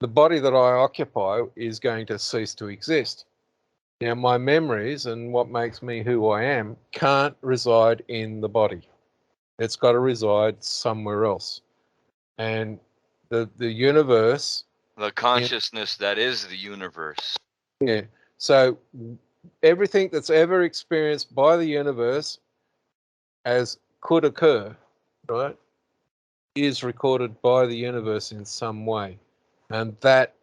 the body that I occupy is going to cease to exist. Now, my memories and what makes me who I am can't reside in the body. It's got to reside somewhere else. And the universe... The consciousness that is the universe. Yeah. So everything that's ever experienced by the universe as could occur, right, is recorded by the universe in some way. And that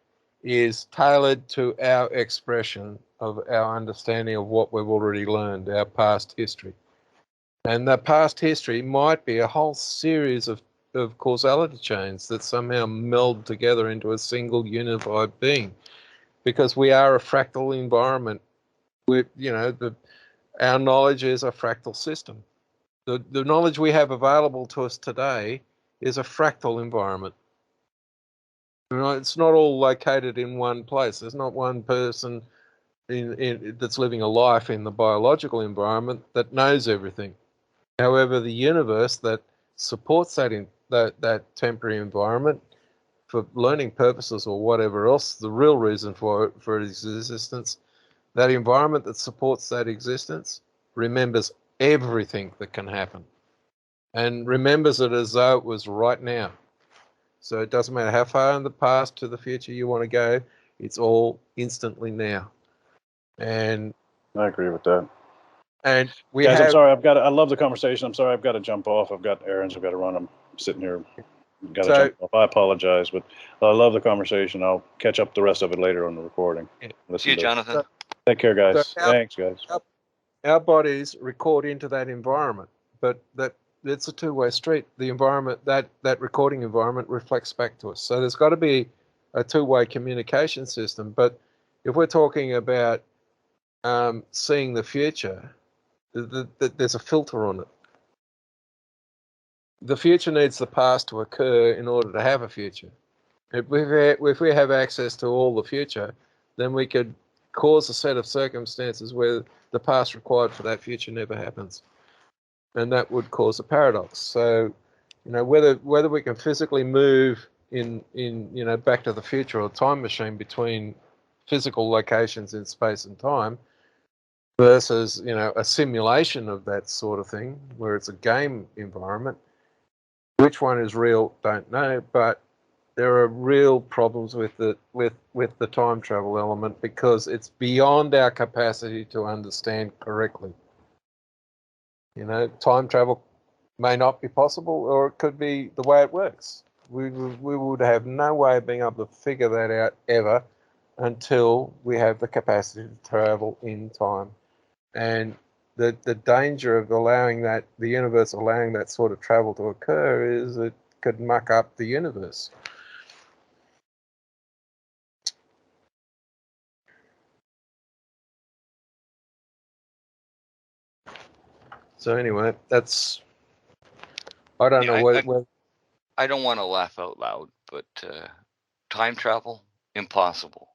is tailored to our expression of our understanding of what we've already learned, our past history. And the past history might be a whole series of causality chains that somehow meld together into a single unified being, because we are a fractal environment. Our knowledge is a fractal system. The knowledge we have available to us today is a fractal environment. It's not all located in one place. There's not one person that's living a life in the biological environment that knows everything. However, the universe that supports that temporary environment for learning purposes or whatever else, the real reason for its existence, that environment that supports that existence remembers everything that can happen and remembers it as though it was right now. So it doesn't matter how far in the past to the future you want to go, it's all instantly now. And I agree with that. And guys, I'm sorry. I love the conversation. I'm sorry. I've got to jump off. I've got errands. I've got to run. I'm sitting here. Got to jump off. I apologize, but I love the conversation. I'll catch up the rest of it later on the recording. See you, Jonathan. Take care, guys. Thanks, guys. Our bodies record into that environment, but it's a two-way street. The environment, that recording environment reflects back to us. So there's got to be a two-way communication system. But if we're talking about seeing the future, there's a filter on it. The future needs the past to occur in order to have a future. If we have access to all the future, then we could cause a set of circumstances where the past required for that future never happens. And that would cause a paradox. So, whether we can physically move in Back to the Future or Time Machine between physical locations in space and time versus, a simulation of that sort of thing where it's a game environment, which one is real, don't know, but there are real problems with the time travel element because it's beyond our capacity to understand correctly. Time travel may not be possible, or it could be the way it works. We would have no way of being able to figure that out ever until we have the capacity to travel in time. And the danger of the universe allowing that sort of travel to occur is it could muck up the universe. So anyway, I don't know I don't want to laugh out loud, but time travel, impossible.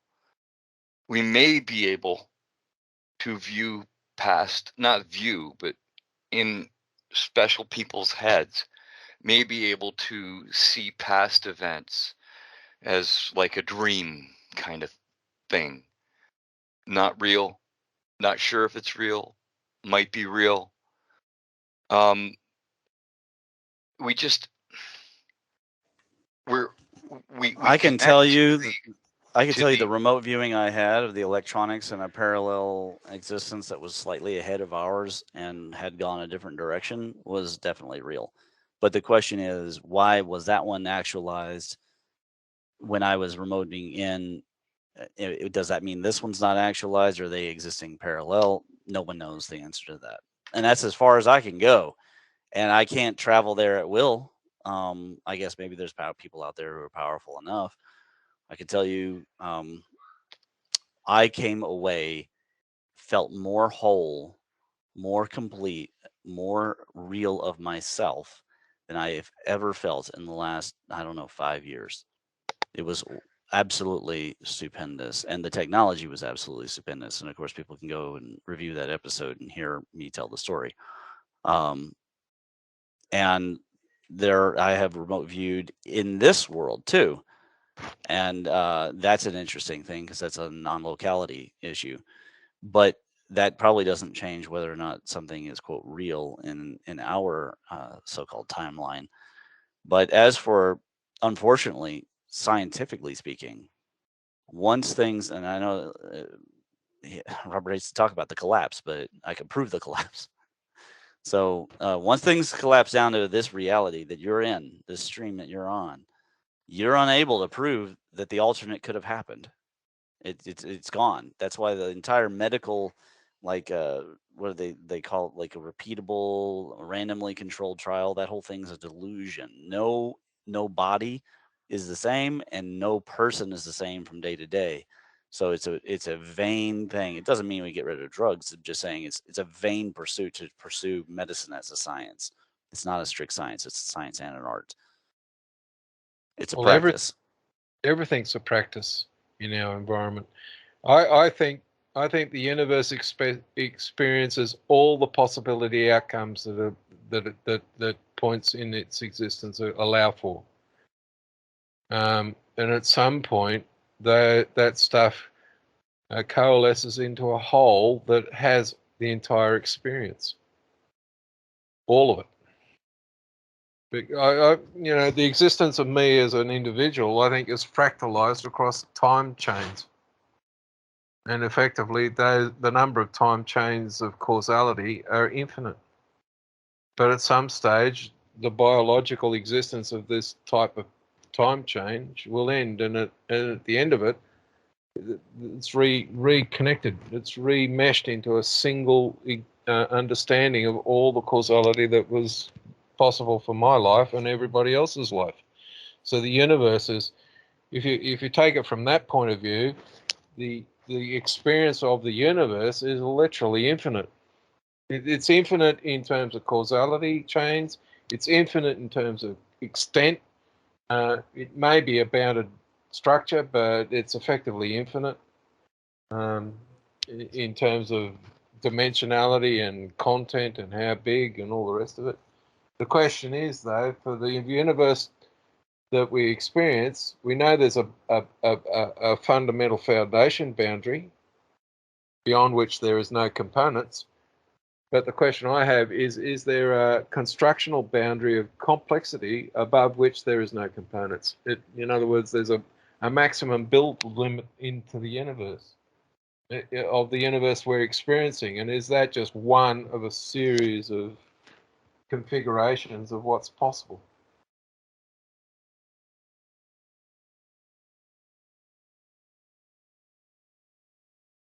We may be able to view past, not view, but in special people's heads, may be able to see past events as like a dream kind of thing. Not real, not sure if it's real, might be real. I can tell you the remote viewing I had of the electronics in a parallel existence that was slightly ahead of ours and had gone a different direction was definitely real. But the question is, why was that one actualized when I was remoting in? Does that mean this one's not actualized? Or are they existing parallel? No one knows the answer to that. And that's as far as I can go. And I can't travel there at will. I guess maybe there's people out there who are powerful enough. I can tell you, I came away, felt more whole, more complete, more real of myself than I have ever felt in the last, 5 years. It was absolutely stupendous. And the technology was absolutely stupendous. And of course, people can go and review that episode and hear me tell the story. And I have remote viewed in this world too. And that's an interesting thing because that's a non-locality issue. But that probably doesn't change whether or not something is, quote, real in our so-called timeline. But as for, unfortunately, scientifically speaking, once things, and I know Robert hates to talk about the collapse, but I can prove the collapse. So once things collapse down to this reality that you're in, this stream that you're on, you're unable to prove that the alternate could have happened. It's gone. That's why the entire medical, like what do they call it, like a repeatable, randomly controlled trial, that whole thing's a delusion. No body is the same, and no person is the same from day to day. So it's a vain thing. It doesn't mean we get rid of drugs. I'm just saying it's a vain pursuit to pursue medicine as a science. It's not a strict science. It's a science and an art. It's a practice. Everything's a practice in our environment. I think the universe experiences all the possibility outcomes that points in its existence allow for. And at some point, that stuff coalesces into a whole that has the entire experience, all of it. The existence of me as an individual, I think, is fractalized across time chains. And effectively, the number of time chains of causality are infinite. But at some stage, the biological existence of this type of time chain will end. And at the end of it, it's reconnected. It's remeshed into a single understanding of all the causality that was possible for my life and everybody else's life. So the universe is, if you take it from that point of view, the experience of the universe is literally infinite. It's infinite in terms of causality chains. It's infinite in terms of extent. It may be a bounded structure, but it's effectively infinite in terms of dimensionality and content and how big and all the rest of it. The question is, though, for the universe that we experience, we know there's a fundamental foundation boundary beyond which there is no components. But the question I have is there a constructional boundary of complexity above which there is no components? In other words, there's a maximum build limit into the universe, of the universe we're experiencing. And is that just one of a series of configurations of what's possible?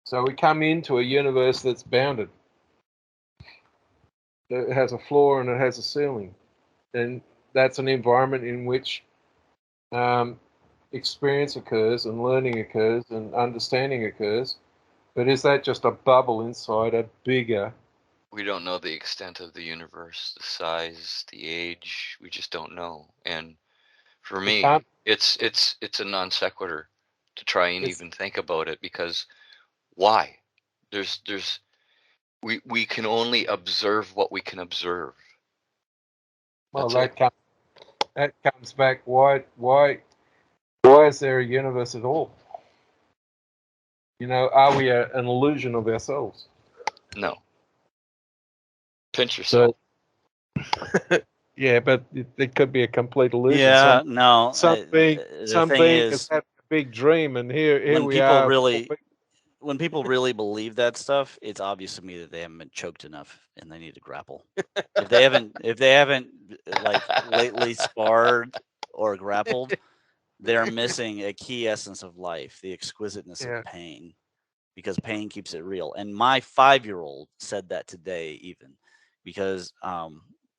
So we come into a universe that's bounded. It has a floor and it has a ceiling. And that's an environment in which experience occurs and learning occurs and understanding occurs. But is that just a bubble inside a bigger? We don't know the extent of the universe, the size, the age. We just don't know. And for me, it's a non sequitur to try and even think about it, because why? We can only observe what we can observe. Well, that comes back. Why is there a universe at all? Are we an illusion of ourselves? No. Pinch yourself. So, yeah, but it could be a complete illusion. Yeah, no. Some being is having a big dream, and here we are. When people really believe that stuff, it's obvious to me that they haven't been choked enough and they need to grapple. If they haven't like lately sparred or grappled, they're missing a key essence of life, the exquisiteness of pain, because pain keeps it real. And my 5-year-old said that today, even because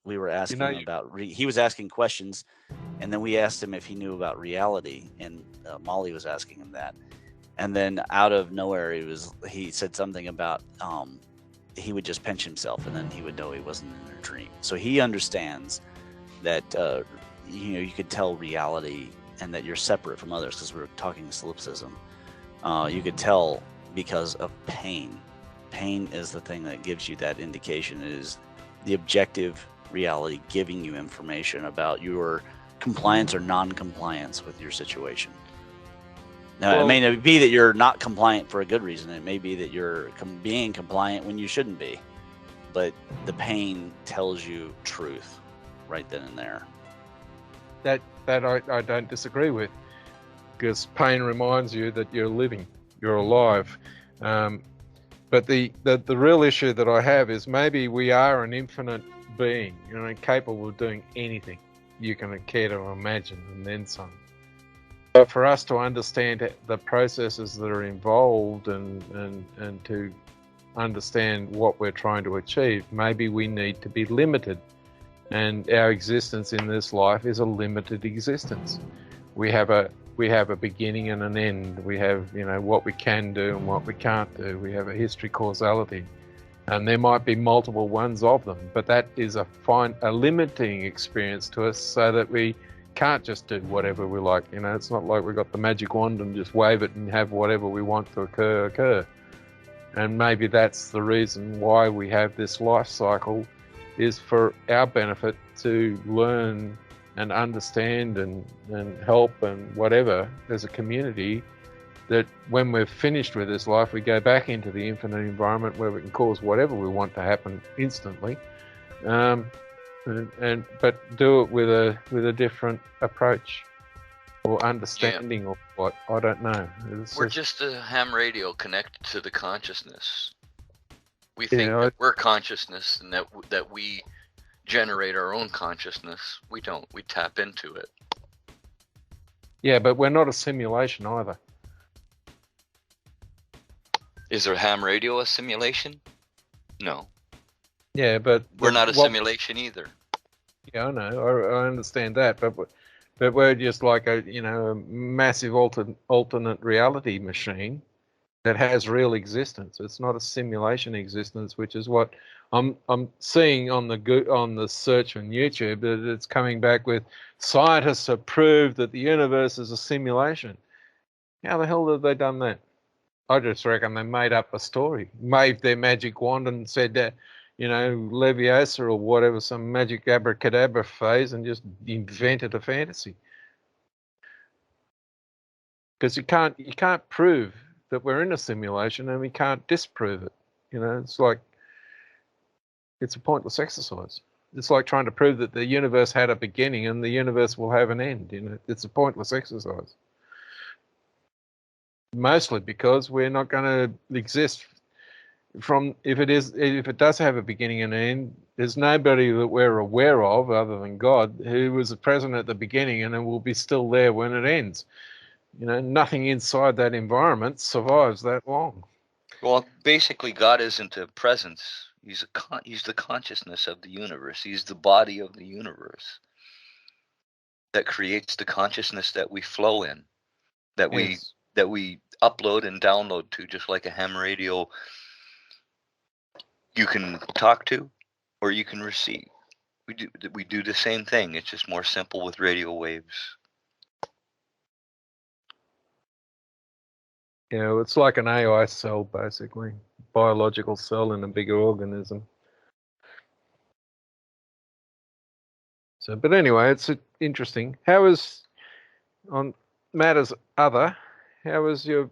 we were asking him about he was asking questions, and then we asked him if he knew about reality, and Molly was asking him that. And then out of nowhere, he said something about he would just pinch himself, and then he would know he wasn't in a dream. So he understands that you could tell reality and that you're separate from others, because we're talking solipsism. You could tell because of pain. Pain is the thing that gives you that indication. It is the objective reality giving you information about your compliance or non-compliance with your situation. Now, it may not be that you're not compliant for a good reason. It may be that you're being compliant when you shouldn't be. But the pain tells you truth right then and there. That I don't disagree with, because pain reminds you that you're living, you're alive. But the real issue that I have is maybe we are an infinite being, capable of doing anything you can care to imagine, and then some. But for us to understand the processes that are involved and to understand what we're trying to achieve, maybe we need to be limited. And our existence in this life is a limited existence. We have a beginning and an end. We have, what we can do and what we can't do. We have a history causality. And there might be multiple ones of them, but that is a limiting experience to us, so that we can't just do whatever we like. It's not like we've got the magic wand and just wave it and have whatever we want to occur. And maybe that's the reason why we have this life cycle, is for our benefit to learn and understand and help and whatever as a community, that when we're finished with this life, we go back into the infinite environment where we can cause whatever we want to happen instantly, but do it with a different approach or understanding of what, I don't know. We're just a ham radio connected to the consciousness. We think that we're consciousness and that we generate our own consciousness. We don't. We tap into it. Yeah, but we're not a simulation either. Is there ham radio a simulation? No. Yeah, but we're not a simulation either. Yeah, I know. I understand that, but we're just like a massive alternate reality machine that has real existence. It's not a simulation existence, which is what I'm seeing on the search on YouTube, that it's coming back with scientists have proved that the universe is a simulation. How the hell have they done that? I just reckon they made up a story, waved their magic wand and said that, Leviosa or whatever, some magic abracadabra phase, and just invented a fantasy. Because you can't prove that we're in a simulation, and we can't disprove it. It's like, it's a pointless exercise. It's like trying to prove that the universe had a beginning and the universe will have an end. It's a pointless exercise. Mostly because we're not going to exist if it does have a beginning and an end. There's nobody that we're aware of other than God who was present at the beginning and will be still there when it ends. Nothing inside that environment survives that long. Well, basically, God isn't a presence. He's the consciousness of the universe. He's the body of the universe that creates the consciousness that we flow in, that we upload and download to, just like a ham radio. You can talk to, or you can receive. We do the same thing. It's just more simple with radio waves. Yeah, it's like an AI cell, basically, biological cell in a bigger organism. So, but anyway, it's interesting. How was, on matters other, how was your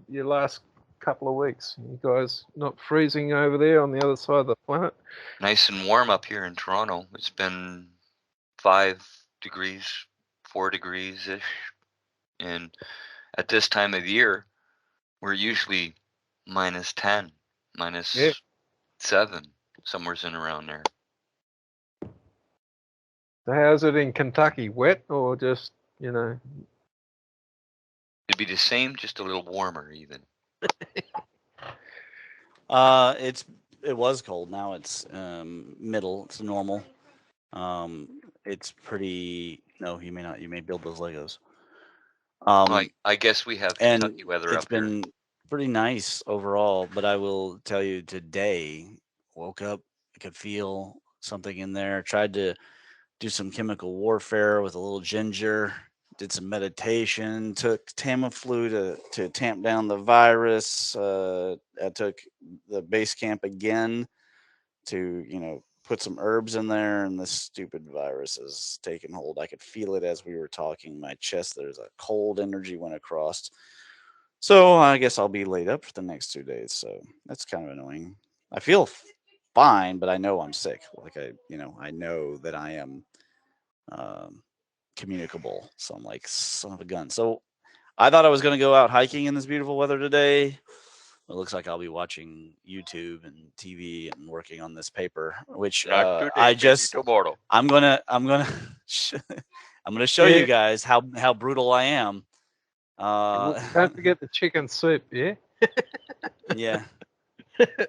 last couple of weeks? You guys not freezing over there on the other side of the planet? Nice and warm up here in Toronto. It's been 5 degrees, 4 degrees-ish. And at this time of year, we're usually -10, -7, somewhere's in around there. So how's it in Kentucky? Wet or just, It'd be the same, just a little warmer even. It was cold. Now it's middle. It's normal. It's pretty. No, you may not. You may build those Legos. I guess we have Kentucky weather up here. It's been pretty nice overall, but I will tell you, today, woke up, I could feel something in there. Tried to do some chemical warfare with a little ginger. Did some meditation. Took Tamiflu to tamp down the virus. I took the base camp again to put some herbs in there, and this stupid virus is taking hold. I could feel it as we were talking. My chest, there's a cold energy went across. So I guess I'll be laid up for the next 2 days. So that's kind of annoying. I feel fine, but I know I'm sick. Like I know that I am communicable. So I'm like, son of a gun. So I thought I was going to go out hiking in this beautiful weather today. It looks like I'll be watching YouTube and TV and working on this paper, which Not today, I maybe just tomorrow. I'm gonna I'm gonna show you guys how brutal I am. Don't forget the chicken soup, yeah. Yeah.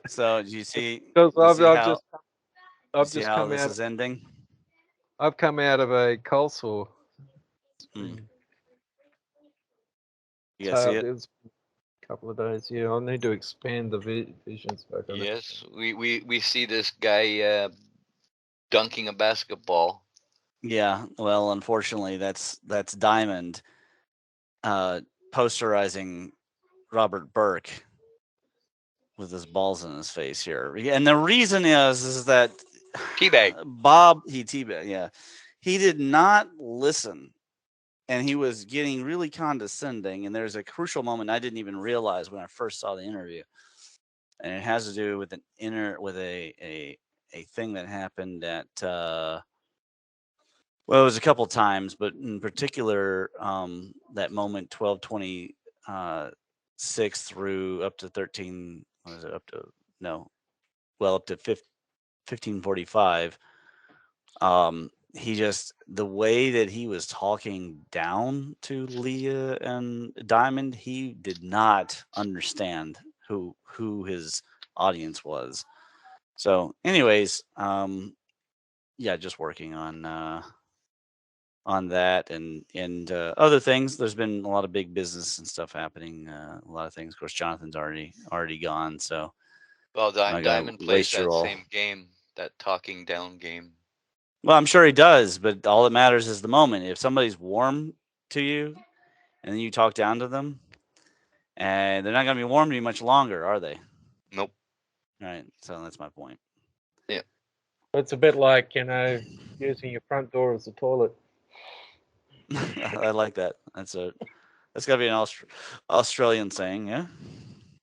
So do you see? Because I've just how come this out. is ending. I've come out of a cold sore. You guys see it? It's a couple of days. Yeah, I'll need to expand the visions back on it. Yes, we see this guy dunking a basketball. Yeah. Well, unfortunately, that's Diamond posterizing Robert Burke with his balls in his face here. And the reason is that Teabag. Bob, yeah. He did not listen. And he was getting really condescending. And there's a crucial moment I didn't even realize when I first saw the interview. And it has to do with a thing that happened at well, it was a couple times, but in particular, that moment 1226 through up to 13. What is it? Up to 1545. He just, the way that he was talking down to Leah and Diamond, he did not understand who his audience was. So, anyways, yeah, just working on that and other things. There's been a lot of big business and stuff happening. A lot of things. Of course, Jonathan's already gone. So, Well, Diamond plays that all. same game, that talking down game. Well, I'm sure he does, but all that matters is the moment. If somebody's warm to you, and then you talk down to them, and they're not going to be warm to you much longer, are they? Nope. All right. So that's my point. Yeah. It's a bit like using your front door as a toilet. I like that. That's got to be an Australian saying, yeah.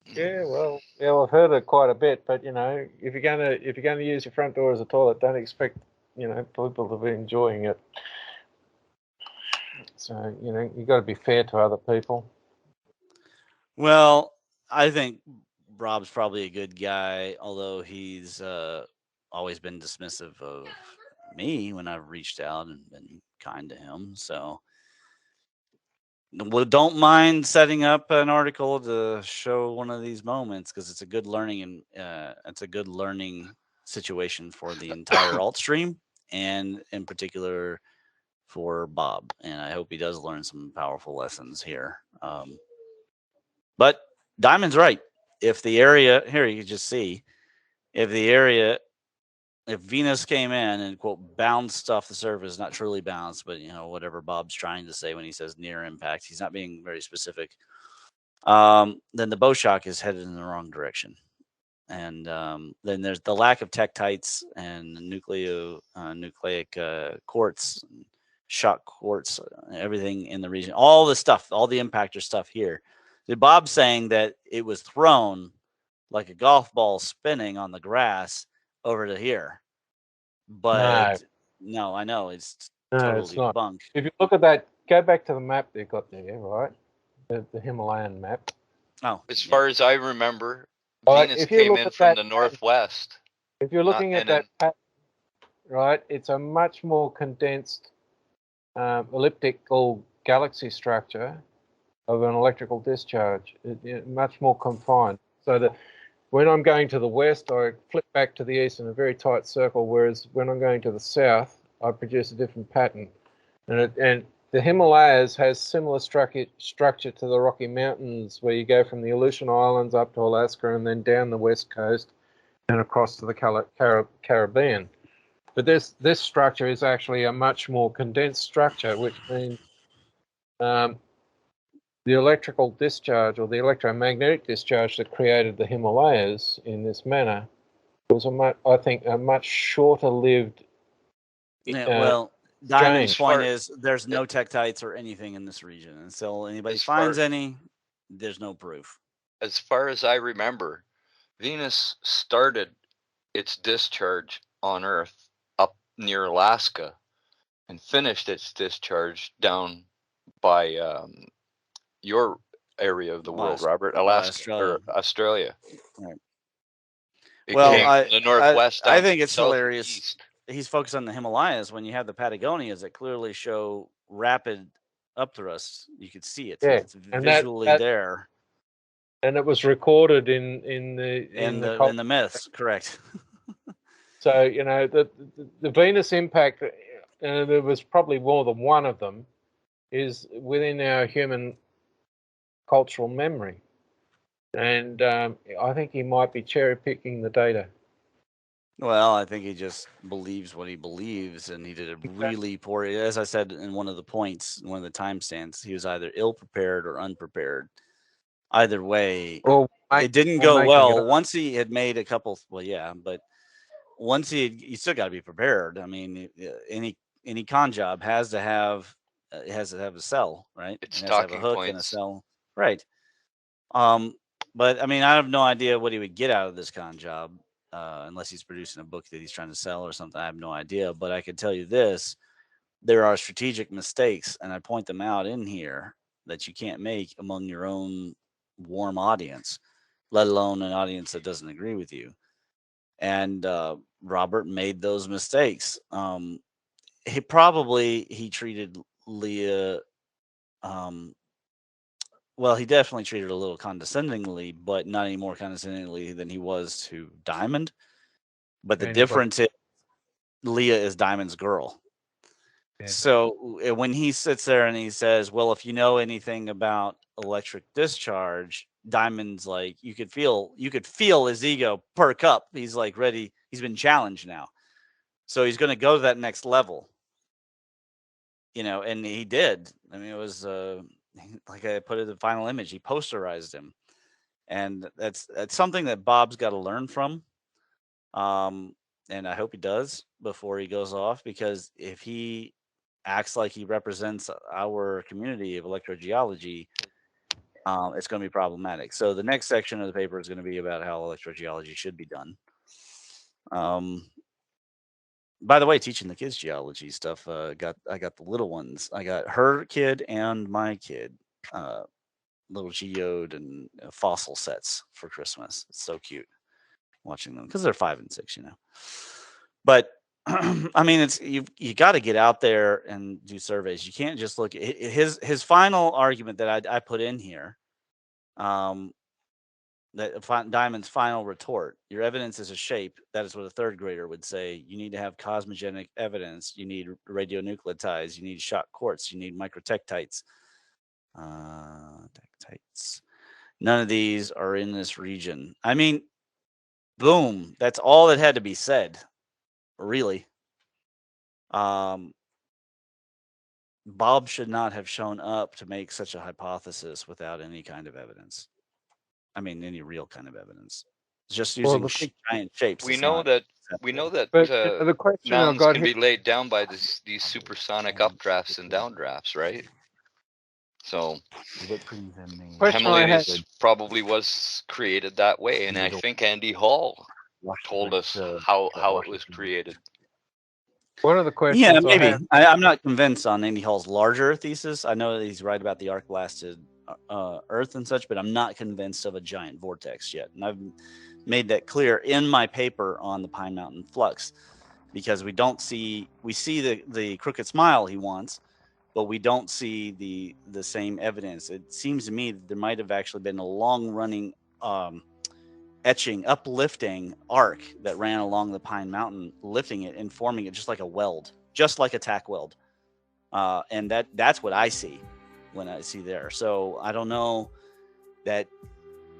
Yeah, well, I've heard it quite a bit, but if you're gonna use your front door as a toilet, don't expect people to be enjoying it. So you got to be fair to other people. Well, I think Rob's probably a good guy, although he's always been dismissive of me when I've reached out and been kind to him. So, don't mind setting up an article to show one of these moments because it's a good learning and it's a good learning situation for the entire alt stream and in particular for Bob. And I hope he does learn some powerful lessons here. But Diamond's right. If the area here, you can just see if Venus came in and quote bounced off the surface, not truly bounced, but whatever Bob's trying to say when he says near impact, he's not being very specific. Then the bow shock is headed in the wrong direction, and then there's the lack of tektites and nucleic quartz, shock quartz, everything in the region, all the stuff, all the impactor stuff here. Bob's saying that it was thrown like a golf ball spinning on the grass over to here. But no, I know it's totally bunk. If you look at that, go back to the map they got there, right? The Himalayan map. Oh, as far as I remember, Venus came in from the northwest. If you're looking at that pattern, right, it's a much more condensed elliptical galaxy structure of an electrical discharge, much more confined. So that when I'm going to the west, I flip back to the east in a very tight circle, whereas when I'm going to the south, I produce a different pattern. And the Himalayas has similar structure to the Rocky Mountains, where you go from the Aleutian Islands up to Alaska and then down the west coast and across to the Caribbean. But this structure is actually a much more condensed structure, which means the electrical discharge or the electromagnetic discharge that created the Himalayas in this manner was I think a much shorter-lived. Yeah, well, Diamond's exchange. point is there's no tektites or anything in this region, and so anybody As finds far- any, there's no proof. As far as I remember, Venus started its discharge on Earth up near Alaska and finished its discharge down by your area of the world, Robert, Alaska or Australia. Right. It Well, came from the northwest I down think to it's the south and hilarious. east. He's focused on the Himalayas when you have the Patagonias that clearly show rapid upthrusts. You could see it. Yeah, It's and visually there. And it was recorded in the myths, correct. So you know the Venus impact, there was probably more than one of them, is within our human cultural memory, and I think he might be cherry picking the data. Well, I think he just believes what he believes, and he did a really poor. As I said in one of the points, one of the timestamps, he was either ill prepared or unprepared. Either way, it didn't go well. Once he had made a couple, well, yeah, but once you still got to be prepared. I mean, any con job has to have a cell, right? It's it has to have a hook and a cell, right? But I mean, I have no idea what he would get out of this con job. Unless he's producing a book that he's trying to sell or something. I have no idea. But I can tell you this, there are strategic mistakes, and I point them out in here, that you can't make among your own warm audience, let alone an audience that doesn't agree with you. And Robert made those mistakes. He treated Leah, well, he definitely treated her a little condescendingly, but not any more condescendingly than he was to Diamond. But the difference is Leah is Diamond's girl. Yeah. So when he sits there and he says, well, if you know anything about electric discharge, Diamond's like, you could feel his ego perk up. He's like ready. He's been challenged now. So he's going to go to that next level. You know, and he did. I mean, it was like I put it in the final image, he posterized him. And that's something that Bob's got to learn from. And I hope he does before he goes off, because if he acts like he represents our community of electrogeology, it's going to be problematic. So the next section of the paper is going to be about how electrogeology should be done. By the way, teaching the kids geology stuff, I got the little ones. I got her kid and my kid, little geode and fossil sets for Christmas. It's so cute watching them because they're 5 and 6, you know. But I mean, it's you got to get out there and do surveys. You can't just look at his final argument that I put in here. That Diamond's final retort. Your evidence is a shape. That is what a third grader would say. You need to have cosmogenic evidence. You need radionuclides. You need shock quartz. You need microtectites. Tektites. None of these are in this region. I mean, boom. That's all that had to be said. Really. Bob should not have shown up to make such a hypothesis without any kind of evidence. I mean, any real kind of evidence. Just using giant shapes. We know that the question mountains can be laid down by these supersonic updrafts and downdrafts, right? So Himalayas probably was created that way, and I think Andy Hall told us how it was created. One of the questions, yeah, maybe. I'm not convinced on Andy Hall's larger thesis. I know that he's right about the arc blasted Earth and such, but I'm not convinced of a giant vortex yet. And I've made that clear in my paper on the Pine Mountain flux, because we see the crooked smile he wants, but we don't see the same evidence. It seems to me that there might have actually been a long running uplifting arc that ran along the Pine Mountain, lifting it and forming it just like a weld, just like a tack weld. And that's what I see when I see there. So I don't know that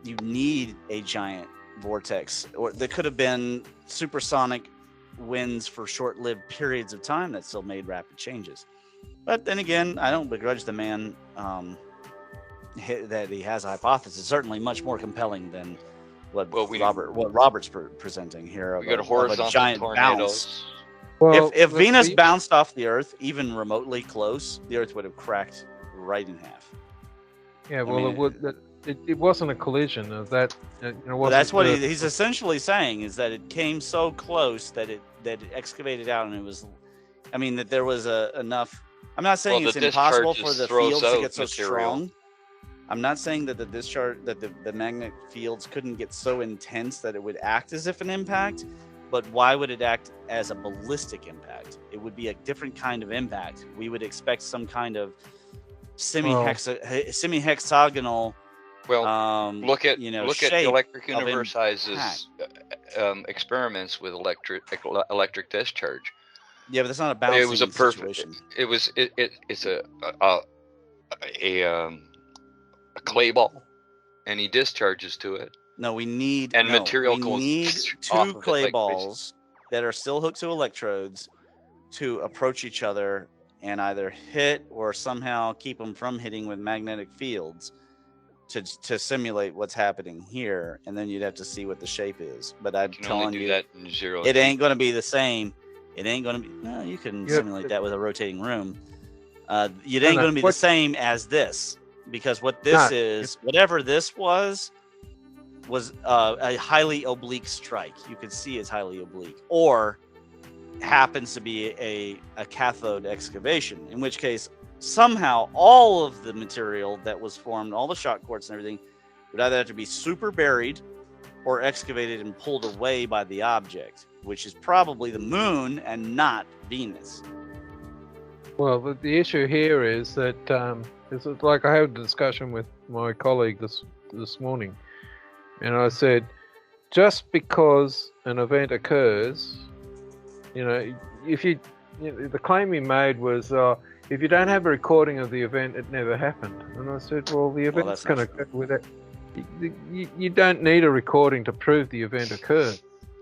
you need a giant vortex, or there could have been supersonic winds for short-lived periods of time that still made rapid changes. But then again, I don't begrudge the man that he has a hypothesis. Certainly much more compelling than what Well, we Robert's presenting here. got Of horizontal a giant tornadoes. bounce. Well, If Venus the- bounced off the Earth even remotely close, the Earth would have cracked right in half. yeah, well, mean, it wasn't a collision of that. Well, that's what he's essentially saying, is that it came so close that it excavated out, and it was, I mean, that there was enough. I'm not saying Well, it's the impossible discharge for the throws fields to out get so material. strong. I'm not saying that the magnetic fields couldn't get so intense that it would act as if an impact, but why would it act as a ballistic impact? It would be a different kind of impact. We would expect some kind of semi-hexagonal. Well, look at shape Electric of Universe's experiments with electric discharge. Yeah, but that's not a bouncing It was a perfect. situation. It's a clay ball, and he discharges to it. No, we need material we goes need off two of it clay like balls that are still hooked to electrodes to approach each other and either hit or somehow keep them from hitting with magnetic fields to simulate what's happening here, and then you'd have to see what the shape is. But I'm telling you, that in 0 it ain't going to be the same. It ain't going to be. No, you can simulate that with a rotating room. It ain't going to be the same as this, because what this is, whatever this was a highly oblique strike. You could see it's highly oblique, or happens to be a cathode excavation, in which case somehow all of the material that was formed, all the shock quartz and everything, would either have to be super buried or excavated and pulled away by the object, which is probably the moon and not Venus. Well, the issue here is that it's like I had a discussion with my colleague this morning, and I said, just because an event occurs, the claim he made was, if you don't have a recording of the event, it never happened. And I said, well, the event's going to occur with it. You don't need a recording to prove the event occurred.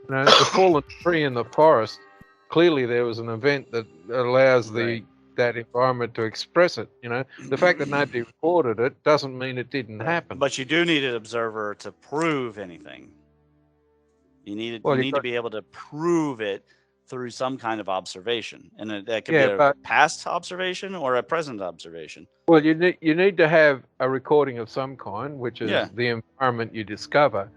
The fallen tree in the forest, clearly there was an event that allows that environment to express it. The fact that nobody recorded it doesn't mean it didn't happen. But you do need an observer to prove anything. You need to be able to prove it through some kind of observation, and that could be a past observation or a present observation. Well, you need to have a recording of some kind, which is the environment you discover,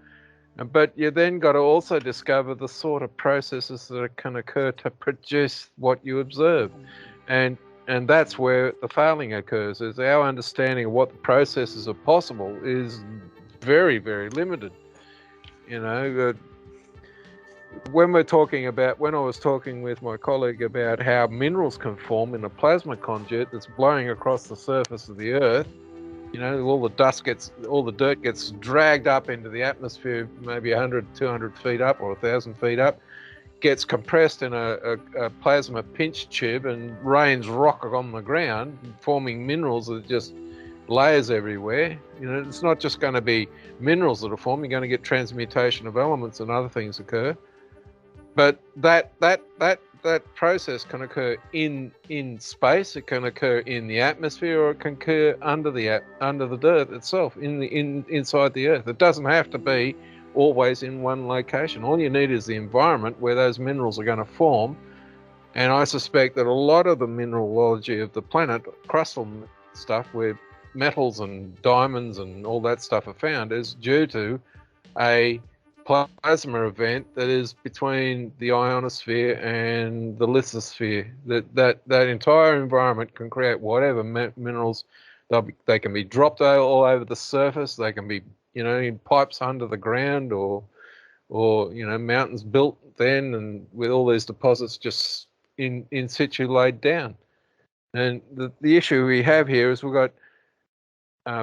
but you then got to also discover the sort of processes that can occur to produce what you observe, and that's where the failing occurs. Is our understanding of what the processes are possible is very, very limited. When I was talking with my colleague about how minerals can form in a plasma conduit that's blowing across the surface of the Earth, all the dirt gets dragged up into the atmosphere, maybe 100, 200 feet up or 1,000 feet up, gets compressed in a plasma pinch tube and rains rock on the ground, forming minerals that just layers everywhere. It's not just going to be minerals that are formed. You're going to get transmutation of elements and other things occur. But that process can occur in space. It can occur in the atmosphere, or it can occur under the dirt itself, inside the Earth. It doesn't have to be always in one location. All you need is the environment where those minerals are going to form. And I suspect that a lot of the mineralogy of the planet, crustal stuff, where metals and diamonds and all that stuff are found, is due to a plasma event that is between the ionosphere and the lithosphere. That entire environment can create whatever minerals. They can be dropped all over the surface. They can be in pipes under the ground, or mountains built then, and with all these deposits just in situ laid down. And the issue we have here is we've got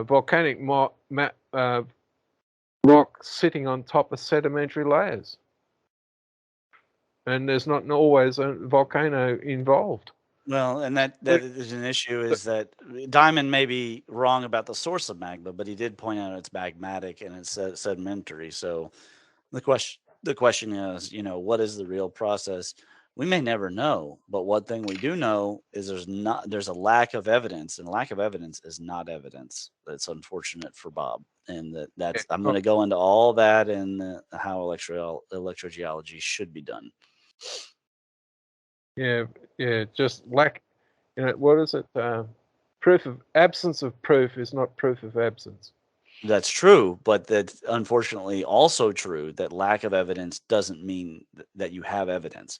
volcanic rock sitting on top of sedimentary layers, and there's not always a volcano involved. Well, and that is an issue, is that Diamond may be wrong about the source of magma, but he did point out it's magmatic and it's sedimentary. So the question is, what is the real process? We may never know, but one thing we do know is there's a lack of evidence, and lack of evidence is not evidence. That's unfortunate for Bob. and that's I'm well, going to go into all that and how electrogeology should be done. yeah, just lack. What is it? Absence of proof is not proof of absence. That's true, but that's unfortunately also true that lack of evidence doesn't mean that you have evidence.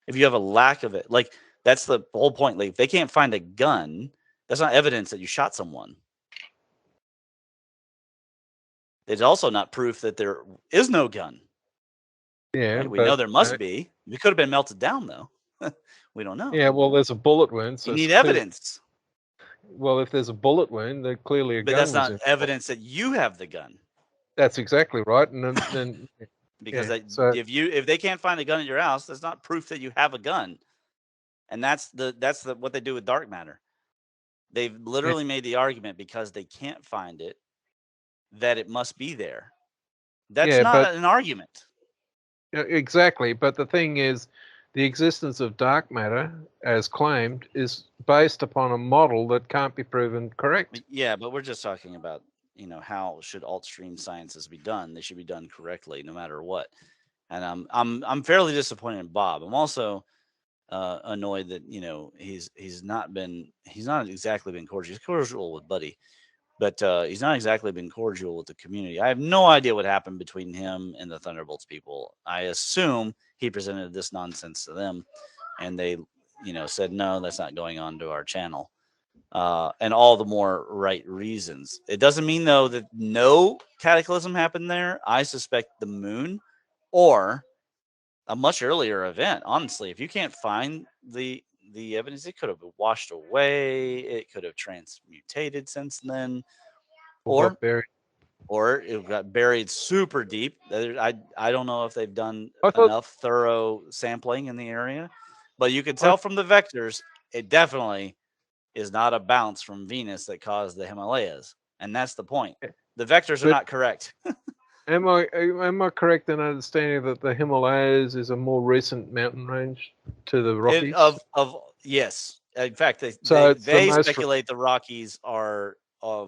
If you have a lack of it, like that's the whole point. Like if they can't find a gun, that's not evidence that you shot someone. It's also not proof that there is no gun. Yeah, Right? We but know there must be. It could have been melted down though. We don't know. yeah, well, there's a bullet wound, so You it's need clearly, evidence, well, if there's a bullet wound, then clearly a but gun that's was not involved. evidence that you have the gun. That's exactly right, and then Because yeah, so if they can't find a gun at your house, that's not proof that you have a gun. And that's what they do with dark matter. They've literally made the argument because they can't find it that it must be there. That's yeah, not but an argument. exactly. But the thing is, the existence of dark matter, as claimed, is based upon a model that can't be proven correct. Yeah, but we're just talking about, how should alt stream sciences be done? They should be done correctly no matter what. And I'm fairly disappointed in Bob. I'm also annoyed that he's not exactly been cordial. He's cordial with Buddy, but he's not exactly been cordial with the community. I have no idea what happened between him and the Thunderbolts people. I assume he presented this nonsense to them, and they, said no, that's not going on to our channel, and all the more right reasons. It doesn't mean though that no cataclysm happened there. I suspect the moon, or a much earlier event. Honestly, if you can't find the evidence, it could have washed away. It could have transmutated since then, or Got buried. or it got buried super deep. I don't know if they've done I thought enough thorough sampling in the area, but you could tell from the vectors it definitely is not a bounce from Venus that caused the Himalayas, and that's the point. The vectors are But- not correct. Am I correct in understanding that the Himalayas is a more recent mountain range to the Rockies? Yes. In fact, So it's the they most speculate the Rockies are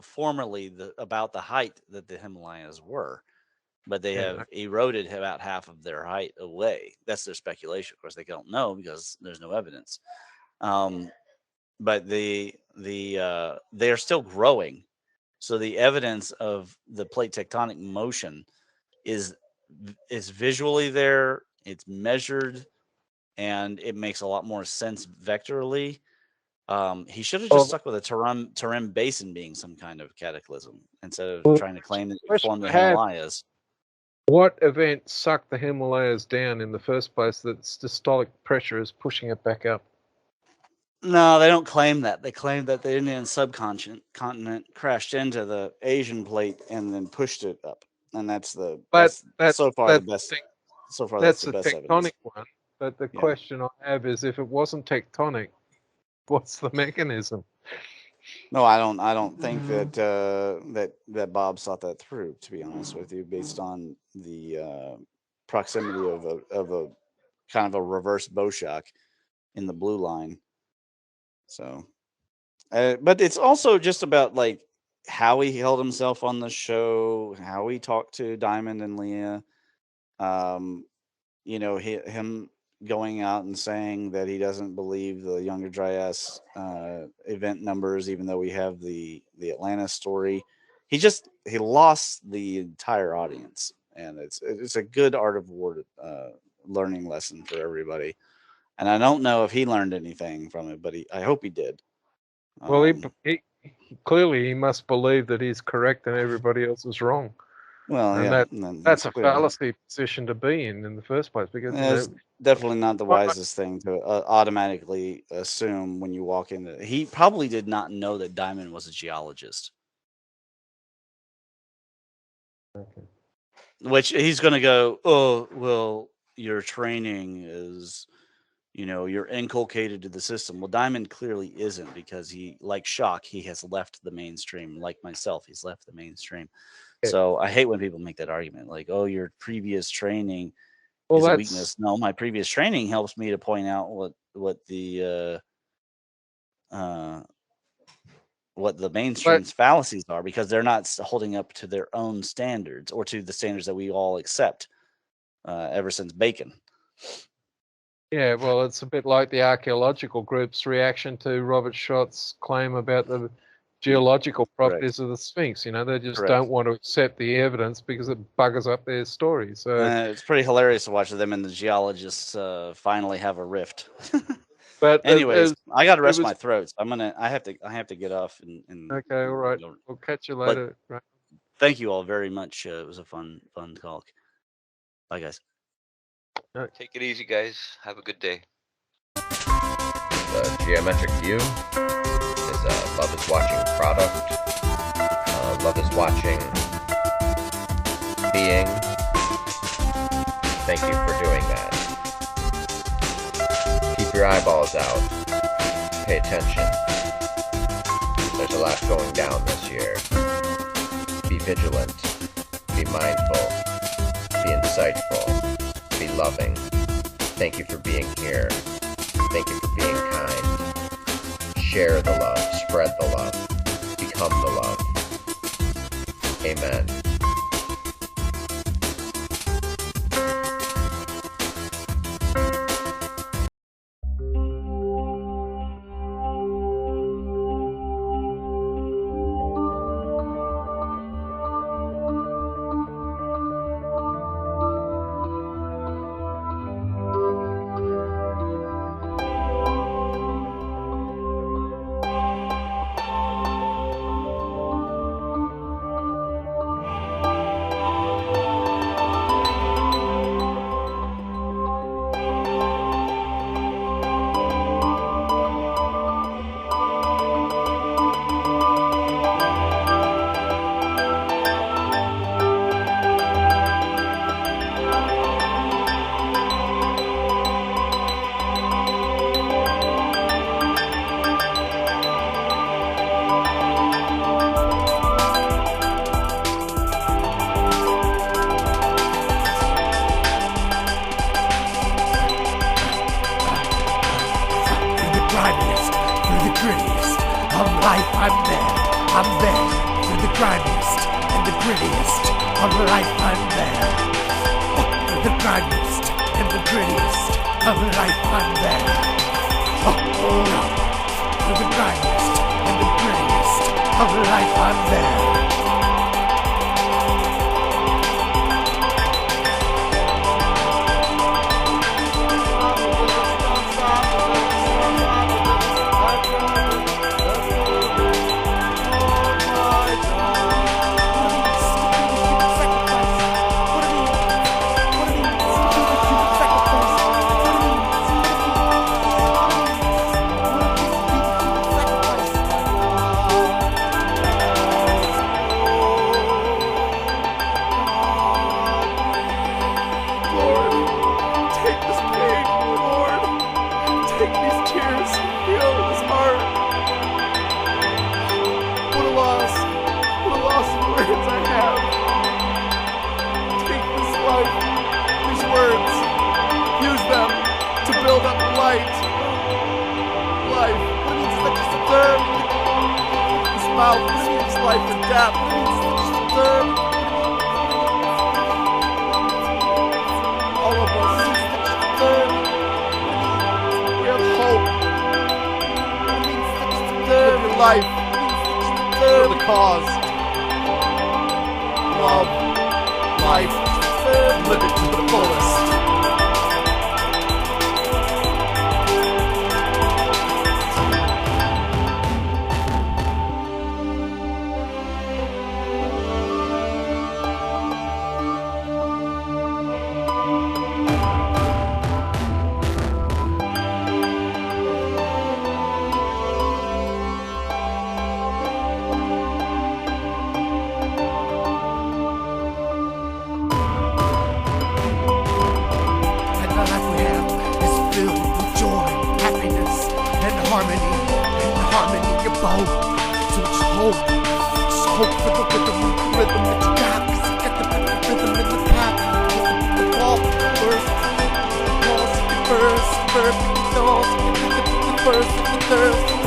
formerly about the height that the Himalayas were, but they have eroded about half of their height away. That's their speculation. Of course, they don't know because there's no evidence. But they are still growing. So the evidence of the plate tectonic motion is visually there. It's measured, and it makes a lot more sense vectorally. He should have just stuck with a Tarim Basin being some kind of cataclysm instead of trying to claim that it formed the Himalayas. What event sucked the Himalayas down in the first place that systolic pressure is pushing it back up? No, they don't claim that. They claim that the Indian subcontinent crashed into the Asian plate and then pushed it up, and that's so far the best. So far, that's the best tectonic evidence. one. But the question I have is, if it wasn't tectonic, what's the mechanism? No, I don't think that that Bob thought that through. To be honest with you, based on the proximity of a kind of a reverse bow shock in the blue line. So, but it's also just about like how he held himself on the show, how he talked to Diamond and Leah. Him going out and saying that he doesn't believe the Younger Dryas event numbers, even though we have the Atlantis story. He lost the entire audience, and it's a good art of war learning lesson for everybody. And I don't know if he learned anything from it, but I hope he did. Well, he clearly he must believe that he's correct and everybody else is wrong. Well, and that's a fallacy position to be in the first place, because it's definitely not the wisest thing to automatically assume when you walk in. He probably did not know that Diamond was a geologist. Okay. Which he's going to go, oh, well, your training is, you're inculcated to the system. Well, Diamond clearly isn't, because he, like Shock, he has left the mainstream. Like myself, he's left the mainstream. So I hate when people make that argument, like, oh, your previous training is a weakness. No, my previous training helps me to point out what the what the mainstream's fallacies are, because they're not holding up to their own standards or to the standards that we all accept ever since Bacon. Yeah, well, it's a bit like the archaeological group's reaction to Robert Schott's claim about the geological properties of the Sphinx. You know, they just don't want to accept the evidence because it buggers up their story. So it's pretty hilarious to watch them and the geologists finally have a rift. But anyways, I got to rest my throat. So I have to get off. And okay, all right. We'll catch you later. Right. Thank you all very much. It was a fun talk. Bye, guys. Take it easy, guys. Have a good day. The geometric view is love is watching product. Love is watching being. Thank you for doing that. Keep your eyeballs out. Pay attention. There's a lot going down this year. Be vigilant. Be mindful. Be insightful. Be loving. Thank you for being here. Thank you for being kind. Share the love. Spread the love. Become the love. Amen.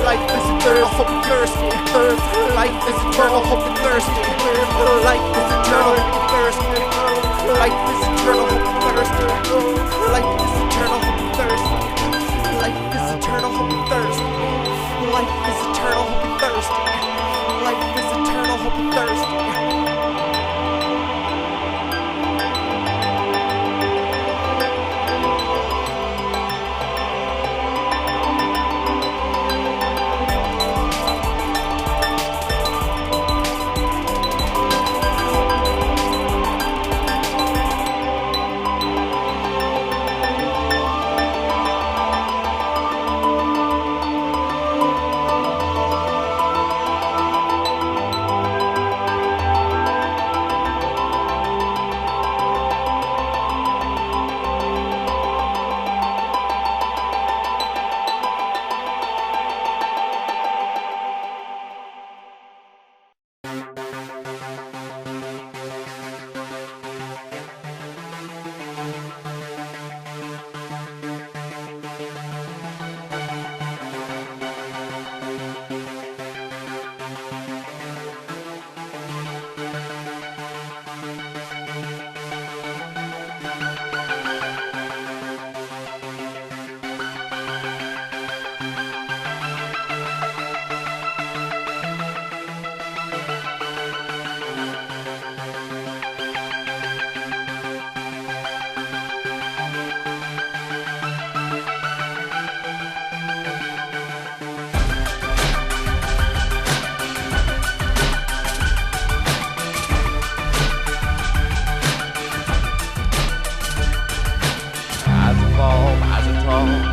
Life is eternal, hope and thirsty. Life is eternal, hope and thirsty. Life is eternal, hope and thirsty. Life is eternal, hope and thirsty. Life is eternal, hope and thirsty. Life is eternal, hope and thirsty. Life is eternal, hope and thirsty. Life is eternal, hope and thirsty.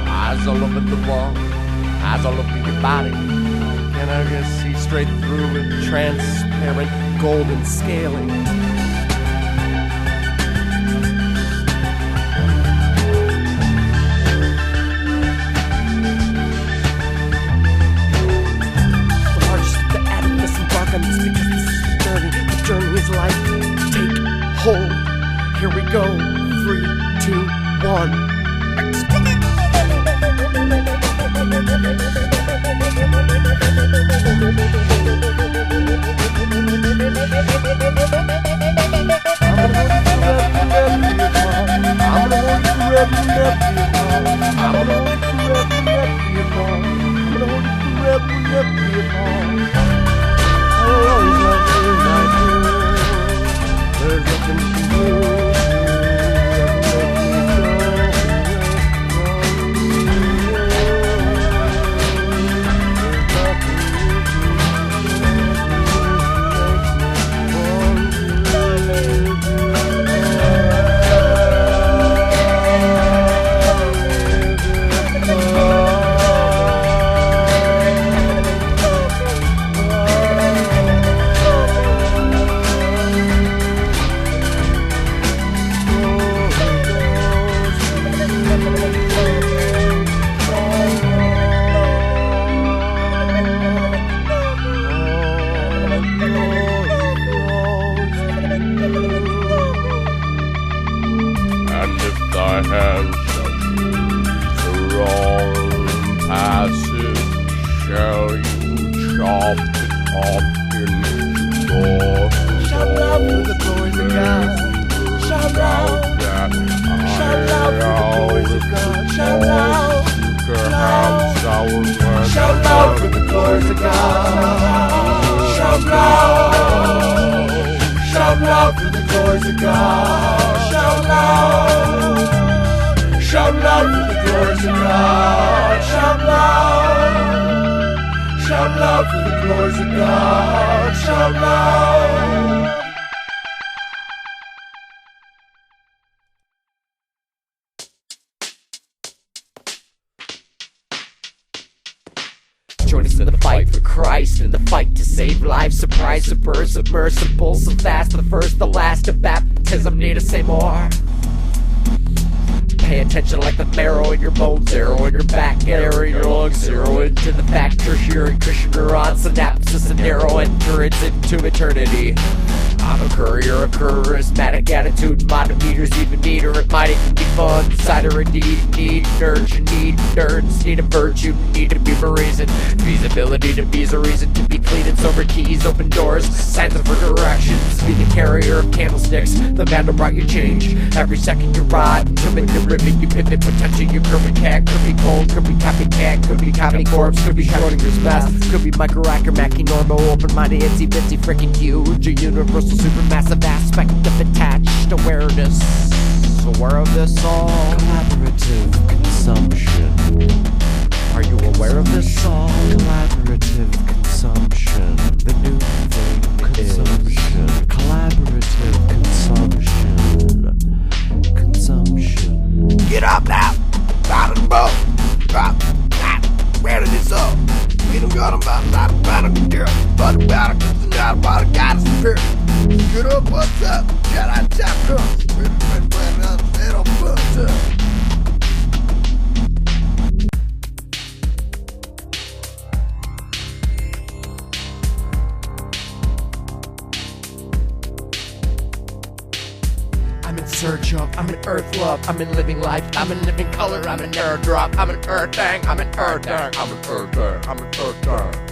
Eyes all up at the wall, eyes all up in your body. Can I just see straight through with transparent golden scaling? The largest of the atom must embark on this because this is the journey. The journey is life. Take hold. Here we go. 3, 2, 1. Join us in the fight for Christ, in the fight to save lives. Surprise, submersible, so fast, the first, the last of baptism, need to say more. Pay attention like the marrow in your bones, arrow in your back, arrow in your lungs, zero into the fact, tertiary Christian neurons, synapses and narrow endurance into eternity. I'm a courier, a charismatic attitude, modern meters even neater. It might even be fun. Cider indeed, need nerds, you need nerds, need a virtue, need to be a reason. Feasibility to be a reason to be clean and sober. Keys, open doors, signs of directions. Be the carrier of candlesticks, the man who brought you change. Every second you ride until in the ribbon you pivot. Potential you could be cat, could be cold, could be copycat, could be copy corpse, could be Schrodinger's best, could be Micro Acker, Mackie, normal, open-minded, itsy bitsy, freaking huge, a universal supermassive aspect of attached awareness. Aware of this all? Collaborative consumption. Are you aware of this all? Collaborative consumption. The new thing consumption. Collaborative consumption. Get up now! Out of the boat! Drop! Where did this up? We don't got about a girl. But about a not about a goddess spirit. Get up, what's up? Shut out, chop drums. We're playing on the metal books up. I'm in search of, I'm in earth love, I'm in living life, I'm in living color, I'm an airdrop, I'm an earth thing, I'm an earth thing, I'm an earth thing, I'm an earth thing.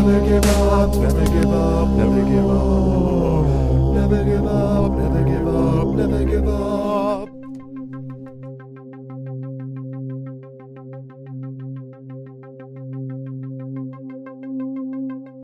Never give up, never give up, never give up, never give up.